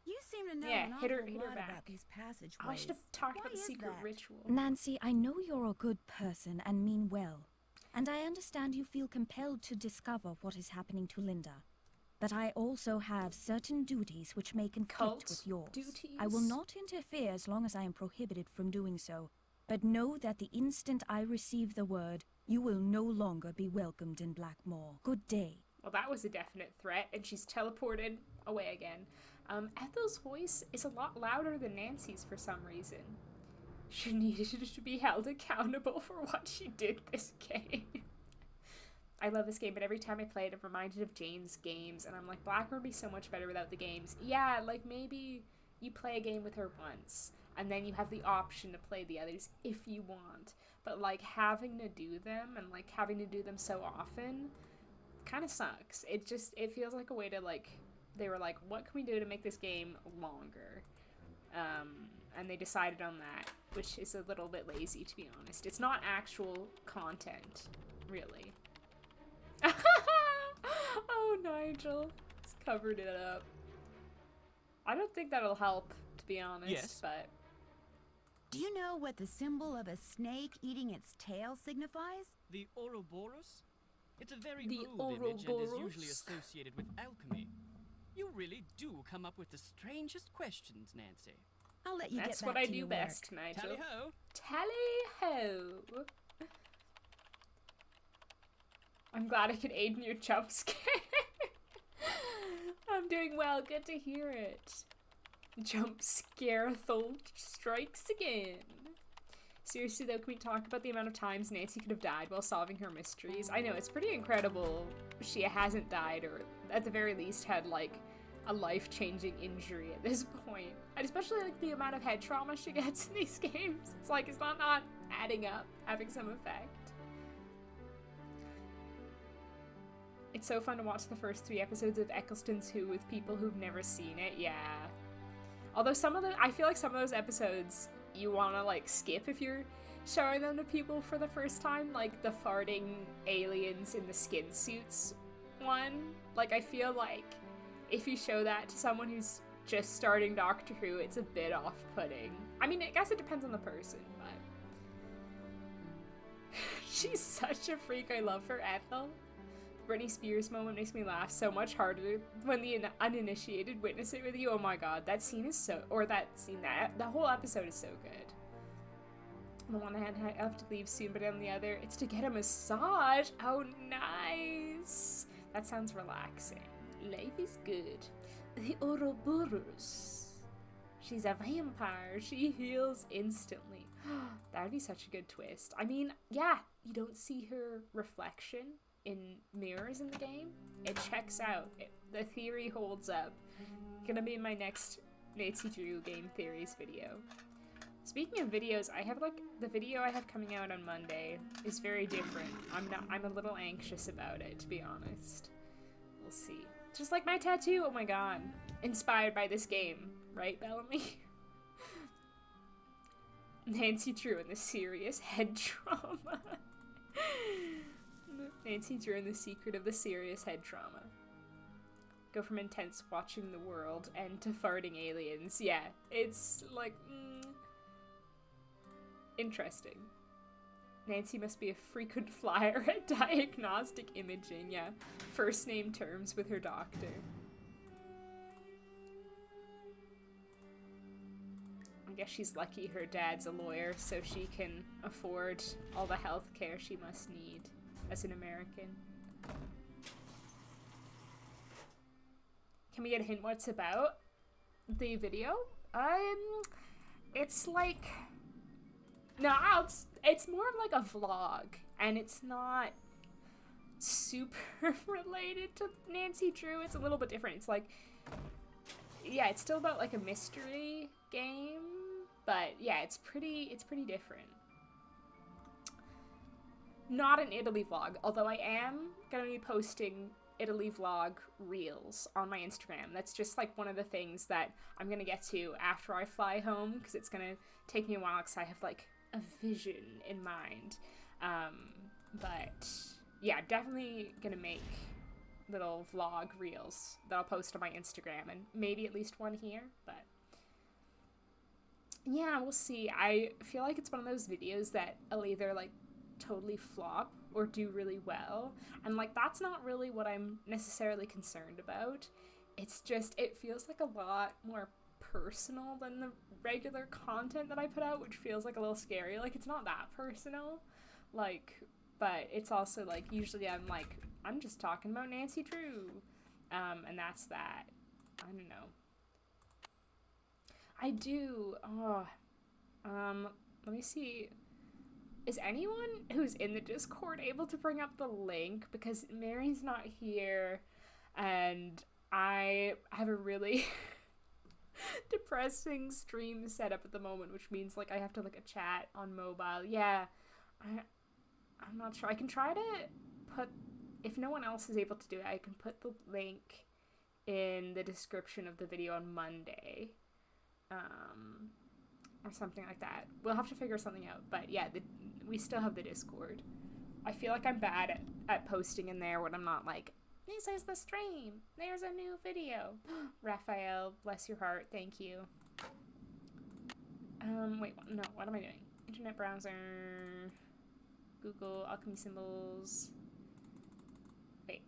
[SPEAKER 3] You seem to know
[SPEAKER 1] Yeah,
[SPEAKER 3] an
[SPEAKER 1] hit her
[SPEAKER 3] awful lot
[SPEAKER 1] back.
[SPEAKER 3] about these passageways.
[SPEAKER 1] Oh, I should have talked
[SPEAKER 3] Why
[SPEAKER 1] about the
[SPEAKER 3] is
[SPEAKER 1] secret
[SPEAKER 3] that?
[SPEAKER 1] ritual.
[SPEAKER 6] Nancy, I know you're a good person and mean well, and I understand you feel compelled to discover what is happening to Linda. But I also have certain duties which may conflict
[SPEAKER 1] Cult
[SPEAKER 6] with yours.
[SPEAKER 1] duties?
[SPEAKER 6] I will not interfere as long as I am prohibited from doing so, but know that the instant I receive the word, you will no longer be welcomed in Blackmoor. Good day.
[SPEAKER 1] Well, that was a definite threat, and she's teleported away again. Ethel's voice is a lot louder than Nancy's for some reason. She needed to be held accountable for what she did this game. I love this game, but every time I play it, I'm reminded of Jane's games, and I'm like, Blackmoor would be so much better without the games. Yeah, like, maybe you play a game with her once, and then you have the option to play the others if you want. But, like, having to do them, and, like, having to do them so often kind of sucks. It feels like a way to, like, they were like, what can we do to make this game longer? And they decided on that, which is a little bit lazy, to be honest. It's not actual content, really. Oh, Nigel. He's covered it up. I don't think that'll help, to be honest,
[SPEAKER 7] Yes.
[SPEAKER 1] but...
[SPEAKER 3] Do you know what the symbol of a snake eating its tail signifies?
[SPEAKER 7] The Ouroboros? It's a very
[SPEAKER 1] The
[SPEAKER 7] old image and is usually
[SPEAKER 1] Ouroboros?
[SPEAKER 7] associated with alchemy. You really do come up with the strangest questions, Nancy.
[SPEAKER 3] I'll let you
[SPEAKER 1] That's
[SPEAKER 3] get
[SPEAKER 1] what
[SPEAKER 3] back
[SPEAKER 1] I
[SPEAKER 3] to
[SPEAKER 1] do
[SPEAKER 3] your
[SPEAKER 1] best,
[SPEAKER 3] work.
[SPEAKER 1] Nigel.
[SPEAKER 7] Tally-ho!
[SPEAKER 1] Tally-ho! I'm glad I could aid in your jump scare. I'm doing well. Good to hear it. Jump scare strikes again. Seriously though, can we talk about the amount of times Nancy could have died while solving her mysteries? I know, it's pretty incredible she hasn't died, or at the very least had, like, a life-changing injury at this point. And especially, like, the amount of head trauma she gets in these games. It's like, it's not adding up, having some effect. It's so fun to watch the first 3 episodes of Eccleston's Who with people who've never seen it, yeah. Although I feel like some of those episodes you want to, like, skip if you're showing them to people for the first time, like the farting aliens in the skin suits one. Like, I feel like if you show that to someone who's just starting Doctor Who, it's a bit off-putting. I mean, I guess it depends on the person, but... She's such a freak. I love her, Ethel. The Britney Spears moment makes me laugh so much harder when the uninitiated witness it with you. Oh my god, that scene is so... Or that scene, the whole episode is so good. On the one hand, I have to leave soon, but on the other, it's to get a massage. Oh, nice. That sounds relaxing. Life is good. The Ouroboros. She's a vampire. She heals instantly. That would be such a good twist. I mean, yeah, you don't see her reflection in mirrors in the game. It checks out. The theory holds up. Gonna be in my next Nancy Drew game theories video. Speaking of videos, I have, like, the video I have coming out on Monday is very different. I'm a little anxious about it, to be honest. We'll see. Just like my tattoo, oh my god. Inspired by this game, right, Bellamy? Nancy Drew and the serious head trauma. Nancy Drew and the secret of the serious head trauma. Go from intense watching the world and to farting aliens. Yeah, it's like, interesting. Nancy must be a frequent flyer at diagnostic imaging, yeah. First name terms with her doctor. I guess she's lucky her dad's a lawyer, so she can afford all the health care she must need as an American. Can we get a hint what it's about? The video? It's like... No, it's more of like a vlog, and it's not super related to Nancy Drew. It's a little bit different. It's like, yeah, it's still about like a mystery game, but yeah, it's pretty different. Not an Italy vlog, although I am gonna be posting Italy vlog reels on my Instagram. That's just like one of the things that I'm gonna get to after I fly home, because it's gonna take me a while because I have like a vision in mind. But yeah, definitely gonna make little vlog reels that I'll post on my Instagram, and maybe at least one here, but yeah, we'll see. I feel like it's one of those videos that I'll either like totally flop or do really well, and like that's not really what I'm necessarily concerned about. It's just, it feels like a lot more personal than the regular content that I put out, which feels like a little scary. Like, it's not that personal, like, but it's also like, usually I'm just talking about Nancy Drew, and that's that. I don't know. I do, let me see. Is anyone who's in the Discord able to bring up the link? Because Mary's not here, and I have a really depressing stream set up at the moment, which means like I have to look at chat on mobile. Yeah, I'm not sure. I can try to put, if no one else is able to do it, I can put the link in the description of the video on Monday, or something like that. We'll have to figure something out. But yeah, we still have the Discord. I feel like I'm bad at posting in there when I'm not like, this is the stream, there's a new video. Raphael, bless your heart, thank you. Wait, no, what am I doing? Internet browser, Google, alchemy symbols. Wait,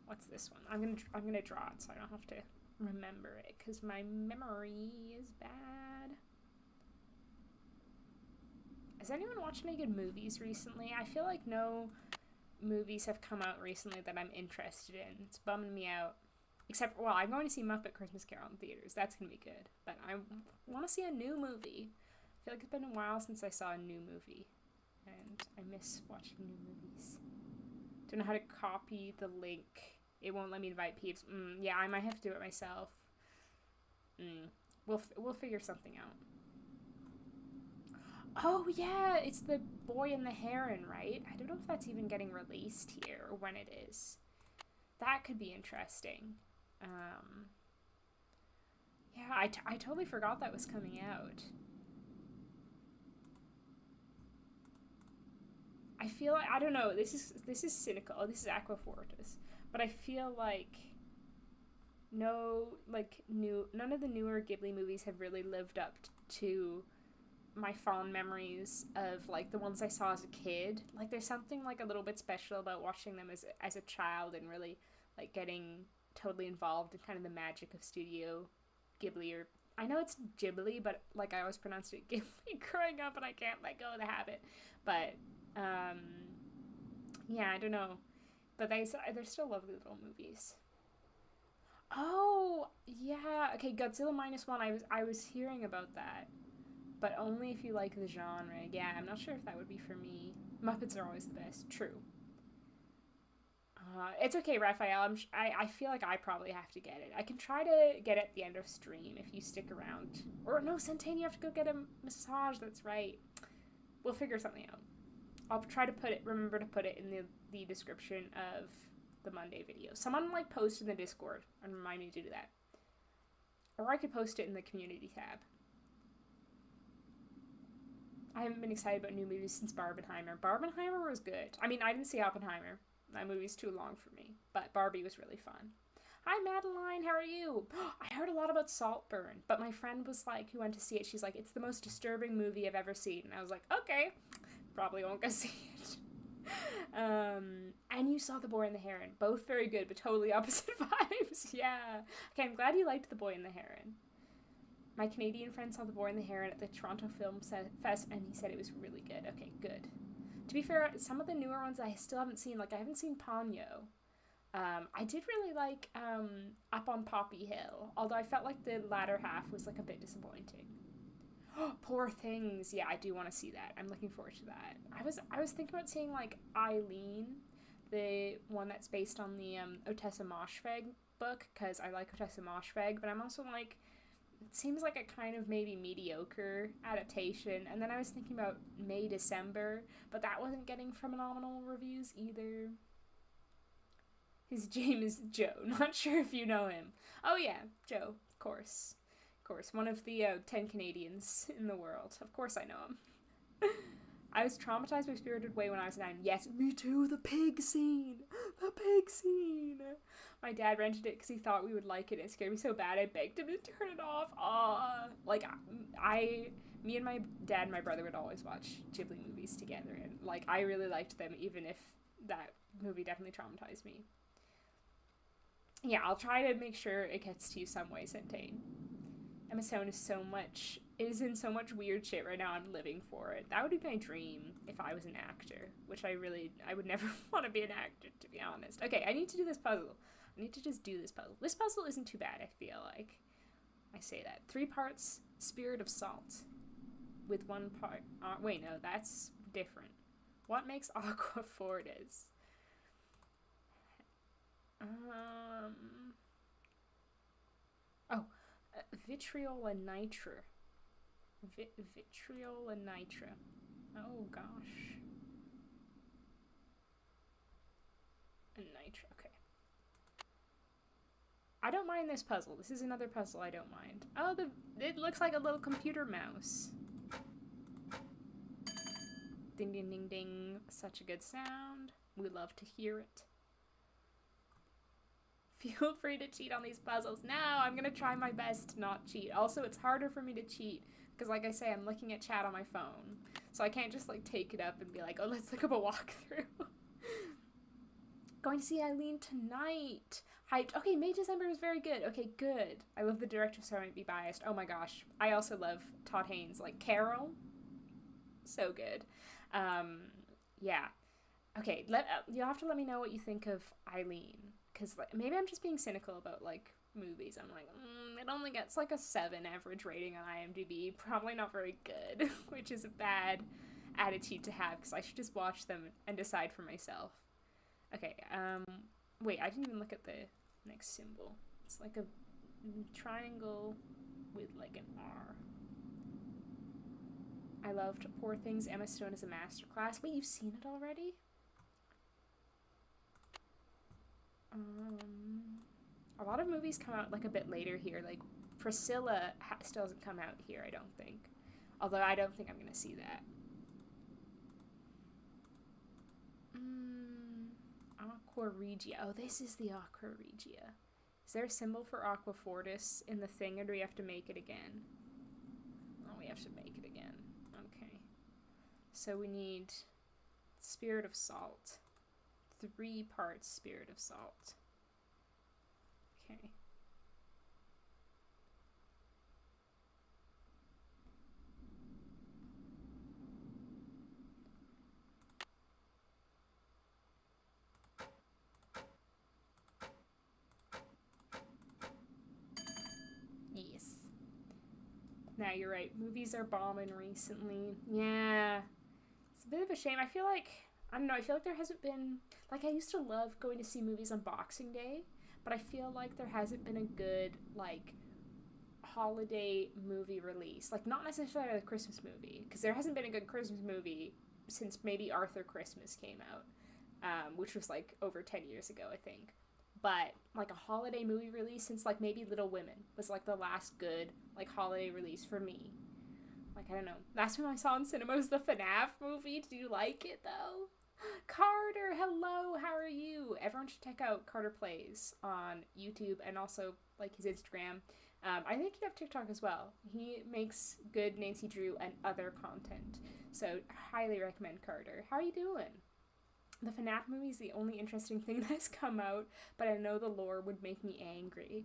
[SPEAKER 1] what's this one? I'm gonna draw it so I don't have to remember it, because my memory is bad. Has anyone watched any good movies recently? I feel like no movies have come out recently that I'm interested in. It's bumming me out. Except, well, I'm going to see Muppet Christmas Carol in theaters. That's going to be good. But I want to see a new movie. I feel like it's been a while since I saw a new movie. And I miss watching new movies. Don't know how to copy the link. It won't let me invite peeps. Yeah, I might have to do it myself. We'll figure something out. Oh yeah, it's the Boy and the Heron, right? I don't know if that's even getting released here or when it is. That could be interesting. Yeah, I totally forgot that was coming out. I feel like, I don't know, this is cynical. Oh, this is Aquafortis. But I feel like none of the newer Ghibli movies have really lived up to my fond memories of like the ones I saw as a kid. Like, there's something like a little bit special about watching them as a child and really like getting totally involved in kind of the magic of Studio Ghibli, or I know it's Ghibli, but like I always pronounced it Ghibli growing up and I can't let go of the habit. But yeah, I don't know, but they're still lovely little movies. Oh yeah, okay, Godzilla -1, I was hearing about that. But only if you like the genre. Yeah, I'm not sure if that would be for me. Muppets are always the best. True. It's okay, Raphael. I feel like I probably have to get it. I can try to get it at the end of stream if you stick around. Or no, Centane, you have to go get a massage. That's right. We'll figure something out. I'll try to remember to put it in the description of the Monday video. Someone like post in the Discord and remind me to do that. Or I could post it in the community tab. I haven't been excited about new movies since Barbenheimer. Barbenheimer was good. I mean, I didn't see Oppenheimer. That movie's too long for me. But Barbie was really fun. Hi, Madeline. How are you? I heard a lot about Saltburn. But my friend was like, who went to see it, she's like, it's the most disturbing movie I've ever seen. And I was like, okay. Probably won't go see it. And you saw The Boy and the Heron. Both very good, but totally opposite vibes. Yeah. Okay, I'm glad you liked The Boy and the Heron. My Canadian friend saw The Boy and the Heron at the Toronto Film Fest, and he said it was really good. Okay, good. To be fair, some of the newer ones I still haven't seen. Like, I haven't seen Ponyo. I did really like Up on Poppy Hill, although I felt like the latter half was like a bit disappointing. Poor Things. Yeah, I do want to see that. I'm looking forward to that. I was thinking about seeing like Eileen, the one that's based on the Otessa Moshfegh book, because I like Otessa Moshfegh, but I'm also like, it seems like a kind of maybe mediocre adaptation. And then I was thinking about May December, but that wasn't getting phenomenal reviews either. His name is Joe. Not sure if you know him. Oh yeah, Joe, of course. Of course, one of the 10 Canadians in the world. Of course I know him. I was traumatized by Spirited Away when I was 9. Yes, me too, the pig scene! The pig scene. My dad rented it because he thought we would like it. It scared me so bad I begged him to turn it off. Like me and my dad and my brother would always watch Ghibli movies together, and like I really liked them, even if that movie definitely traumatized me. Yeah, I'll try to make sure it gets to you some way, Centane. Emma Stone is in so much weird shit right now. I'm living for it. That would be my dream if I was an actor, which I would never want to be an actor, to be honest. Okay, I need to do this puzzle. I need to just do this puzzle. This puzzle isn't too bad, I feel like. I say that. 3 parts Spirit of Salt with 1 part... wait, no, that's different. What makes Aqua Fortis? Vitriol and nitra. Vitriol and nitra. Oh gosh. And nitra, okay. I don't mind this puzzle. This is another puzzle I don't mind. Oh, it looks like a little computer mouse. Ding ding ding ding. Such a good sound. We love to hear it. Feel free to cheat on these puzzles. No, I'm gonna try my best to not cheat. Also, it's harder for me to cheat because, like I say, I'm looking at chat on my phone. So I can't just, like, take it up and be like, oh, let's look up a walkthrough. Going to see Eileen tonight. Hyped. Okay, May December is very good. Okay, good. I love the director, so I might be biased. Oh my gosh. I also love Todd Haynes. Like, Carol. So good. Yeah. Okay, you'll have to let me know what you think of Eileen. Because like, maybe I'm just being cynical about, like, movies. I'm like, it only gets, like, a 7 average rating on IMDb. Probably not very good, which is a bad attitude to have, because I should just watch them and decide for myself. Okay, wait, I didn't even look at the next symbol. It's like a triangle with, like, an R. I loved Poor Things. Emma Stone is a masterclass. Wait, you've seen it already? A lot of movies come out like a bit later here. Like Priscilla still hasn't come out here, I don't think. Although I don't think I'm gonna see that. Aqua Regia. Oh, this is the Aqua Regia. Is there a symbol for Aqua Fortis in the thing, or do we have to make it again? Oh, we have to make it again. Okay. So we need Spirit of Salt. 3 parts Spirit of Salt. Okay. Yes. Now you're right. Movies are bombing recently. Yeah. It's a bit of a shame. I feel like there hasn't been, like, I used to love going to see movies on Boxing Day, but I feel like there hasn't been a good, like, holiday movie release. Like, not necessarily a Christmas movie, because there hasn't been a good Christmas movie since maybe Arthur Christmas came out, which was, like, over 10 years ago, I think. But, like, a holiday movie release since, like, maybe Little Women was, like, the last good, like, holiday release for me. Like, I don't know. Last time I saw in cinema was the FNAF movie. Did you like it, though? Carter, hello, how are you? Everyone should check out Carter Plays on YouTube and also, like, his Instagram. I think you have TikTok as well. He makes good Nancy Drew and other content. So, highly recommend Carter. How are you doing? The FNAF movie is the only interesting thing that has come out, but I know the lore would make me angry.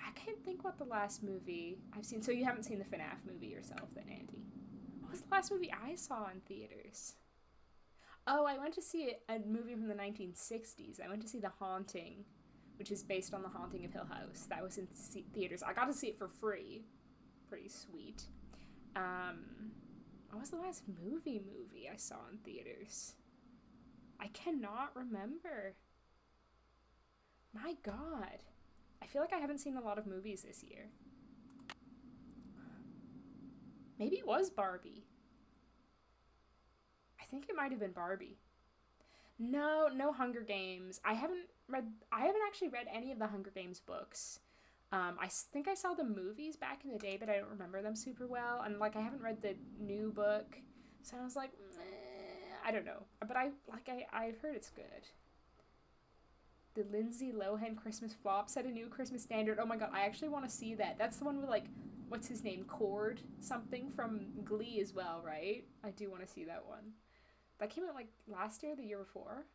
[SPEAKER 1] I can't think what the last movie I've seen. So you haven't seen the FNAF movie yourself then, Andy? What was the last movie I saw in theaters? Oh, I went to see a movie from the 1960s. I went to see The Haunting, which is based on The Haunting of Hill House. That was in theaters. I got to see it for free. Pretty sweet. What was the last movie I saw in theaters? I cannot remember. My God. I feel like I haven't seen a lot of movies this year. Maybe it was Barbie. I think it might have been Barbie. No Hunger Games. I haven't actually read any of the Hunger Games books. I think I saw the movies back in the day, but I don't remember them super well. And, like, I haven't read the new book. So I was like, I don't know. But I've heard it's good. The Lindsay Lohan Christmas flop set a new Christmas standard. Oh my god, I actually want to see that. That's the one with, like, what's his name? Cord something from Glee as well, right? I do want to see that one. That came out, like, last year, the year before.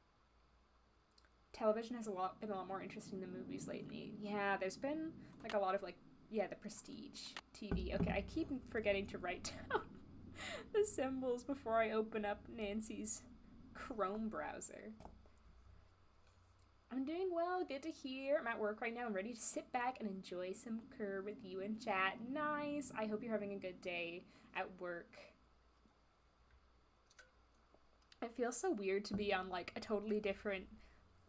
[SPEAKER 1] Television has been a lot more interesting than movies lately. Yeah, there's been, like, a lot of, like, yeah, the prestige TV. Okay, I keep forgetting to write down the symbols before I open up Nancy's Chrome browser. I'm doing well, good to hear. I'm at work right now. I'm ready to sit back and enjoy some Kerr with you and chat. Nice. I hope you're having a good day at work. It feels so weird to be on, like, a totally different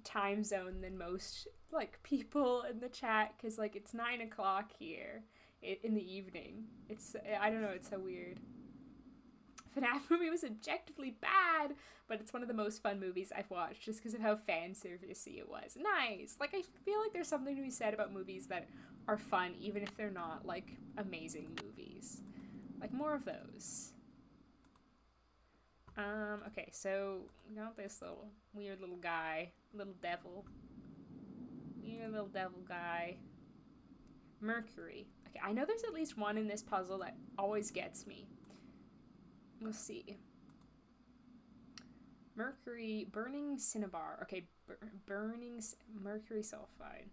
[SPEAKER 1] time zone than most, like, people in the chat, because, like, it's 9 o'clock here in the evening. It's, I don't know, it's so weird. FNAF movie was objectively bad, but it's one of the most fun movies I've watched just because of how fan servicey it was. Nice! Like, I feel like there's something to be said about movies that are fun, even if they're not, like, amazing movies. Like, more of those. Okay, so we got this little weird little guy, little devil. Weird little devil guy. Mercury. Okay, I know there's at least one in this puzzle that always gets me. We'll see. Mercury, burning cinnabar. Okay, burning mercury sulfide.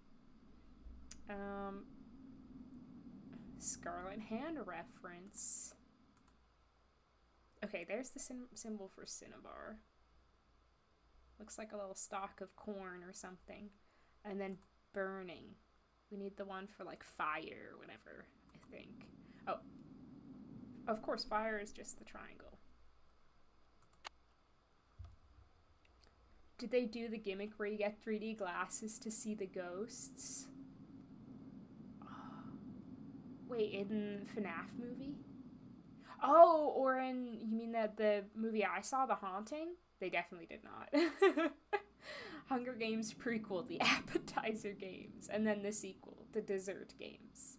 [SPEAKER 1] Scarlet Hand reference. Okay, there's the symbol for cinnabar. Looks like a little stalk of corn or something. And then burning. We need the one for, like, fire or whatever, I think. Oh. Of course, fire is just the triangle. Did they do the gimmick where you get 3D glasses to see the ghosts? Oh. Wait, in FNAF movie? Oh, or in, you mean that the movie I saw, The Haunting? They definitely did not. Hunger Games prequel, the appetizer games, and then the sequel, the dessert games.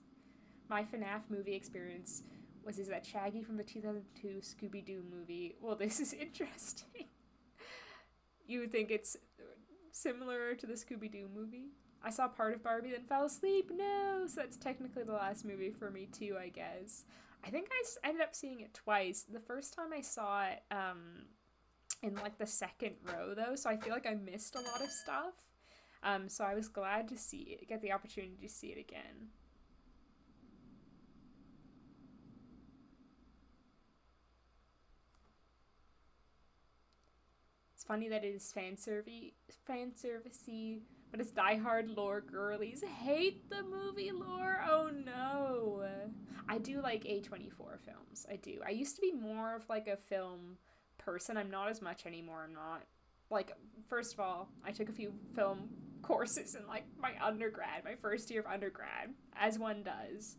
[SPEAKER 1] My FNAF movie experience is that Shaggy from the 2002 Scooby-Doo movie. Well, this is interesting. You would think it's similar to the Scooby-Doo movie. I saw part of Barbie, then fell asleep. No, so that's technically the last movie for me too, I guess. I think I ended up seeing it twice. The first time I saw it in, like, the second row, though, so I feel like I missed a lot of stuff. So I was glad to get the opportunity to see it again. It's funny that it is fan servicey, but it's diehard lore girlies hate the movie lore. Oh no. I do like A24 films. I do. I used to be more of, like, a film person. I'm not as much anymore. I'm not, like, first of all, I took a few film courses in, like, my first year of undergrad, as one does.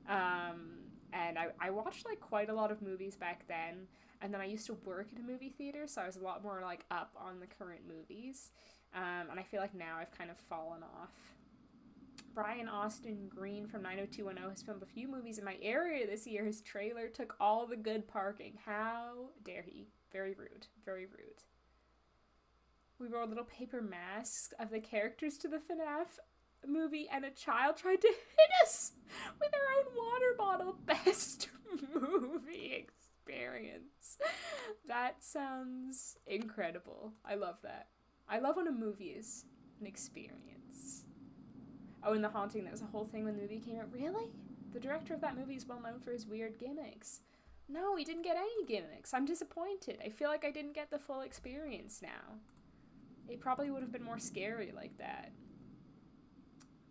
[SPEAKER 1] And I watched, like, quite a lot of movies back then. And then I used to work at a movie theater, so I was a lot more, like, up on the current movies. And I feel like now I've kind of fallen off. Brian Austin Green from 90210 has filmed a few movies in my area this year. His trailer took all the good parking. How dare he? Very rude. Very rude. We wore little paper masks of the characters to the FNAF movie, and a child tried to hit us with her own water bottle. Best movie experience. That sounds incredible. I love that. I love when a movie is an experience. Oh, in The Haunting, that was a whole thing when the movie came out. Really? The director of that movie is well known for his weird gimmicks. No, he didn't get any gimmicks. I'm disappointed. I feel like I didn't get the full experience now. It probably would have been more scary like that.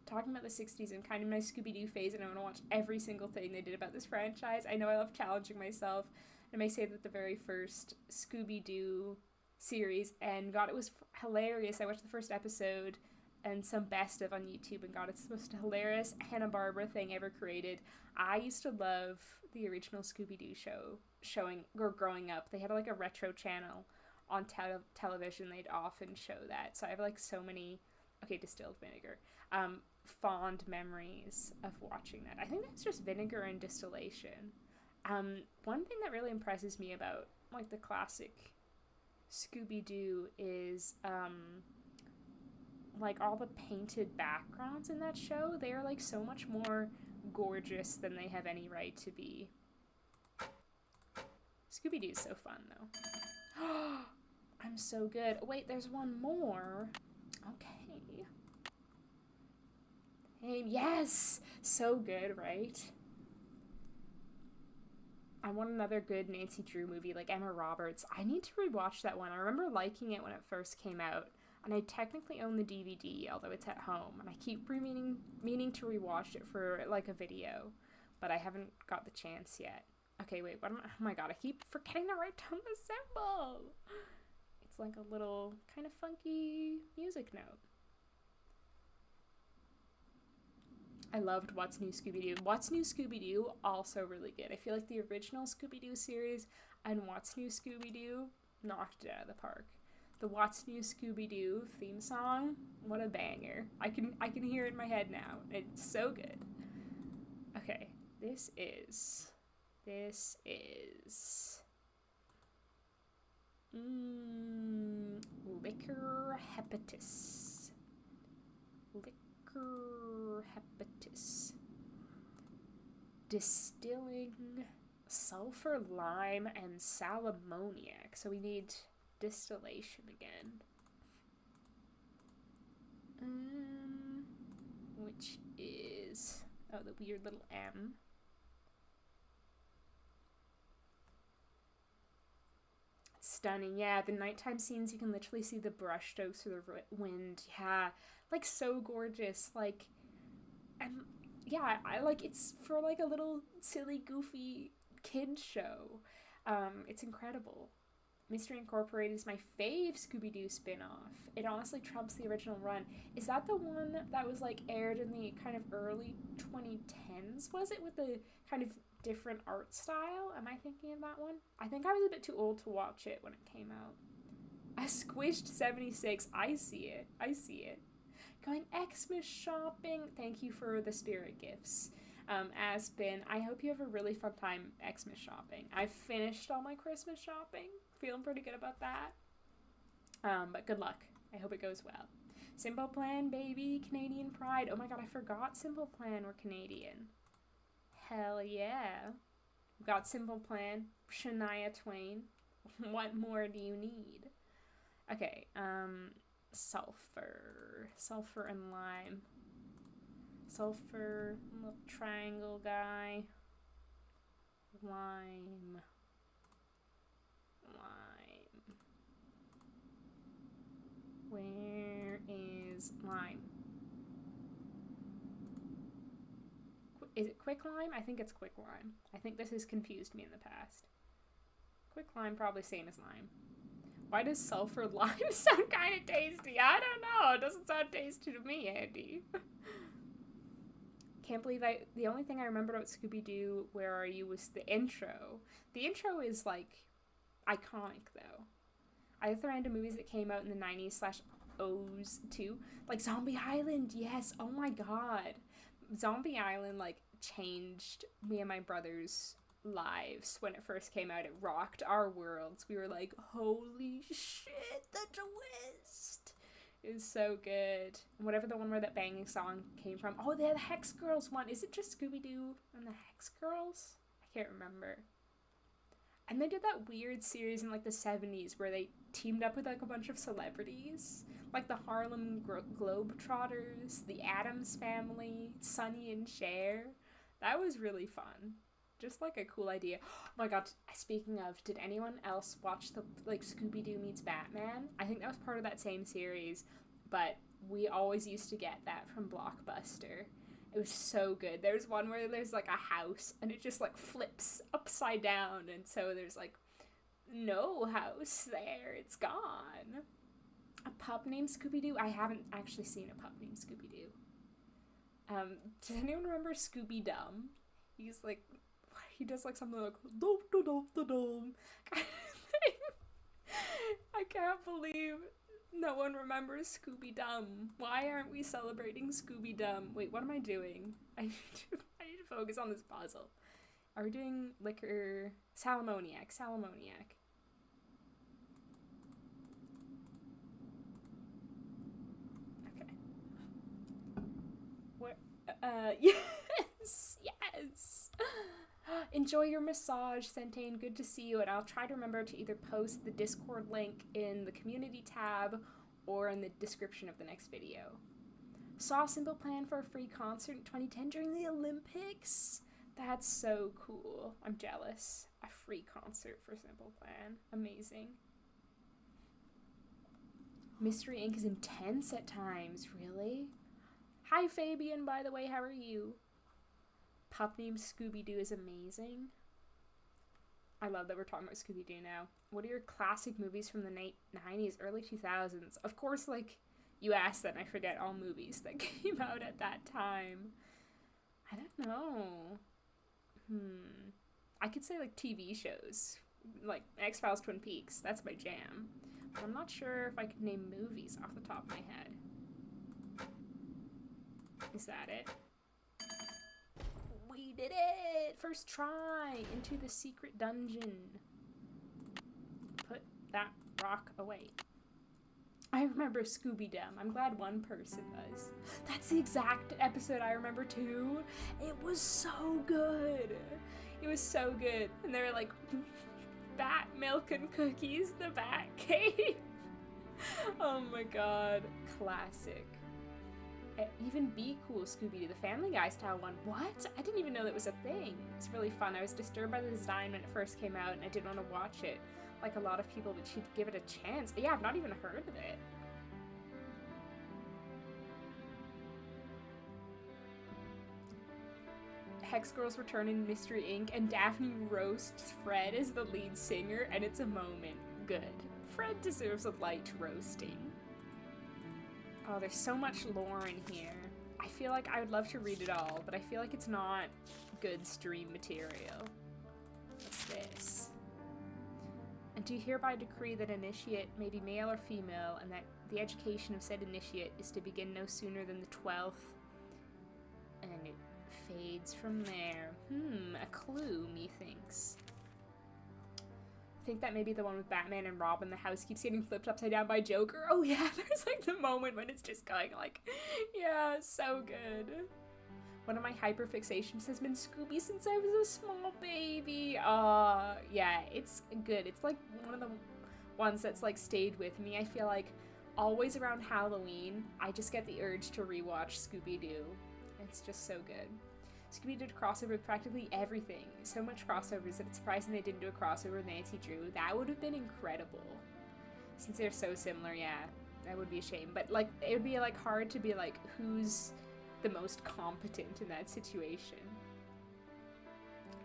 [SPEAKER 1] Talking about the 60s and kind of my Scooby-Doo phase, and I want to watch every single thing they did about this franchise. I know I love challenging myself. I may say that the very first Scooby-Doo series, and God, it was hilarious. I watched the first episode and some best of on YouTube, and God, it's the most hilarious Hanna-Barbera thing ever created. I used to love the original Scooby-Doo show growing up. They had, like, a retro channel on television. They'd often show that, so I have, like, so many distilled vinegar fond memories of watching that. I think that's just vinegar and distillation. One thing that really impresses me about, like, the classic Scooby-Doo is like all the painted backgrounds in that show, they are like so much more gorgeous than they have any right to be. Scooby-Doo's so fun though. I'm so good. Wait, there's one more. Okay. Hey, yes! So good, right? I want another good Nancy Drew movie like Emma Roberts. I need to rewatch that one. I remember liking it when it first came out, and I technically own the DVD, although it's at home, and I keep meaning to rewatch it for like a video, but I haven't got the chance yet. Okay, wait, what am I? Oh my god, I keep forgetting to write down the symbol! It's like a little kind of funky music note. I loved What's New Scooby-Doo. What's New Scooby-Doo, also really good. I feel like the original Scooby-Doo series and What's New Scooby-Doo knocked it out of the park. The What's New Scooby-Doo theme song, what a banger. I can hear it in my head now. It's so good. Okay, this is liquor hepatis. Liquor hepatis. Distilling sulfur, lime, and sal ammoniac. So we need distillation again. Which is, oh, the weird little M. Stunning. Yeah, the nighttime scenes, you can literally see the brushstrokes through the wind. Yeah, like so gorgeous. Like, and yeah, I like, it's for like a little silly goofy kid show. It's incredible. Mystery Incorporated is my fave Scooby-Doo spin-off. It honestly trumps the original run. Is that the one that was like aired in the kind of early 2010s? Was it, with the kind of different art style? Am I thinking of that one? I think I was a bit too old to watch it when it came out. A squished 76. I see it. I see it. Going Xmas shopping. Thank you for the spirit gifts. Aspen, I hope you have a really fun time Xmas shopping. I've finished all my Christmas shopping. Feeling pretty good about that. But good luck. I hope it goes well. Simple Plan, baby. Canadian pride. Oh my god, I forgot Simple Plan were Canadian. Hell yeah. We've got Simple Plan. Shania Twain. What more do you need? Okay, sulfur. Sulfur and lime. Sulfur, little triangle guy. Lime. Lime. Where is lime? Is it quick lime? I think it's quick lime. I think this has confused me in the past. Quick lime, probably same as lime. Why does sulfur lime sound kind of tasty? I don't know. It doesn't sound tasty to me, Andy. Can't believe the only thing I remember about Scooby-Doo, Where Are You, was the intro. The intro is, like, iconic, though. I have the random movies that came out in the 90s/O's, too. Like, Zombie Island, yes, oh my god. Zombie Island, like, changed me and my brother's lives when it first came out. It rocked our worlds. We were like, holy shit, the twist! It was so good. Whatever the one where that banging song came from. Oh, the Hex Girls one. Is it just Scooby-Doo and the Hex Girls? I can't remember. And they did that weird series in like the 70s where they teamed up with like a bunch of celebrities. Like the Harlem Globetrotters, the Addams Family, Sonny and Cher. That was really fun. Just like a cool idea. Oh my god, speaking of, did anyone else watch the like Scooby-Doo meets Batman? I think that was part of that same series, but we always used to get that from Blockbuster. It was so good. There's one where there's like a house and it just like flips upside down, and so there's like no house there. It's gone. A pup named Scooby-Doo? I haven't actually seen a pup named Scooby-Doo. Does anyone remember Scooby-Dum? He's like, he does like something like dum dum dum dum dum. I can't believe no one remembers Scooby-Dum. Why aren't we celebrating Scooby-Dum? Wait, what am I doing? I need to focus on this puzzle. Are we doing liquor? Sal ammoniac. Sal ammoniac. Okay. Yes, yes. Enjoy your massage, Centane. Good to see you. And I'll try to remember to either post the Discord link in the community tab or in the description of the next video. Saw Simple Plan for a free concert in 2010 during the Olympics. That's so cool. I'm jealous. A free concert for Simple Plan. Amazing. Mystery Inc. is intense at times. Really? Hi, Fabian, by the way. How are you? Pup named Scooby-Doo is amazing. I love that we're talking about Scooby-Doo now. What are your classic movies from the 90s, early 2000s? Of course, like, you asked that and I forget all movies that came out at that time. I don't know. I could say, like, TV shows. Like, X-Files, Twin Peaks. That's my jam. But I'm not sure if I could name movies off the top of my head. Is that it? We did it! First try into the secret dungeon. Put that rock away. I remember Scooby-Dum. I'm glad one person does. That's the exact episode I remember too. It was so good. It was so good. And they were like, bat milk and cookies, the bat cave. Oh my god. Classic. Even Be Cool Scooby-Doo, the Family Guy style one. What? I didn't even know that was a thing. It's really fun. I was disturbed by the design when it first came out and I didn't want to watch it like a lot of people, but she'd give it a chance. But yeah, I've not even heard of it. Hex Girls return in Mystery Inc. and Daphne roasts Fred as the lead singer, and it's a moment. Good. Fred deserves a light roasting. Oh, there's so much lore in here. I feel like I would love to read it all, but I feel like it's not good stream material. What's this? And do hereby decree that initiate may be male or female, and that the education of said initiate is to begin no sooner than the 12th. And it fades from there. A clue, methinks. I think that may be the one with Batman and Robin. The house keeps getting flipped upside down by Joker. Oh yeah, there's like the moment when it's just going like, yeah, so good. One of my hyperfixations has been Scooby since I was a small baby. Yeah, it's good. It's like one of the ones that's like stayed with me. I feel like always around Halloween, I just get the urge to rewatch Scooby-Doo. It's just so good. Scooby did a crossover with practically everything. So much crossovers that it's surprising they didn't do a crossover with Nancy Drew. That would have been incredible. Since they're so similar, yeah. That would be a shame. But, like, it would be, like, hard to be, like, who's the most competent in that situation.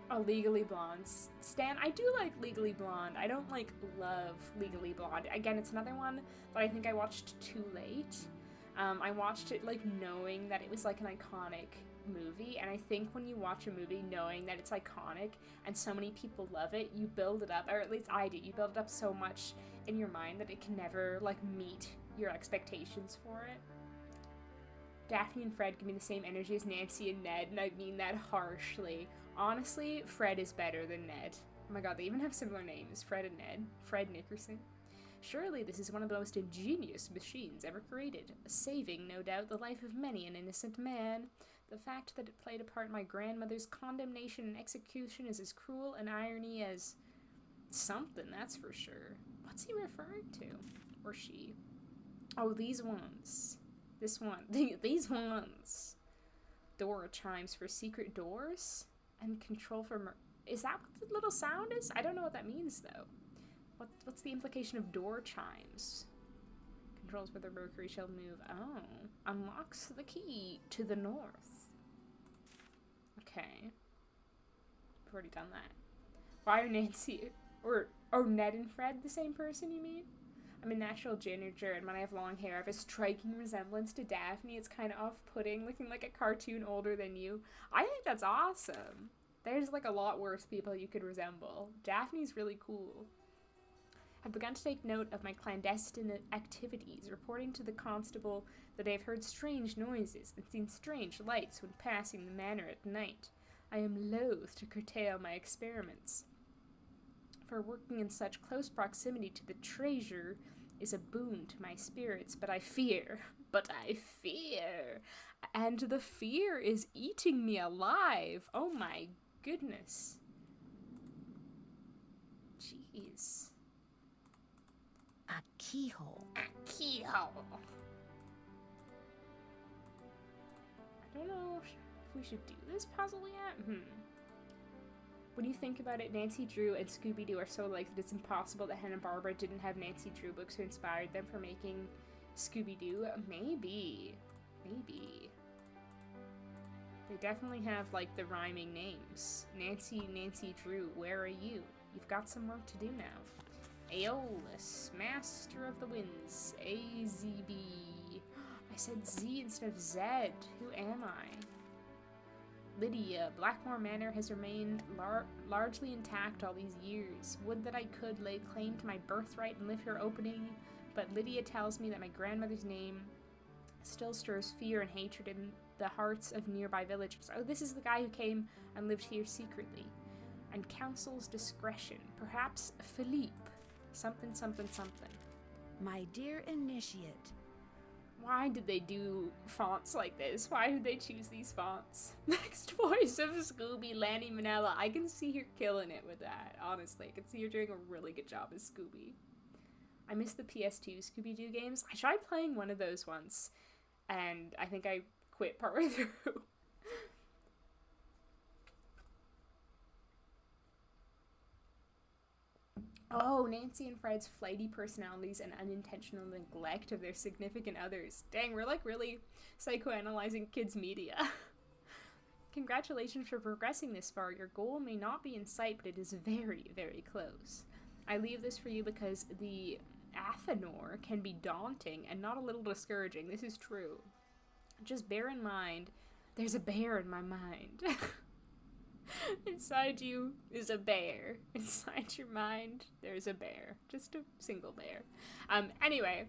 [SPEAKER 1] Oh, Legally Blonde. Stan, I do like Legally Blonde. I don't, like, love Legally Blonde. Again, it's another one that I think I watched too late. I watched it, like, knowing that it was, like, an iconic movie, and I think when you watch a movie knowing that it's iconic and so many people love it, you build it up, or at least I do, you build it up so much in your mind that it can never, like, meet your expectations for it. Daphne and Fred give me the same energy as Nancy and Ned, and I mean that harshly. Honestly, Fred is better than Ned. Oh my god, they even have similar names, Fred and Ned. Fred Nickerson. Surely this is one of the most ingenious machines ever created, saving, no doubt, the life of many an innocent man. The fact that it played a part in my grandmother's condemnation and execution is as cruel an irony as something, that's for sure. What's he referring to? Or she? Oh, these ones. This one. These ones. Door chimes for secret doors? And control for is that what the little sound is? I don't know what that means, though. What's the implication of door chimes? Controls whether Mercury shall move. Oh. Unlocks the key to the north. Okay. I've already done that. Why are Nancy or Ned and Fred the same person, you mean? I'm a natural ginger, and when I have long hair, I have a striking resemblance to Daphne. It's kind of off-putting, looking like a cartoon older than you. I think that's awesome. There's, like, a lot worse people you could resemble. Daphne's really cool. I've begun to take note of my clandestine activities, reporting to the constable that I have heard strange noises and seen strange lights when passing the manor at night. I am loath to curtail my experiments. For working in such close proximity to the treasure, is a boon to my spirits, but I fear, and the fear is eating me alive. Oh my goodness. Jeez.
[SPEAKER 3] A keyhole.
[SPEAKER 1] A keyhole. I don't know if we should do this puzzle yet. When you think about it, Nancy Drew and Scooby-Doo are so alike that it's impossible that Hanna-Barbera didn't have Nancy Drew books who inspired them for making Scooby-Doo. Maybe. Maybe. They definitely have, like, the rhyming names. Nancy Drew, where are you? You've got some work to do now. Aeolus, Master of the Winds, AZB. I said Z instead of Z. Who am I? Lydia, Blackmoor Manor has remained largely intact all these years. Would that I could lay claim to my birthright and live here opening, but Lydia tells me that my grandmother's name still stirs fear and hatred in the hearts of nearby villagers. Oh, this is the guy who came and lived here secretly. And counsels discretion. Perhaps Philippe. Something, something, something.
[SPEAKER 3] My dear initiate.
[SPEAKER 1] Why did they do fonts like this? Why did they choose these fonts? Next voice of Scooby, Lanny Manella. I can see you're killing it with that, honestly. I can see you're doing a really good job as Scooby. I miss the PS2 Scooby-Doo games. I tried playing one of those once, and I think I quit partway through. Oh, Nancy and Fred's flighty personalities and unintentional neglect of their significant others. Dang, we're like really psychoanalyzing kids' media. Congratulations for progressing this far. Your goal may not be in sight, but it is very, very close. I leave this for you because the Athenor can be daunting and not a little discouraging. This is true. Just bear in mind, there's a bear in my mind. Inside you is a bear. Inside your mind, there's a bear. Just a single bear. Anyway,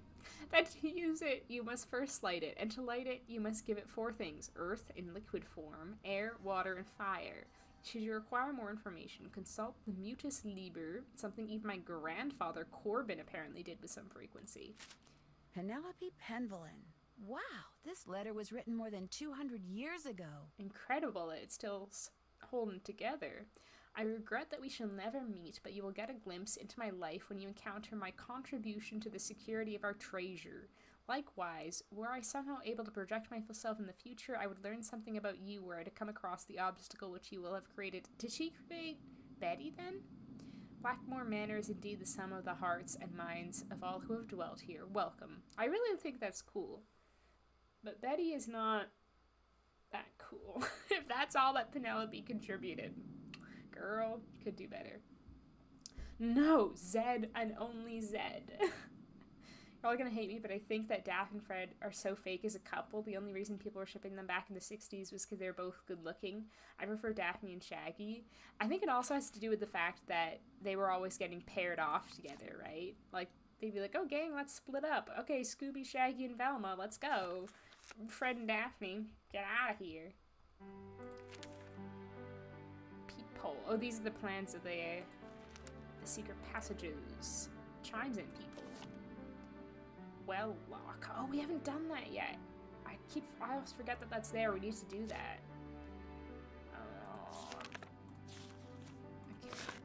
[SPEAKER 1] that to use it, you must first light it. And to light it, you must give it 4 things. Earth in liquid form, air, water, and fire. Should you require more information, consult the Mutus Liber, something even my grandfather Corbin apparently did with some frequency.
[SPEAKER 3] Penelope Penvillin. Wow, this letter was written more than 200 years ago.
[SPEAKER 1] Incredible that it's still holding together. I regret that we shall never meet, but you will get a glimpse into my life when you encounter my contribution to the security of our treasure. Likewise, were I somehow able to project myself in the future, I would learn something about you were I to come across the obstacle which you will have created. Did she create Betty, then? Blackmoor Manor is indeed the sum of the hearts and minds of all who have dwelt here. Welcome. I really think that's cool. But Betty is not that cool. If that's all that Penelope contributed. Girl, could do better. No, Zed and only Zed. You're all gonna hate me, but I think that Daphne and Fred are so fake as a couple. The only reason people were shipping them back in the 60s was because they're both good looking. I prefer Daphne and Shaggy. I think it also has to do with the fact that they were always getting paired off together, right? Like, they'd be like, oh gang, let's split up. Okay, Scooby, Shaggy, and Velma, let's go. Fred and Daphne, get out of here. Peephole. Oh, these are the plans of the secret passages. Chimes in people. Well, lock. Oh, we haven't done that yet. I always forget that that's there. We need to do that. Oh. Okay.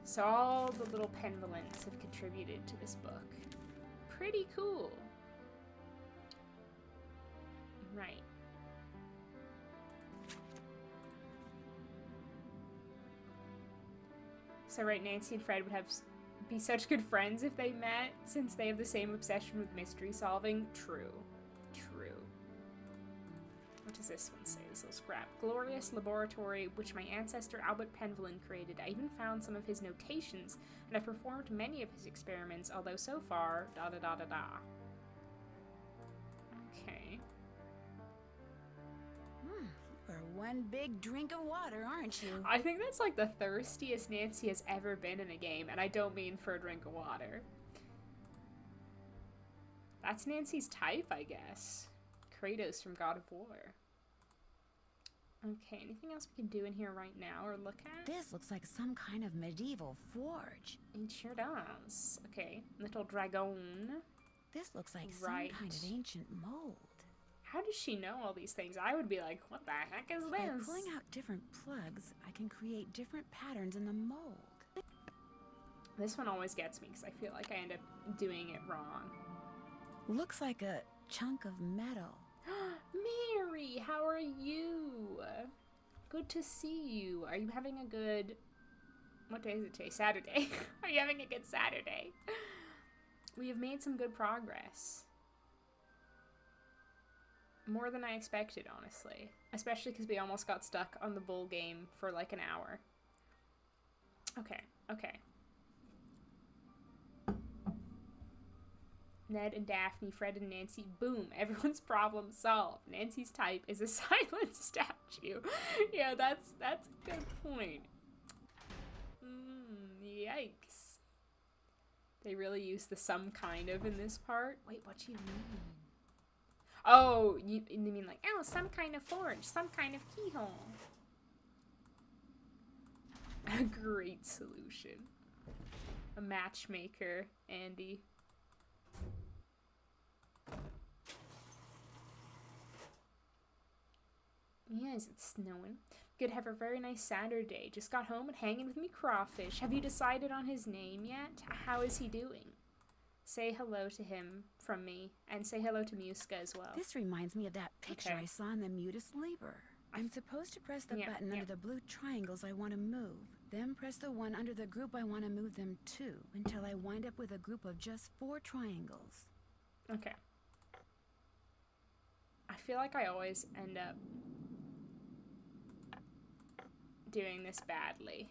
[SPEAKER 1] So all the little Penvillins have contributed to this book. Pretty cool. Right. So right, Nancy and Fred would be such good friends if they met, since they have the same obsession with mystery solving. True. True. What does this one say? This little scrap. Glorious laboratory which my ancestor Albert Penvillin created. I even found some of his notations, and I've performed many of his experiments, although so far, da-da-da-da-da. Okay.
[SPEAKER 3] You're one big drink of water, aren't you?
[SPEAKER 1] I think that's like the thirstiest Nancy has ever been in a game, and I don't mean for a drink of water. That's Nancy's type, I guess. Kratos from God of War. Okay, anything else we can do in here right now or look at?
[SPEAKER 3] This looks like some kind of medieval forge.
[SPEAKER 1] It sure does. Okay, little dragon.
[SPEAKER 3] This looks like
[SPEAKER 1] Right.
[SPEAKER 3] some kind of ancient mold.
[SPEAKER 1] How does she know all these things? I would be like, what the heck is
[SPEAKER 3] By
[SPEAKER 1] this?
[SPEAKER 3] pulling out different plugs, I can create different patterns in the mold.
[SPEAKER 1] This one always gets me because I feel like I end up doing it wrong.
[SPEAKER 3] Looks like a chunk of metal.
[SPEAKER 1] Mary, how are you? Good to see you. Are you having a good... What day is it today? Saturday. Are you having a good Saturday? We have made some good progress. More than I expected, honestly. Especially because we almost got stuck on the bull game for like an hour. Okay, okay. Ned and Daphne, Fred and Nancy, boom, everyone's problem solved. Nancy's type is a silent statue. Yeah, that's a good point. Yikes. They really use the some kind of in this part. Wait, what do you mean? Oh, you mean like, oh, some kind of forge, some kind of keyhole. A great solution. A matchmaker, Andy. Yes, it's snowing. Good, have a very nice Saturday. Just got home and hanging with me crawfish. Have you decided on his name yet? How is he doing? Say hello to him from me, and say hello to Muska as well.
[SPEAKER 3] This reminds me of that picture
[SPEAKER 1] Okay.
[SPEAKER 3] I saw in the Mutus Liber. I'm supposed to press the button under the blue triangles I want to move, then press the one under the group I want to move them to, until I wind up with a group of just 4 triangles.
[SPEAKER 1] Okay. I feel like I always end up doing this badly.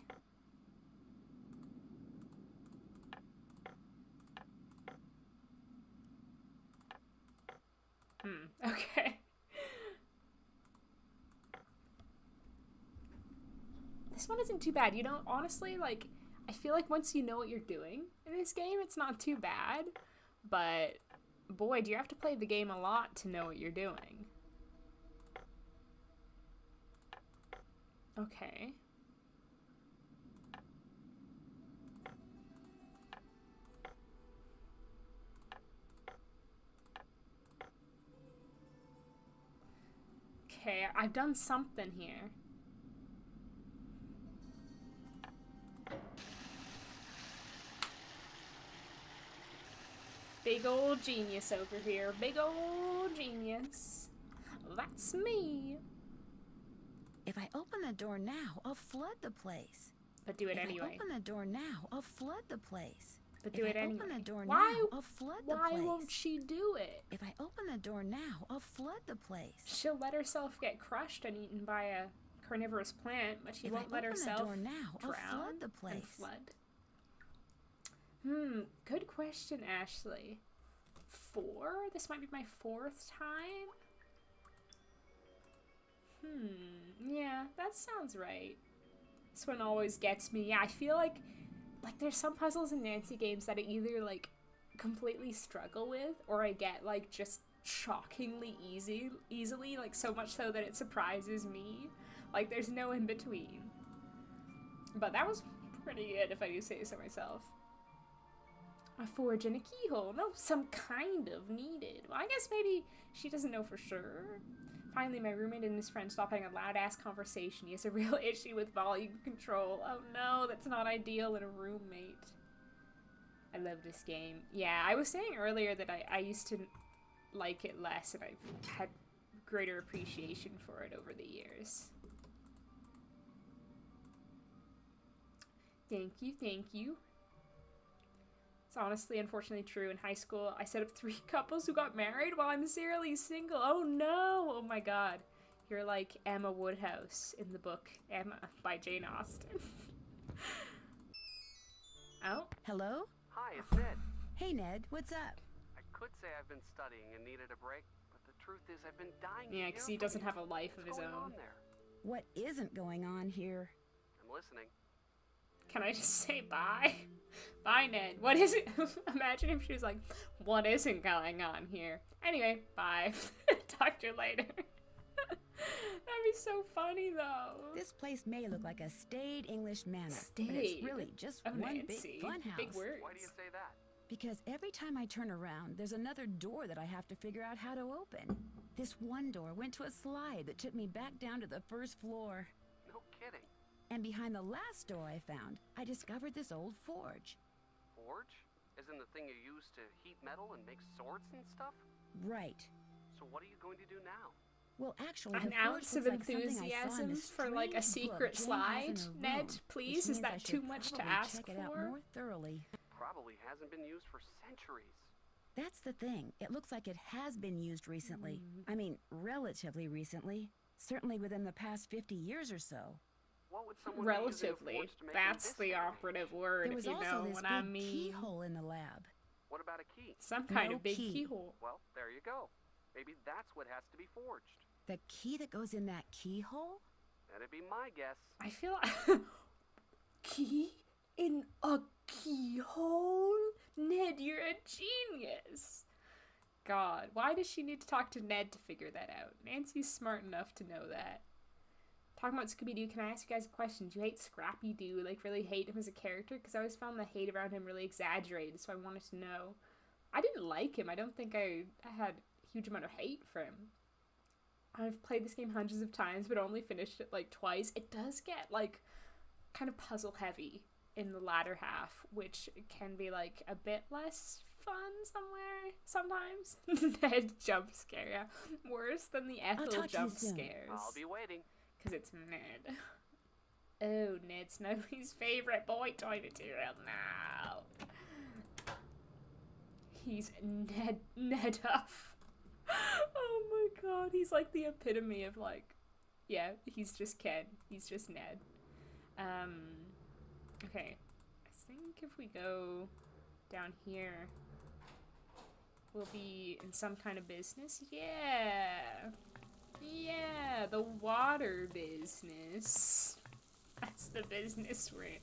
[SPEAKER 1] Okay. This one isn't too bad. You know, honestly, like, I feel like once you know what you're doing in this game, it's not too bad. But, boy, do you have to play the game a lot to know what you're doing. Okay. Okay, I've done something here. Big old genius over here. Big old genius. That's me.
[SPEAKER 3] If I open the door now, I'll flood the place.
[SPEAKER 1] But do it anyway.
[SPEAKER 3] If I open the door now, I'll flood the place.
[SPEAKER 1] But do
[SPEAKER 3] if
[SPEAKER 1] it
[SPEAKER 3] I
[SPEAKER 1] anyway.
[SPEAKER 3] open the door
[SPEAKER 1] Why?
[SPEAKER 3] now, I'll flood the place.
[SPEAKER 1] Why won't she do it?
[SPEAKER 3] If I open the door now, I'll flood the place.
[SPEAKER 1] She'll let herself get crushed and eaten by a carnivorous plant, but she
[SPEAKER 3] If
[SPEAKER 1] won't
[SPEAKER 3] I
[SPEAKER 1] let
[SPEAKER 3] open
[SPEAKER 1] herself
[SPEAKER 3] the door now, I'll
[SPEAKER 1] drown
[SPEAKER 3] flood the place.
[SPEAKER 1] and flood. Good question, Ashley. 4? This might be my 4th time? Yeah, that sounds right. This one always gets me. Yeah, I feel like there's some puzzles in Nancy games that I either, like, completely struggle with, or I get, like, just shockingly easily, like, so much so that it surprises me. Like, there's no in between. But that was pretty good, if I do say so myself. A forge and a keyhole. No, some kind of needed. Well, I guess maybe she doesn't know for sure. Finally, my roommate and his friend stopped having a loud-ass conversation. He has a real issue with volume control. Oh no, that's not ideal in a roommate. I love this game. Yeah, I was saying earlier that I used to like it less, and I've had greater appreciation for it over the years. Thank you, thank you. It's honestly, unfortunately true. In high school, I set up 3 couples who got married while I'm serially single. Oh no! Oh my god. You're like Emma Woodhouse in the book Emma by Jane Austen. Oh?
[SPEAKER 3] Hello?
[SPEAKER 9] Hi, it's Ned.
[SPEAKER 3] Hey, Ned, what's up?
[SPEAKER 9] I could say I've been studying and needed a break, but the truth is I've been dying.
[SPEAKER 1] Yeah, because he doesn't have a life of his
[SPEAKER 9] What's going
[SPEAKER 1] own.
[SPEAKER 9] on there?
[SPEAKER 3] What isn't going on here?
[SPEAKER 9] I'm listening.
[SPEAKER 1] Can I just say bye? Bye, Ned. What is it? Imagine if she was like, what isn't going on here? Anyway, bye. Talk to you later. That'd be so funny, though.
[SPEAKER 3] This place may look like a staid English manor, but
[SPEAKER 1] Staid?
[SPEAKER 3] it's really just
[SPEAKER 1] Oh,
[SPEAKER 3] one
[SPEAKER 1] Nancy.
[SPEAKER 3] big funhouse.
[SPEAKER 1] Big words.
[SPEAKER 9] Why do you say that?
[SPEAKER 3] Because every time I turn around, there's another door that I have to figure out how to open. This one door went to a slide that took me back down to the first floor.
[SPEAKER 9] No kidding.
[SPEAKER 3] And behind the last door I found, I discovered this old forge.
[SPEAKER 9] Forge? Isn't the thing you use to heat metal and make swords and stuff?
[SPEAKER 3] Right.
[SPEAKER 9] So what are you going to do now?
[SPEAKER 3] Well, actually,
[SPEAKER 1] An
[SPEAKER 3] the forge
[SPEAKER 1] ounce of
[SPEAKER 3] looks like something I saw in
[SPEAKER 1] enthusiasm
[SPEAKER 3] this
[SPEAKER 1] for like a
[SPEAKER 3] strange book
[SPEAKER 1] secret
[SPEAKER 3] Jane
[SPEAKER 1] slide,
[SPEAKER 3] has in her
[SPEAKER 1] Ned,
[SPEAKER 3] room,
[SPEAKER 1] please?
[SPEAKER 3] which
[SPEAKER 1] Is
[SPEAKER 3] means I
[SPEAKER 1] that
[SPEAKER 3] should
[SPEAKER 1] too much to
[SPEAKER 3] probably
[SPEAKER 1] ask
[SPEAKER 3] check it out
[SPEAKER 1] for?
[SPEAKER 3] more thoroughly.
[SPEAKER 9] Probably hasn't been used for centuries.
[SPEAKER 3] That's the thing. It looks like it has been used recently. I mean, relatively recently. Certainly within the past 50 years or so.
[SPEAKER 9] What would someone be using a
[SPEAKER 1] Relatively.
[SPEAKER 9] forge to make in
[SPEAKER 1] That's
[SPEAKER 9] this
[SPEAKER 1] the
[SPEAKER 9] day and age?
[SPEAKER 1] operative word,
[SPEAKER 3] There was
[SPEAKER 1] if you
[SPEAKER 3] also
[SPEAKER 1] know
[SPEAKER 3] this
[SPEAKER 1] what
[SPEAKER 3] big
[SPEAKER 1] I mean.
[SPEAKER 3] keyhole in the lab.
[SPEAKER 9] What about a key?
[SPEAKER 1] Some kind
[SPEAKER 3] No
[SPEAKER 1] of big
[SPEAKER 3] key.
[SPEAKER 1] keyhole.
[SPEAKER 9] Well, there you go. Maybe that's what has to be forged.
[SPEAKER 3] The key that goes in that keyhole?
[SPEAKER 9] That'd be my guess.
[SPEAKER 1] I feel key in a keyhole? Ned, you're a genius. God, why does she need to talk to Ned to figure that out? Nancy's smart enough to know that. Talking about Scooby-Doo, can I ask you guys a question? Do you hate Scrappy-Doo? Like, really hate him as a character? Because I always found the hate around him really exaggerated, so I wanted to know. I didn't like him. I don't think I had a huge amount of hate for him. I've played this game hundreds of times, but only finished it, like, twice. It does get, like, kind of puzzle-heavy in the latter half, which can be, like, a bit less fun sometimes. Ned jump scare, yeah. Worse than the Ethel
[SPEAKER 3] talk to you
[SPEAKER 1] jump
[SPEAKER 3] soon.
[SPEAKER 1] scares.
[SPEAKER 9] I'll be waiting.
[SPEAKER 1] Because it's Ned. Oh, Ned Snow's favorite boy toy material now. He's Ned Huff. Oh my god, he's like the epitome of like, yeah, he's just Ken. He's just Ned. Okay. I think if we go down here, we'll be in some kind of business. Yeah. Yeah, the water business. That's the business we're in.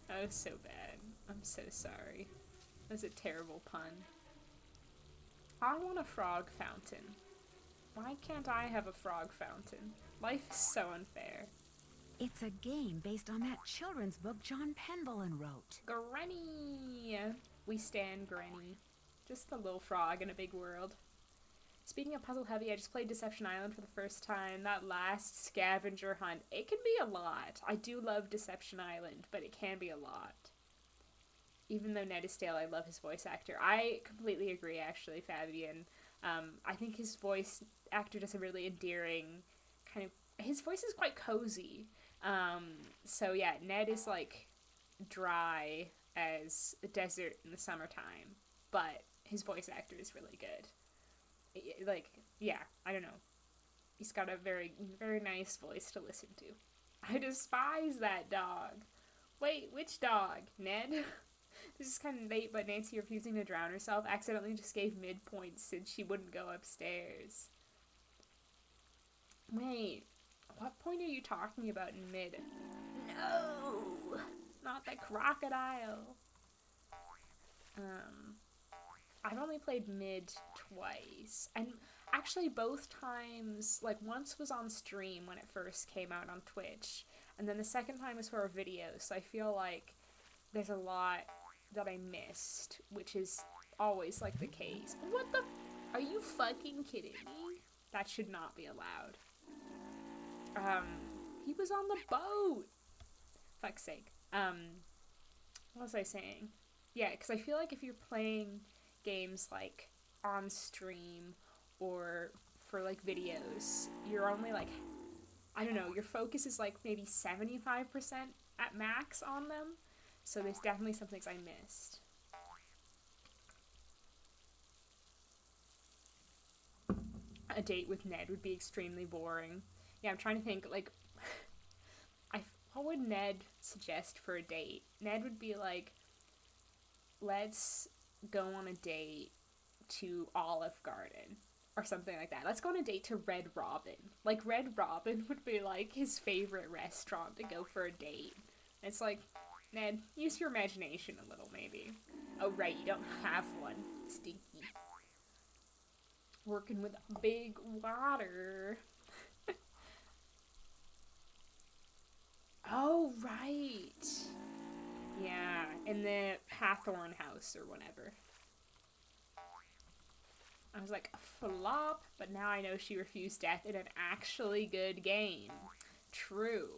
[SPEAKER 1] That was so bad. I'm so sorry. That was a terrible pun. I want a frog fountain. Why can't I have a frog fountain? Life is so unfair.
[SPEAKER 3] It's a game based on that children's book John Penvellin wrote.
[SPEAKER 1] Granny! We stand Granny. Just a little frog in a big world. Speaking of puzzle heavy, I just played Deception Island for the first time. That last scavenger hunt, it can be a lot. I do love Deception Island, but it can be a lot. Even though Ned is stale, I love his voice actor. I completely agree, actually, Fabian. I think his voice actor does a really endearing kind of... His voice is quite cozy. So yeah, Ned is like dry as a desert in the summertime, but his voice actor is really good. Like, yeah, I don't know. He's got a very, very nice voice to listen to. I despise that dog. Wait, which dog? Ned? This is kind of late, but Nancy refusing to drown herself accidentally just gave mid-points since she wouldn't go upstairs. Wait, what point are you talking about in mid? No! Not the crocodile! I've only played mid twice, and actually both times, like once was on stream when it first came out on Twitch, and then the second time was for a video, so I feel like there's a lot that I missed, which is always like the case. What the are you fucking kidding me? That should not be allowed. He was on the boat! Fuck's sake. What was I saying? Yeah, because I feel like if you're playing games like on stream or for like videos, you're only like, I don't know, your focus is like maybe 75% at max on them, so there's definitely some things I missed. A date with Ned would be extremely boring. Yeah, I'm trying to think, like, what would Ned suggest for a date? Ned would be like, let's go on a date to Olive Garden or something like that. Let's go on a date to Red Robin. Like, Red Robin would be like his favorite restaurant to go for a date. And it's like, Ned, use your imagination a little, maybe. Oh, right, you don't have one. Stinky. Working with big water. Oh, right. Yeah, in the Hathorn house or whatever. I was like, flop, but now I know she refused death in an actually good game. True.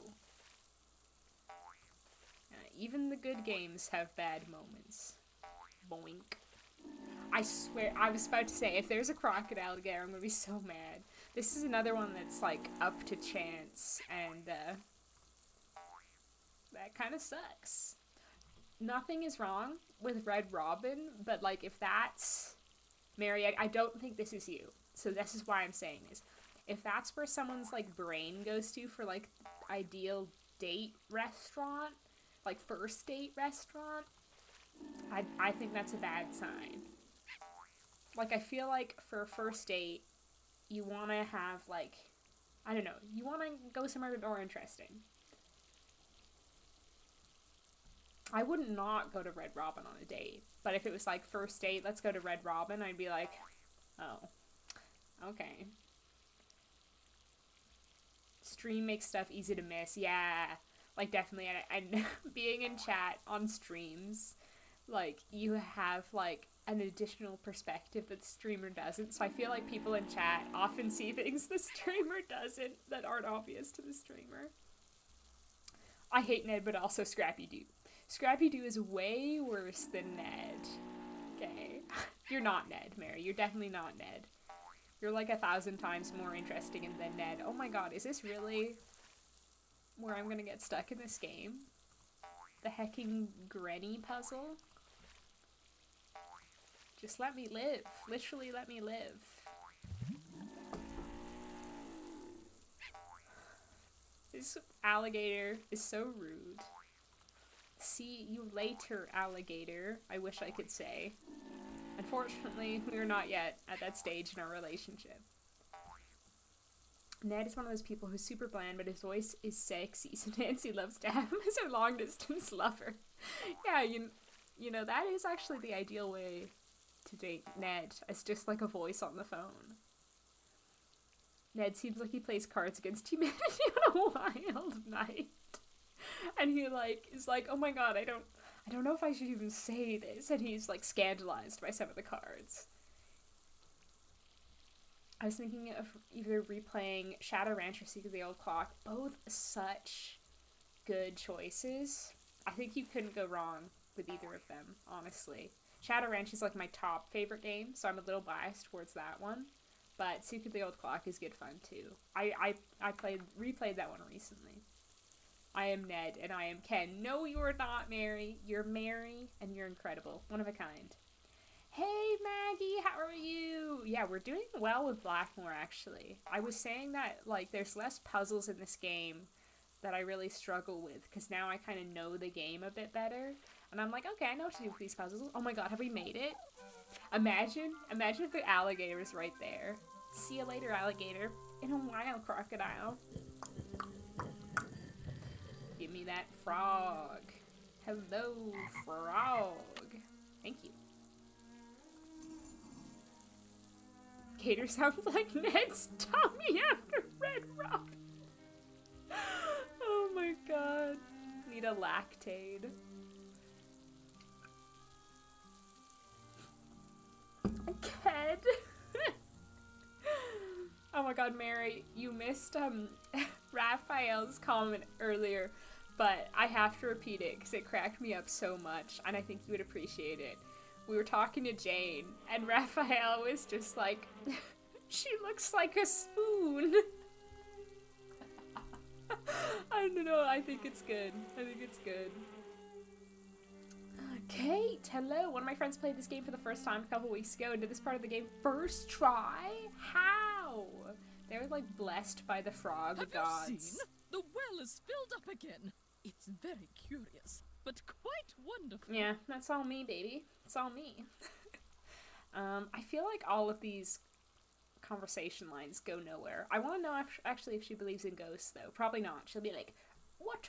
[SPEAKER 1] Even the good games have bad moments. Boink. I swear, I was about to say, if there's a crocodile there, I'm gonna be so mad. This is another one that's, like, up to chance, and, that kind of sucks. Nothing is wrong with Red Robin, but, like, if that's... Mary, I don't think this is you, so this is why I'm saying this. If that's where someone's, like, brain goes to for, like, ideal date restaurant, like, first date restaurant, I think that's a bad sign. Like, I feel like for a first date, you want to have, like, I don't know, you want to go somewhere a bit more interesting. I would not go to Red Robin on a date, but if it was like first date, let's go to Red Robin, I'd be like, oh, okay. Stream makes stuff easy to miss. Yeah, like definitely. And being in chat on streams, like you have like an additional perspective that the streamer doesn't. So I feel like people in chat often see things the streamer doesn't that aren't obvious to the streamer. I hate Ned, but also Scrappy Doo. Scrappy Doo is way worse than Ned. Okay. You're not Ned, Mary. You're definitely not Ned. You're like 1,000 times more interesting than Ned. Oh my god, is this really where I'm gonna get stuck in this game? The hecking granny puzzle? Just let me live. Literally let me live. This alligator is so rude. See you later, alligator, I wish I could say. Unfortunately, we are not yet at that stage in our relationship. Ned is one of those people who's super bland, but his voice is sexy, so Nancy loves to have him as her long-distance lover. Yeah, you know, that is actually the ideal way to date Ned, as just like a voice on the phone. Ned seems like he plays Cards Against Humanity on a wild night. And he like is like, oh my god, I don't know if I should even say this, and he's like scandalized by some of the cards. I was thinking of either replaying Shadow Ranch or Secret of the Old Clock. Both such good choices. I think you couldn't go wrong with either of them, honestly. Shadow Ranch is like my top favorite game, so I'm a little biased towards that one. But Secret of the Old Clock is good fun too. I replayed that one recently. I am Ned and I am Ken. No, you are not, Mary. You're Mary and you're incredible. One of a kind. Hey, Maggie, how are you? Yeah, we're doing well with Blackmoor, actually. I was saying that, like, there's less puzzles in this game that I really struggle with, because now I kind of know the game a bit better. And I'm like, okay, I know what to do with these puzzles. Oh my god, have we made it? Imagine if the alligator is right there. See you later, alligator. In a while, crocodile. Give me that frog. Hello, frog. Thank you. Gator sounds like Ned's tummy after Red Robin. Oh my god. Need a lactate. Ked. Oh my god, Mary, you missed Raphael's comment earlier, but I have to repeat it because it cracked me up so much, and I think you would appreciate it. We were talking to Jane, and Raphael was just like, she looks like a spoon. I don't know, I think it's good. I think it's good. Kate, hello. One of my friends played this game for the first time a couple weeks ago and did this part of the game first try? How? They were like blessed by the frog gods.
[SPEAKER 5] Have you seen? The well is filled up again. It's very curious, but quite wonderful.
[SPEAKER 1] Yeah, that's all me, baby. It's all me. I feel like all of these conversation lines go nowhere. I want to know actually if she believes in ghosts, though. Probably not. She'll be like, what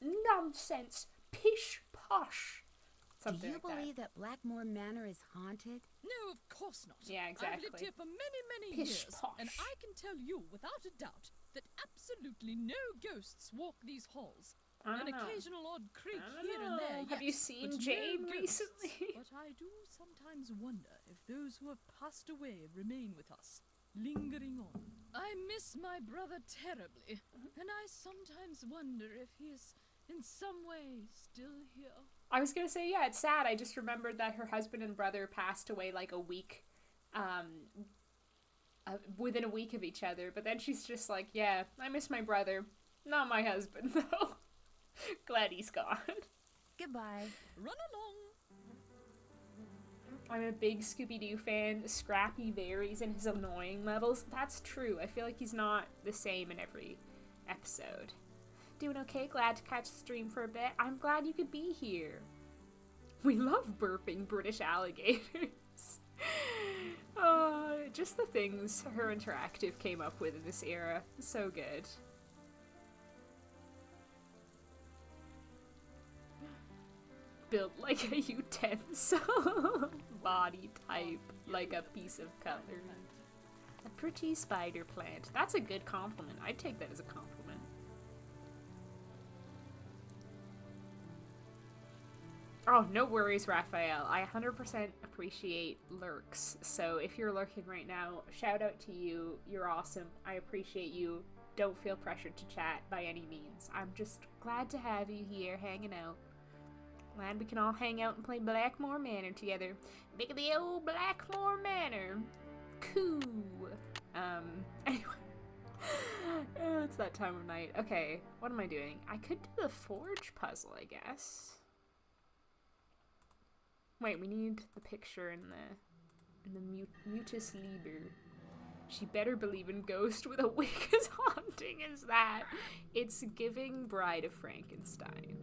[SPEAKER 1] nonsense, pish posh. Something
[SPEAKER 3] Do you
[SPEAKER 1] like
[SPEAKER 3] believe that Blackmoor Manor is haunted?
[SPEAKER 5] No, of course not.
[SPEAKER 1] Yeah, exactly.
[SPEAKER 5] I've lived here for many, many
[SPEAKER 1] Pish
[SPEAKER 5] years,
[SPEAKER 1] posh.
[SPEAKER 5] and I can tell you without a doubt that absolutely no ghosts walk these halls.
[SPEAKER 1] I
[SPEAKER 5] An
[SPEAKER 1] don't know.
[SPEAKER 5] occasional odd creak
[SPEAKER 1] I don't
[SPEAKER 5] here and there,
[SPEAKER 1] know. Have you
[SPEAKER 5] yes,
[SPEAKER 1] seen
[SPEAKER 5] but
[SPEAKER 1] Jane
[SPEAKER 5] no ghosts.
[SPEAKER 1] recently?
[SPEAKER 5] But I do sometimes wonder if those who have passed away remain with us, lingering on. I miss my brother terribly, and I sometimes wonder if he is in some way still here.
[SPEAKER 1] I was gonna say, yeah, it's sad. I just remembered that her husband and brother passed away like a week, within a week of each other. But then she's just like, yeah, I miss my brother. Not my husband, though. Glad he's gone.
[SPEAKER 3] Goodbye.
[SPEAKER 5] Run along.
[SPEAKER 1] I'm a big Scooby-Doo fan. Scrappy varies in his annoying levels. That's true. I feel like he's not the same in every episode. Doing okay? Glad to catch the stream for a bit. I'm glad you could be here. We love burping British alligators. Just the things her interactive came up with in this era. So good. Built like a utensil. Body type like a piece of cutlery. A pretty spider plant. That's a good compliment. I'd take that as a compliment. Oh, no worries, Raphael. I 100% appreciate lurks. So if you're lurking right now, shout out to you. You're awesome. I appreciate you. Don't feel pressured to chat by any means. I'm just glad to have you here hanging out. Glad we can all hang out and play Blackmoor Manor together. Make it the old Blackmoor Manor. Cool. Anyway. Oh, it's that time of night. Okay, what am I doing? I could do the forge puzzle, I guess. Wait, we need the picture in the mutus liber. She better believe in ghost with a wig as haunting as that. It's giving Bride of Frankenstein.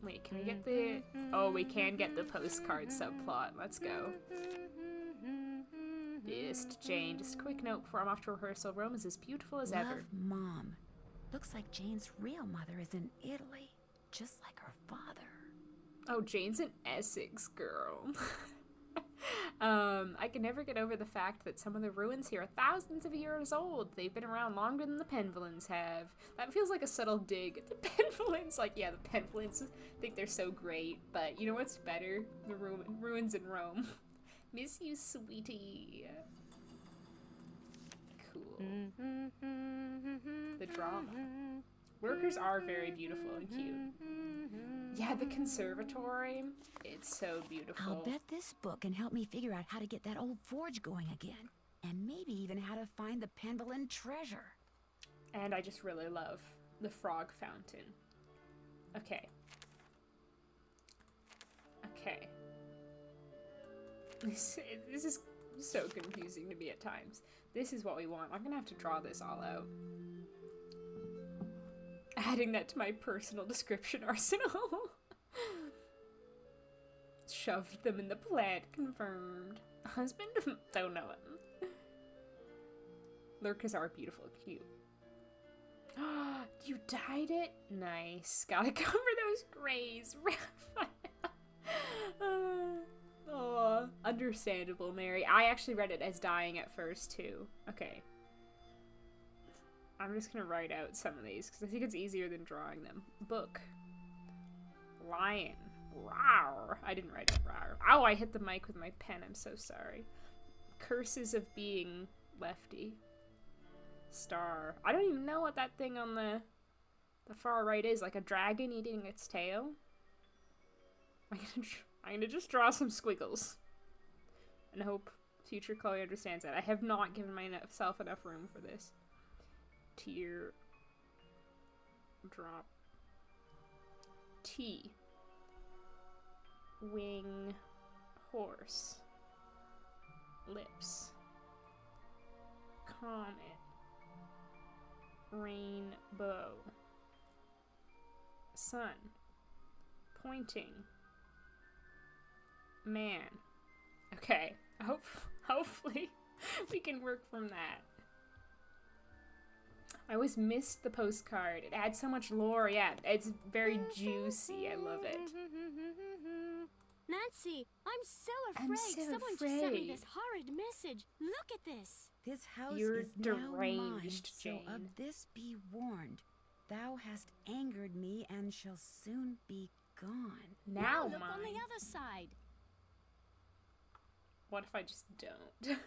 [SPEAKER 1] Wait, can we get the... Oh, we can get the postcard subplot. Let's go. Dearest Jane, just a quick note before I'm off to rehearsal. Rome is as beautiful as ever.
[SPEAKER 3] Love, Mom. Looks like Jane's real mother is in Italy, just like her father.
[SPEAKER 1] Oh, Jane's an Essex girl. I can never get over the fact that some of the ruins here are thousands of years old. They've been around longer than the Penvillans have. That feels like a subtle dig at the Penvillans. Like, yeah, the Penvillans think they're so great, but you know what's better? The ruins in Rome. Miss you, sweetie. Cool. The drama. Workers are very beautiful and cute. Yeah, the conservatory. It's so beautiful.
[SPEAKER 3] I'll bet this book can help me figure out how to get that old forge going again. And maybe even how to find the Penvillan treasure.
[SPEAKER 1] And I just really love the frog fountain. Okay. Okay. This is so confusing to me at times. This is what we want. I'm gonna have to draw this all out. Adding that to my personal description arsenal. Shoved them in the plant. Confirmed. Husband? Don't know him. Lurkers are beautiful and cute. You dyed it? Nice. Gotta cover those grays. Oh, understandable, Mary. I actually read it as dying at first, too. Okay. I'm just gonna write out some of these, because I think it's easier than drawing them. Book. Lion. Rawr. I didn't write it rawr. Ow, I hit the mic with my pen. I'm so sorry. Curses of being lefty. Star. I don't even know what that thing on the far right is. Like a dragon eating its tail? I'm gonna just draw some squiggles. And hope future Chloe understands that. I have not given myself enough room for this. Tear. Drop. T. Wing. Horse. Lips. Comet. Rainbow. Sun. Pointing. Man. Okay. Hopefully we can work from that. I always missed the postcard. It adds so much lore. Yeah, it's very juicy. I love it.
[SPEAKER 2] Nancy, I'm so
[SPEAKER 1] I'm
[SPEAKER 2] afraid.
[SPEAKER 1] so
[SPEAKER 2] Someone just sent me
[SPEAKER 1] afraid.
[SPEAKER 2] this horrid message. Look at this.
[SPEAKER 3] This house
[SPEAKER 1] You're
[SPEAKER 3] is now mine,
[SPEAKER 1] deranged,
[SPEAKER 3] so of
[SPEAKER 1] Jane.
[SPEAKER 3] this be warned. Thou hast angered me and shall soon be gone.
[SPEAKER 1] Now
[SPEAKER 2] look on
[SPEAKER 1] mine.
[SPEAKER 2] the other side.
[SPEAKER 1] What if I just don't?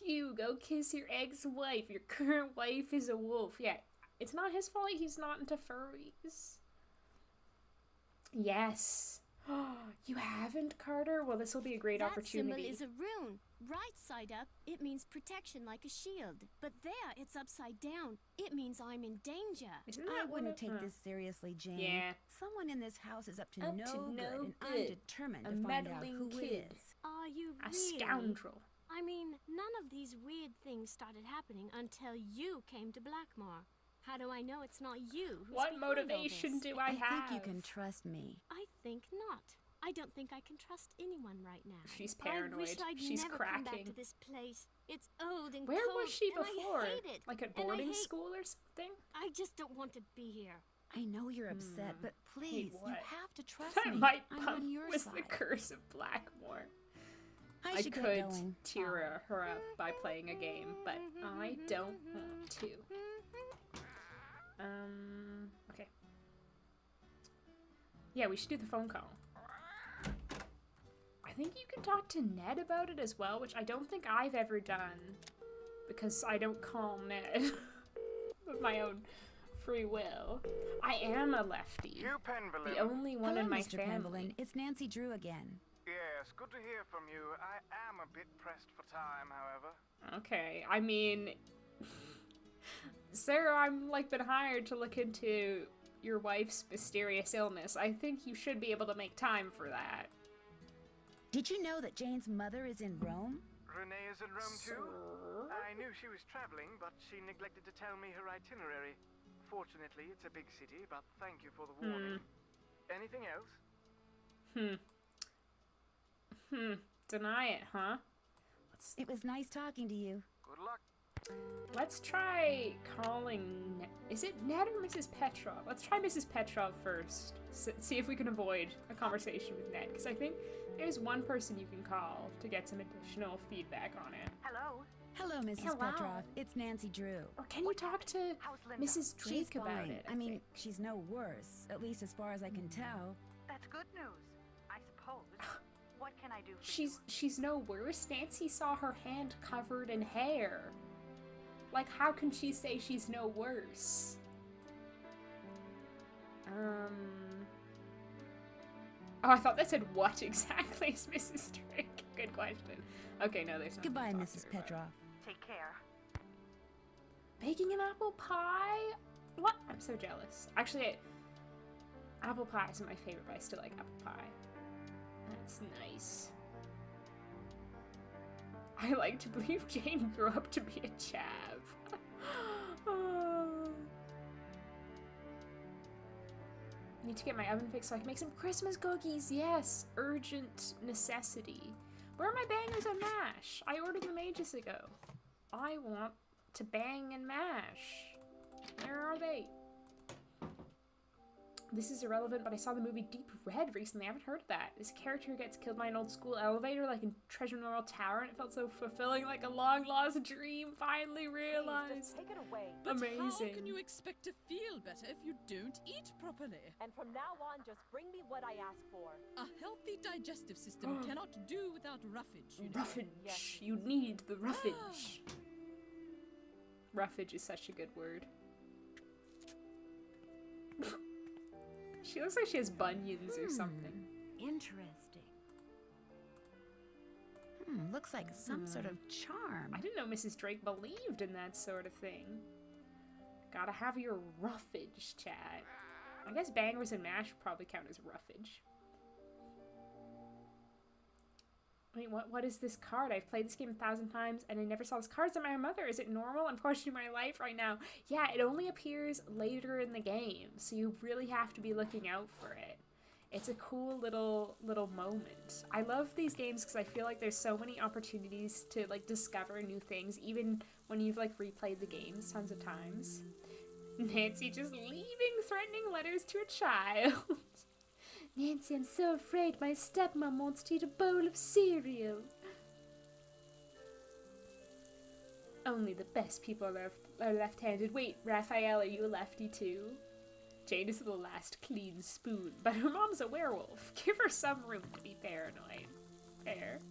[SPEAKER 1] Hugh, go kiss your ex-wife. Your current wife is a wolf. Yeah, it's not his fault he's not into furries. Yes. You haven't, Carter? Well, this will be a great
[SPEAKER 2] That
[SPEAKER 1] opportunity.
[SPEAKER 2] symbol is a rune. Right side up, it means protection like a shield. But there, it's upside down. It means I'm in danger.
[SPEAKER 1] Isn't
[SPEAKER 3] I
[SPEAKER 1] that one
[SPEAKER 3] wouldn't
[SPEAKER 1] of-
[SPEAKER 3] take this seriously, Jane.
[SPEAKER 1] Yeah.
[SPEAKER 3] Someone in this house is up to
[SPEAKER 1] Up
[SPEAKER 3] no
[SPEAKER 1] to
[SPEAKER 3] good,
[SPEAKER 1] no
[SPEAKER 3] and I'm
[SPEAKER 1] good.
[SPEAKER 3] determined
[SPEAKER 1] A
[SPEAKER 3] to find out
[SPEAKER 1] meddling
[SPEAKER 3] who
[SPEAKER 1] kid.
[SPEAKER 3] it is.
[SPEAKER 2] Are you
[SPEAKER 1] A
[SPEAKER 2] really?
[SPEAKER 1] scoundrel.
[SPEAKER 2] I mean, none of these weird things started happening until you came to Blackmoor. How do I know it's not you who's
[SPEAKER 1] What
[SPEAKER 2] behind all
[SPEAKER 1] motivation
[SPEAKER 2] this?
[SPEAKER 1] do I have?
[SPEAKER 3] think you can trust me.
[SPEAKER 2] I think not. I don't think I can trust anyone right now.
[SPEAKER 1] She's paranoid.
[SPEAKER 2] I wish I'd
[SPEAKER 1] She's
[SPEAKER 2] never come back
[SPEAKER 1] cracking.
[SPEAKER 2] to this place. It's old and
[SPEAKER 1] Where
[SPEAKER 2] cold,
[SPEAKER 1] was she
[SPEAKER 2] and
[SPEAKER 1] before?
[SPEAKER 2] I hate it.
[SPEAKER 1] Like at
[SPEAKER 2] And I
[SPEAKER 1] boarding
[SPEAKER 2] hate-
[SPEAKER 1] school or something?
[SPEAKER 2] I just don't want to be here.
[SPEAKER 3] I know you're upset, but please, you
[SPEAKER 1] what?
[SPEAKER 3] have to trust
[SPEAKER 1] That
[SPEAKER 3] me.
[SPEAKER 1] might
[SPEAKER 3] I'm
[SPEAKER 1] pump
[SPEAKER 3] on your
[SPEAKER 1] was
[SPEAKER 3] side.
[SPEAKER 1] the curse of Blackmoor.
[SPEAKER 3] I
[SPEAKER 1] I
[SPEAKER 3] should
[SPEAKER 1] could
[SPEAKER 3] get going.
[SPEAKER 1] tear her up by playing a game, but I don't want to. Okay. Yeah, we should do the phone call. I think you can talk to Ned about it as well, which I don't think I've ever done, because I don't call Ned of my own free will. I am a lefty.
[SPEAKER 10] Hugh Penvillin.
[SPEAKER 1] The only one
[SPEAKER 3] Hello,
[SPEAKER 1] in my
[SPEAKER 3] Mr.
[SPEAKER 1] family.
[SPEAKER 3] Pemberlin. It's Nancy Drew again.
[SPEAKER 10] Yes, good to hear from you. I am a bit pressed for time, however.
[SPEAKER 1] Okay, I mean, sir, I'm like been hired to look into your wife's mysterious illness. I think you should be able to make time for that.
[SPEAKER 3] Did you know that Jane's mother is in Rome?
[SPEAKER 10] Renee is in Rome too?
[SPEAKER 1] Sir?
[SPEAKER 10] I knew she was traveling, but she neglected to tell me her itinerary. Fortunately, it's a big city, but thank you for the warning. Anything else?
[SPEAKER 1] Deny it, huh?
[SPEAKER 3] It was nice talking to you.
[SPEAKER 10] Good luck.
[SPEAKER 1] Let's try calling. Is it Ned or Mrs. Petrov? Let's try Mrs. Petrov first. See if we can avoid a conversation with Ned, because I think there's one person you can call to get some additional feedback on it.
[SPEAKER 4] Hello?
[SPEAKER 3] Hello, Mrs.
[SPEAKER 1] Hello.
[SPEAKER 3] Petrov. It's Nancy Drew.
[SPEAKER 1] Or can you talk to
[SPEAKER 4] How's Linda?
[SPEAKER 1] Mrs.
[SPEAKER 3] She's
[SPEAKER 1] Drake about
[SPEAKER 3] fine.
[SPEAKER 1] it?
[SPEAKER 3] I mean,
[SPEAKER 1] think.
[SPEAKER 3] she's no worse, at least as far as I can tell.
[SPEAKER 4] That's good news, I suppose. What can I do for you?
[SPEAKER 1] she's no worse. Nancy saw her hand covered in hair. Like, how can she say she's no worse? Oh, I thought that said what exactly is Mrs. Drake? Good question. Okay, no, there's nothing
[SPEAKER 3] Goodbye,
[SPEAKER 1] to talk
[SPEAKER 3] Mrs.
[SPEAKER 1] to her about.
[SPEAKER 3] Petrov.
[SPEAKER 4] Take care.
[SPEAKER 1] Baking an apple pie? What? I'm so jealous. Actually, apple pie isn't my favorite, but I still like apple pie. That's nice. I like to believe Jane grew up to be a chav. Need to get my oven fixed so I can make some Christmas cookies. Yes, urgent necessity. Where are my bangers and mash? I ordered them ages ago. I want to bang and mash. Where are they? This is irrelevant, but I saw the movie Deep Red recently. I haven't heard of that. This character gets killed by an old school elevator, like in Treasure Memorial Tower, and it felt so fulfilling, like a long-lost dream finally realized.
[SPEAKER 11] Take it away.
[SPEAKER 5] But
[SPEAKER 1] Amazing.
[SPEAKER 5] how can you expect to feel better if you don't eat properly?
[SPEAKER 11] And from now on, just bring me what I ask for.
[SPEAKER 5] A healthy digestive system cannot do without roughage, you know.
[SPEAKER 1] Roughage.
[SPEAKER 11] Yes.
[SPEAKER 1] You need the roughage. Roughage is such a good word. She looks like she has bunions or something.
[SPEAKER 3] Interesting. Looks like some sort of charm.
[SPEAKER 1] I didn't know Mrs. Drake believed in that sort of thing. Gotta have your roughage, chat. I guess bangers and mash probably count as roughage. Wait, what is this card? I've played this game 1,000 times and I never saw this card. Is it my mother? Is it normal? I'm questioning my life right now. Yeah, it only appears later in the game, so you really have to be looking out for it. It's a cool little moment. I love these games because I feel like there's so many opportunities to like discover new things, even when you've like replayed the games tons of times. Nancy just leaving threatening letters to a child. Nancy, I'm so afraid my stepmom wants to eat a bowl of cereal. Only the best people are left-handed. Wait, Raphael, are you a lefty too? Jane is the last clean spoon, but her mom's a werewolf. Give her some room to be paranoid. Fair.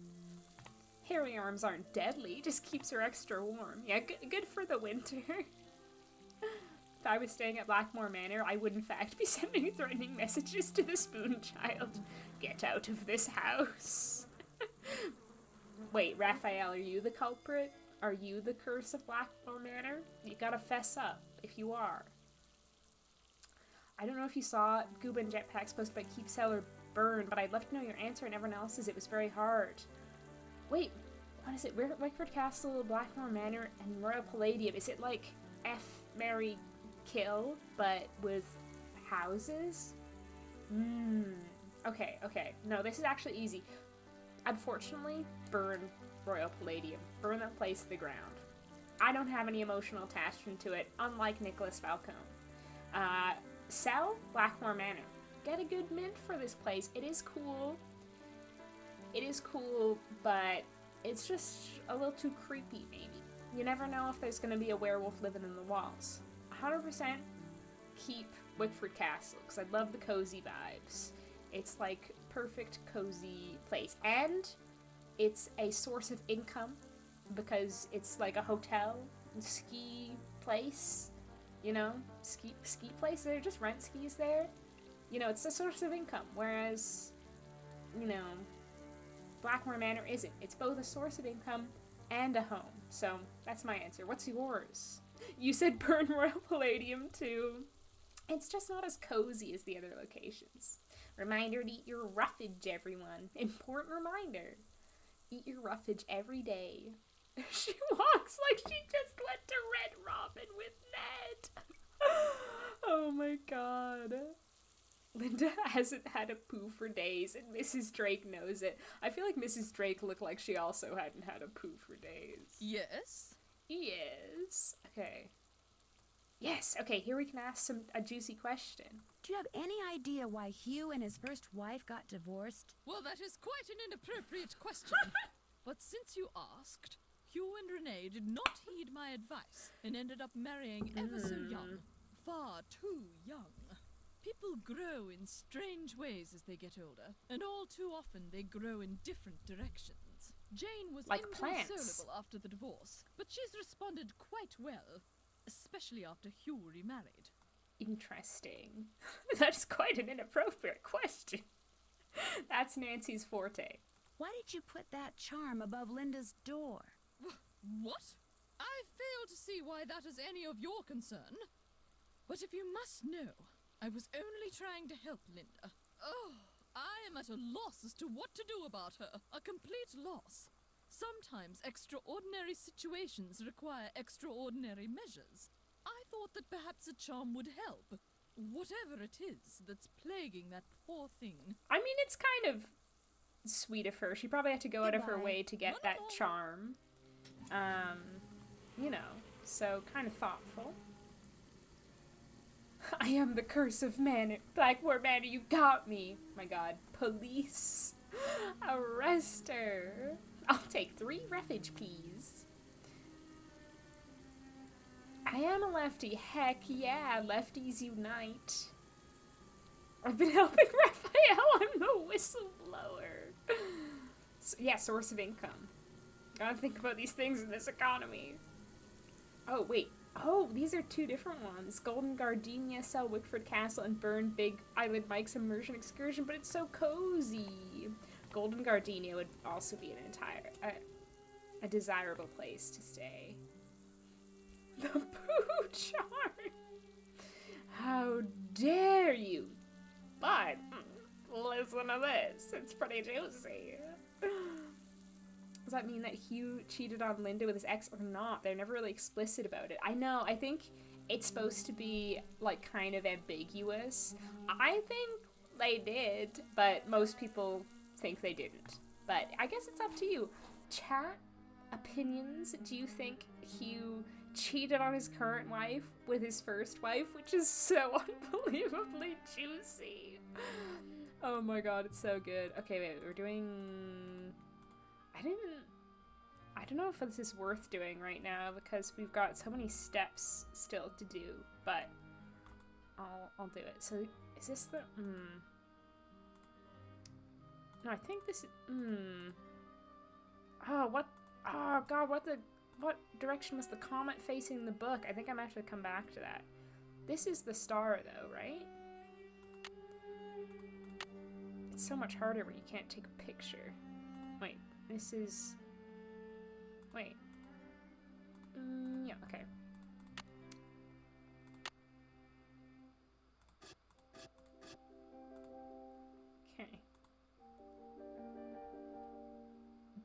[SPEAKER 1] Hairy arms aren't deadly, just keeps her extra warm. Yeah, good for the winter. If I was staying at Blackmoor Manor, I would in fact be sending threatening messages to the spoon child. Get out of this house. Wait, Raphael, are you the culprit? Are you the curse of Blackmoor Manor? You gotta fess up, if you are. I don't know if you saw Gooba and Jetpack's post about Keep, Sell, or Burn, but I'd love to know your answer and everyone else's. It was very hard. Wait, what is it? Wickford Castle, Blackmoor Manor, and Royal Palladium. Is it like F, Marry, Kill, but with houses? Okay. No, this is actually easy. Unfortunately, burn Royal Palladium. Burn that place to the ground. I don't have any emotional attachment to it, unlike Nicholas Falcone. Sell Blackmoor Manor. Get a good mint for this place. It is cool. But it's just a little too creepy, maybe. You never know if there's going to be a werewolf living in the walls. 100% keep Wickford Castle, because I love the cozy vibes. It's like perfect cozy place. And it's a source of income, because it's like a hotel and ski place. You know, ski place there, just rent skis there. You know, it's a source of income, whereas, you know, Blackmoor Manor isn't. It's both a source of income and a home. So, that's my answer. What's yours? You said burn Royal Palladium too. It's just not as cozy as the other locations. Reminder to eat your roughage, everyone. Important reminder. Eat your roughage every day. She walks like she just went to Red Robin with Ned. Oh my god. Linda hasn't had a poo for days, and Mrs. Drake knows it. I feel like Mrs. Drake looked like she also hadn't had a poo for days.
[SPEAKER 5] Yes?
[SPEAKER 1] Yes. Okay. Yes, okay, here we can ask a juicy question.
[SPEAKER 3] Do you have any idea why Hugh and his first wife got divorced?
[SPEAKER 5] Well, that is quite an inappropriate question. But since you asked, Hugh and Renee did not heed my advice and ended up marrying ever so young. Far too young. People grow in strange ways as they get older, and all too often they grow in different directions. Jane was
[SPEAKER 1] like
[SPEAKER 5] inconsolable after the divorce, but she's responded quite well, especially after Hugh remarried.
[SPEAKER 1] Interesting. That's quite an inappropriate question. That's Nancy's forte.
[SPEAKER 3] Why did you put that charm above Linda's door?
[SPEAKER 5] What? I fail to see why that is any of your concern. But if you must know, I was only trying to help Linda. Oh, I am at a loss as to what to do about her. A complete loss. Sometimes extraordinary situations require extraordinary measures. I thought that perhaps a charm would help. Whatever it is that's plaguing that poor thing.
[SPEAKER 1] I mean, it's kind of sweet of her. She probably had to go out of her way to get that charm. You know, so kind of thoughtful. I am the curse of Manor. Blackmoor Manor, you got me. My god. Police. Arrest her. I'll take 3 roughage, please. I am a lefty. Heck yeah, lefties unite. I've been helping Raphael. I'm the whistleblower. So, yeah, source of income. Gotta think about these things in this economy. Oh, wait. Oh, these are 2 different ones. Golden Gardenia, Sell Wickford Castle, and Burn Big Island Mike's Immersion Excursion, but it's so cozy. Golden Gardenia would also be a desirable place to stay. The poo charm! How dare you! But, listen to this. It's pretty juicy. Does that mean that Hugh cheated on Linda with his ex or not? They're never really explicit about it. I know, I think it's supposed to be, like, kind of ambiguous. I think they did, but most people think they didn't. But I guess it's up to you. Chat opinions. Do you think Hugh cheated on his current wife with his first wife? Which is so unbelievably juicy. Oh my god, it's so good. Okay, wait, we're doing... I don't know if this is worth doing right now because we've got so many steps still to do, but I'll do it. So, is this the... No, I think this is... Oh, what... Oh god, what direction was the comet facing the book? I think I might have to come back to that. This is the star, though, right? It's so much harder when you can't take a picture. Wait, this is... Wait. Yeah, okay. Okay.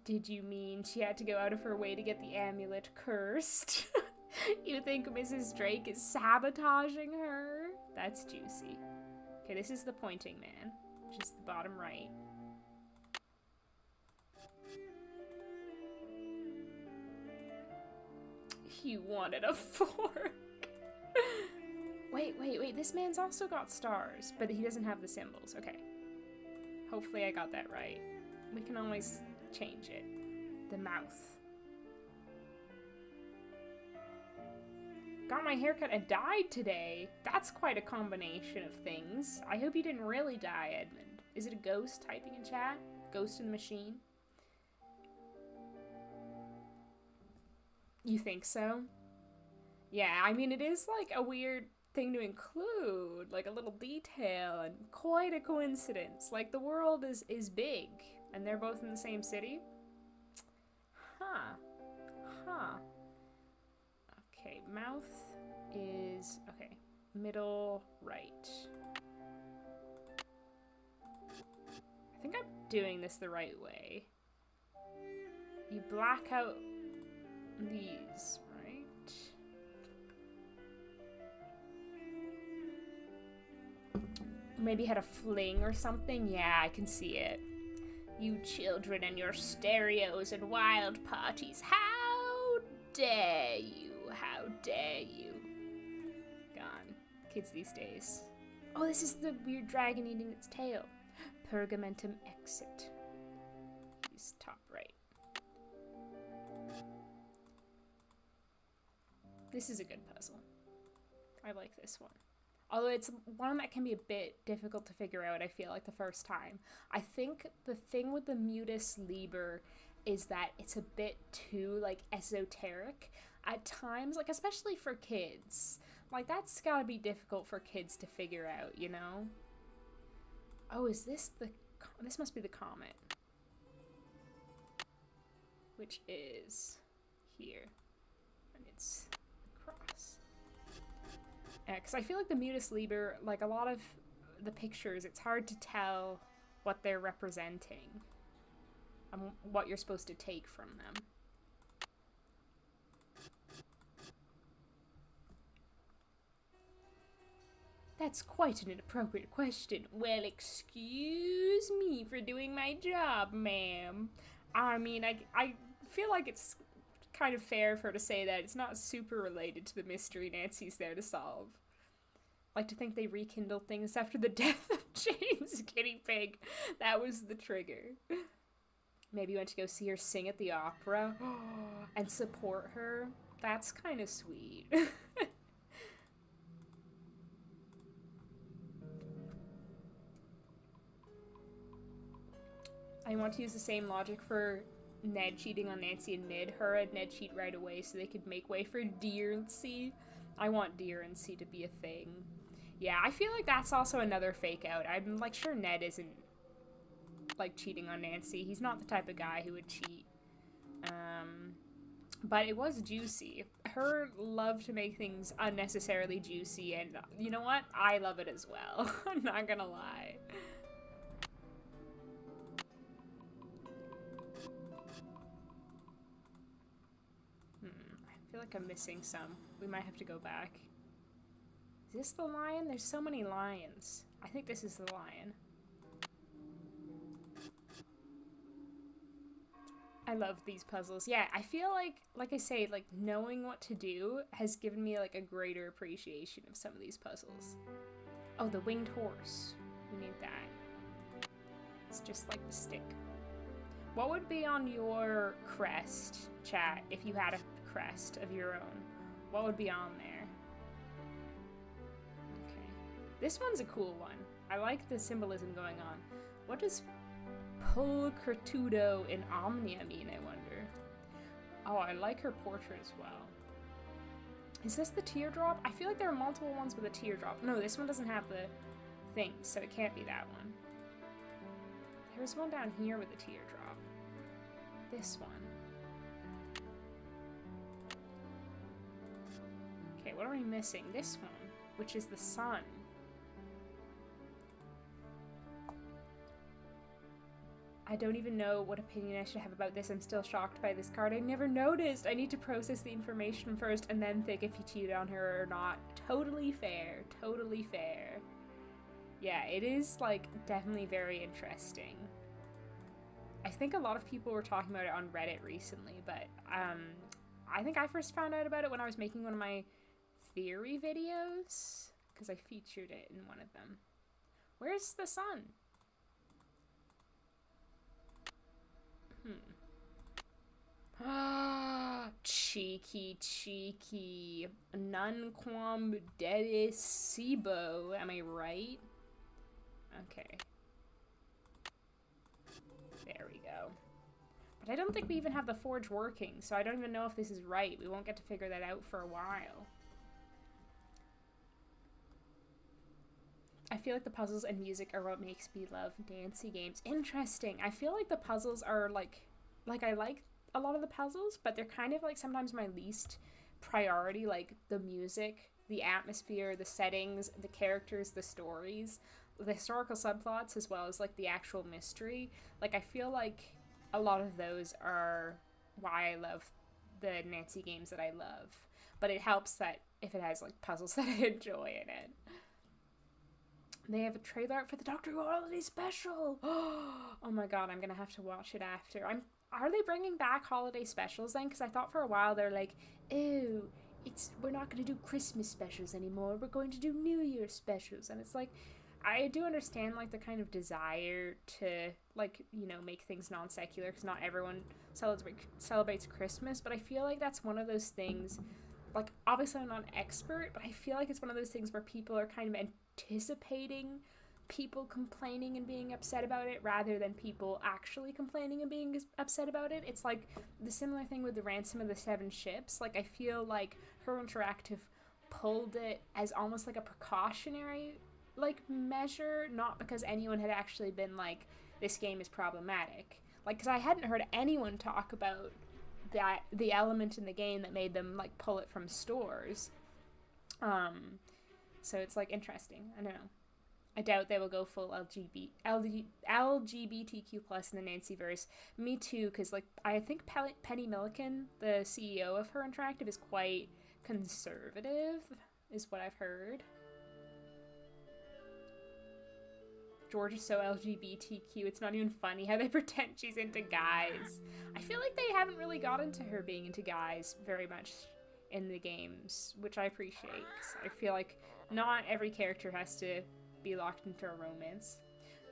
[SPEAKER 1] Did you mean she had to go out of her way to get the amulet cursed? You think Mrs. Drake is sabotaging her? That's juicy. Okay, this is the pointing man, which is the bottom right. You wanted a fork. Wait, this man's also got stars, but he doesn't have the symbols. Okay. Hopefully I got that right. We can always change it. The mouth. Got my haircut and died today. That's quite a combination of things. I hope you didn't really die, Edmund. Is it a ghost typing in chat? Ghost in the machine? You think so? Yeah, I mean, it is like a weird thing to include, like a little detail and quite a coincidence. Like the world is big and they're both in the same city. Huh. Okay, mouth is, okay, middle right. I think I'm doing this the right way. You black out these, right? Maybe had a fling or something? Yeah, I can see it. You children and your stereos and wild parties. How dare you? How dare you? Gone. Kids these days. Oh, this is the weird dragon eating its tail. Pergamentum exit. He's top right. This is a good puzzle. I like this one. Although it's one that can be a bit difficult to figure out, I feel like, the first time. I think the thing with the Mutus Liber is that it's a bit too, like, esoteric at times, like, especially for kids. Like, that's gotta be difficult for kids to figure out, you know? Oh, is this the... This must be the comet. Which is here. And it's the cross. Yeah, because I feel like the Mutus Liber, like, a lot of the pictures, it's hard to tell what they're representing. And what you're supposed to take from them. That's quite an inappropriate question. Well, excuse me for doing my job, ma'am. I mean, I feel like it's kind of fair for her to say that it's not super related to the mystery Nancy's there to solve. Like to think they rekindled things after the death of Jane's guinea pig. That was the trigger. Maybe you went to go see her sing at the opera and support her. That's kind of sweet. I want to use the same logic for Ned cheating on Nancy and Mid. Her and Ned cheat right away so they could make way for Deer-and-C. I want Deer-and-C to be a thing. Yeah, I feel like that's also another fake out. I'm like sure Ned isn't like cheating on Nancy. He's not the type of guy who would cheat. But it was juicy. Her love to make things unnecessarily juicy, and you know what? I love it as well. I'm not gonna lie. I feel like I'm missing some. We might have to go back. Is this the lion? There's so many lions. I think this is the lion. I love these puzzles. Yeah, I feel like I say, like, knowing what to do has given me, like, a greater appreciation of some of these puzzles. Oh, the winged horse. We need that. It's just like the stick. What would be on your crest, chat, if you had a crest of your own? What would be on there? Okay. This one's a cool one. I like the symbolism going on. What does pulchritudo in omnia mean, I wonder? Oh, I like her portrait as well. Is this the teardrop? I feel like there are multiple ones with a teardrop. No, this one doesn't have the thing, so it can't be that one. There's one down here with a teardrop. This one. Okay, what are we missing? This one, which is the sun. I don't even know what opinion I should have about this. I'm still shocked by this card. I never noticed. I need to process the information first and then think if he cheated on her or not. Totally fair. Totally fair. Yeah, it is, like, definitely very interesting. I think a lot of people were talking about it on Reddit recently, but I think I first found out about it when I was making one of my theory videos, because I featured it in one of them. Where's the sun? Cheeky, cheeky. Nunquam dedicibo. Am I right? Okay. There we go. But I don't think we even have the forge working, so I don't even know if this is right. We won't get to figure that out for a while. I feel like the puzzles and music are what makes me love Nancy games. Interesting. I feel like the puzzles are like I like a lot of the puzzles, but they're kind of like sometimes my least priority, like the music, the atmosphere, the settings, the characters, the stories, the historical subplots, as well as like the actual mystery. Like I feel like a lot of those are why I love the Nancy games that I love. But it helps that if it has like puzzles that I enjoy in it. They have a trailer out for the Doctor Who Holiday Special. Oh my god, I'm gonna have to watch it after. Are they bringing back holiday specials then? Because I thought for a while they're like, oh, we're not gonna do Christmas specials anymore. We're going to do New Year specials, and it's like, I do understand like the kind of desire to like, you know, make things non-secular because not everyone celebrates Christmas, but I feel like that's one of those things. Like, obviously I'm not an expert, but I feel like it's one of those things where people are kind of anticipating people complaining and being upset about it rather than people actually complaining and being upset about it. It's like the similar thing with the Ransom of the Seven Ships. Like, I feel like Her Interactive pulled it as almost like a precautionary like measure, not because anyone had actually been like, this game is problematic. Like, because I hadn't heard anyone talk about that the element in the game that made them like pull it from stores. So it's like interesting. I don't know. I doubt they will go full LGBTQ plus in the Nancyverse. Me too, because like I think Penny Milliken, the CEO of Her Interactive, is quite conservative, is what I've heard. George is so LGBTQ, it's not even funny how they pretend she's into guys. I feel like they haven't really got into her being into guys very much in the games, which I appreciate, 'cause I feel like not every character has to be locked into a romance.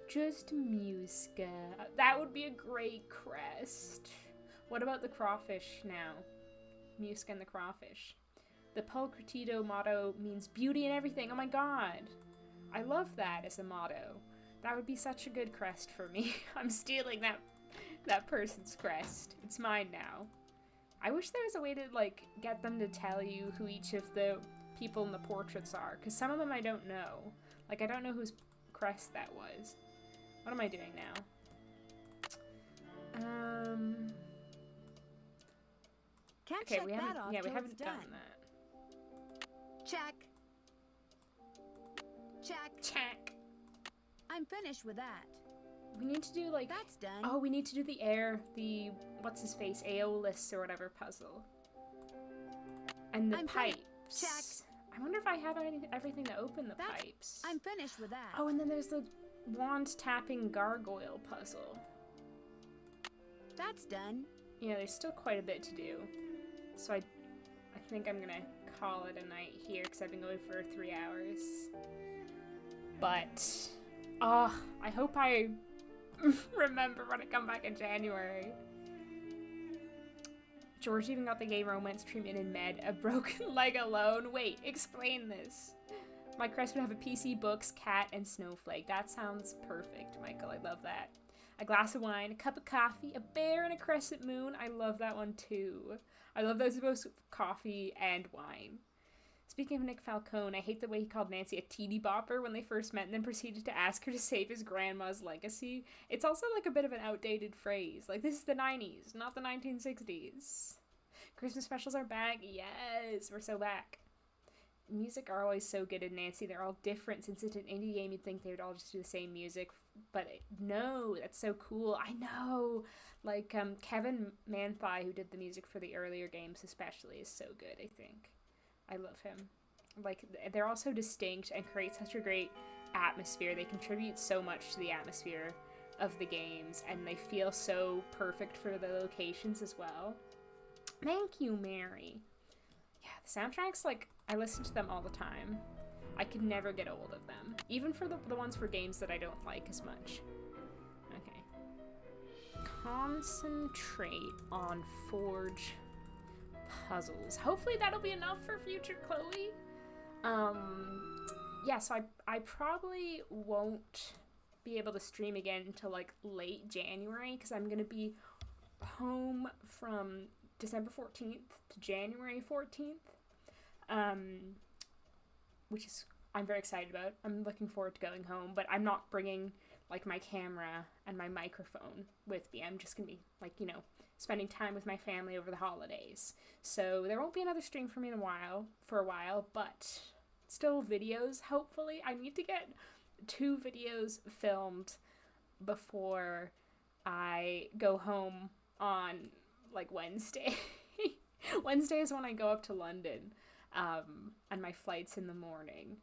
[SPEAKER 1] Just Muska. That would be a great crest. What about the crawfish now? Muska and the crawfish. The Pulchritudo motto means beauty and everything. Oh my god. I love that as a motto. That would be such a good crest for me. I'm stealing that person's crest. It's mine now. I wish there was a way to like get them to tell you who each of the people in the portraits are, because some of them I don't know. Like, I don't know whose crest that was. What am I doing now?
[SPEAKER 3] Can't
[SPEAKER 1] okay,
[SPEAKER 3] check
[SPEAKER 1] we
[SPEAKER 3] that
[SPEAKER 1] haven't.
[SPEAKER 3] off
[SPEAKER 1] Yeah, we
[SPEAKER 3] till
[SPEAKER 1] haven't
[SPEAKER 3] it's
[SPEAKER 1] done
[SPEAKER 3] done.
[SPEAKER 1] that.
[SPEAKER 3] Check. Check.
[SPEAKER 1] Check.
[SPEAKER 3] I'm finished with that.
[SPEAKER 1] We need to do like.
[SPEAKER 3] That's done.
[SPEAKER 1] Oh, we need to do the what's his face, Aeolus or whatever puzzle. And the pipes.
[SPEAKER 3] Check.
[SPEAKER 1] I wonder if I have everything to open the pipes.
[SPEAKER 3] I'm finished with that.
[SPEAKER 1] Oh, and then there's the wand tapping gargoyle puzzle.
[SPEAKER 3] That's done.
[SPEAKER 1] Yeah, there's still quite a bit to do. So I think I'm gonna call it a night here because I've been going for 3 hours. But, I hope I remember when I come back in January. George even got the gay romance treatment in Med, a broken leg alone. Wait, explain this. My crest would have a PC, books, cat, and snowflake. That sounds perfect, Michael. I love that. A glass of wine, a cup of coffee, a bear, and a crescent moon. I love that one too. I love those both coffee and wine. Speaking of Nick Falcone, I hate the way he called Nancy a teeny bopper when they first met and then proceeded to ask her to save his grandma's legacy. It's also like a bit of an outdated phrase. Like, this is the 90s, not the 1960s. Christmas specials are back. Yes, we're so back. Music are always so good in Nancy. They're all different. Since it's an indie game, you'd think they would all just do the same music. But no, that's so cool. I know. Like, Kevin Manthei, who did the music for the earlier games especially, is so good, I think. I love him. Like, they're all so distinct and create such a great atmosphere. They contribute so much to the atmosphere of the games, and they feel so perfect for the locations as well. Thank you, Mary. Yeah, the soundtracks, like, I listen to them all the time. I could never get old of them. Even for the ones for games that I don't like as much. Okay. Concentrate on Forge puzzles. Hopefully that'll be enough for future Chloe. Yeah, so I probably won't be able to stream again until like late January because I'm gonna be home from December 14th to January 14th. Which is I'm very excited about. I'm looking forward to going home, but I'm not bringing like my camera and my microphone with me. I'm just gonna be like, you know, spending time with my family over the holidays. So there won't be another stream for me for a while, but still videos, hopefully. I need to get 2 videos filmed before I go home on like Wednesday. Wednesday is when I go up to London, and my flight's in the morning.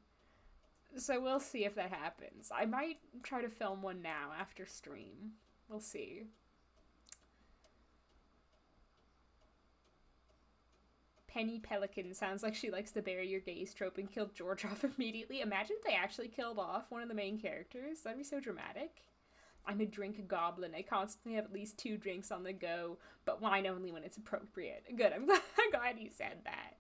[SPEAKER 1] So we'll see if that happens. I might try to film one now after stream. We'll see. Penny Pelican sounds like she likes to bury your gaze trope and killed George off immediately. Imagine if they actually killed off one of the main characters. That'd be so dramatic. I'm a drink goblin. I constantly have at least 2 drinks on the go, but wine only when it's appropriate. Good, I'm glad you said that.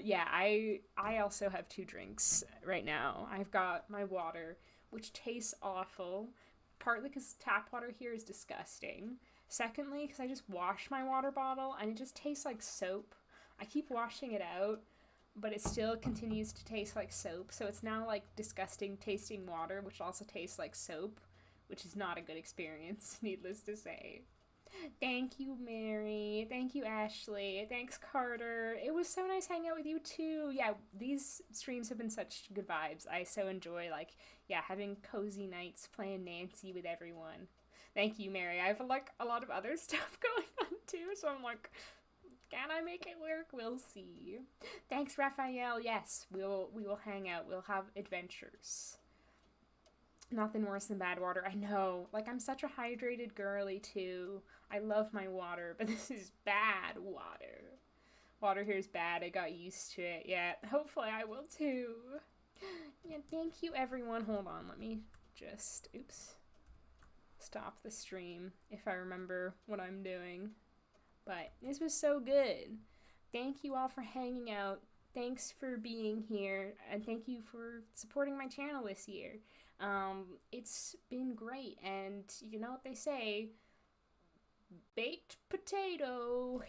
[SPEAKER 1] Yeah, I also have 2 drinks right now. I've got my water, which tastes awful, partly because tap water here is disgusting. Secondly, because I just wash my water bottle and it just tastes like soap. I keep washing it out, but it still continues to taste like soap, so it's now like disgusting tasting water, which also tastes like soap, which is not a good experience, needless to say. Thank you, Mary. Thank you, Ashley. Thanks, Carter. It was so nice hanging out with you, too. Yeah, these streams have been such good vibes. I so enjoy, like, yeah, having cozy nights playing Nancy with everyone. Thank you, Mary. I have, like, a lot of other stuff going on, too, so I'm like, can I make it work? We'll see. Thanks, Raphael. Yes, we will hang out. We'll have adventures. Nothing worse than bad water. I know. Like, I'm such a hydrated girly, too. I love my water, but this is bad water. Water here is bad. I got used to it. Yeah, hopefully I will, too. Yeah, thank you, everyone. Hold on. Let me just, oops, stop the stream if I remember what I'm doing. But this was so good. Thank you all for hanging out. Thanks for being here, and thank you for supporting my channel this year. It's been great, and you know what they say, baked potato,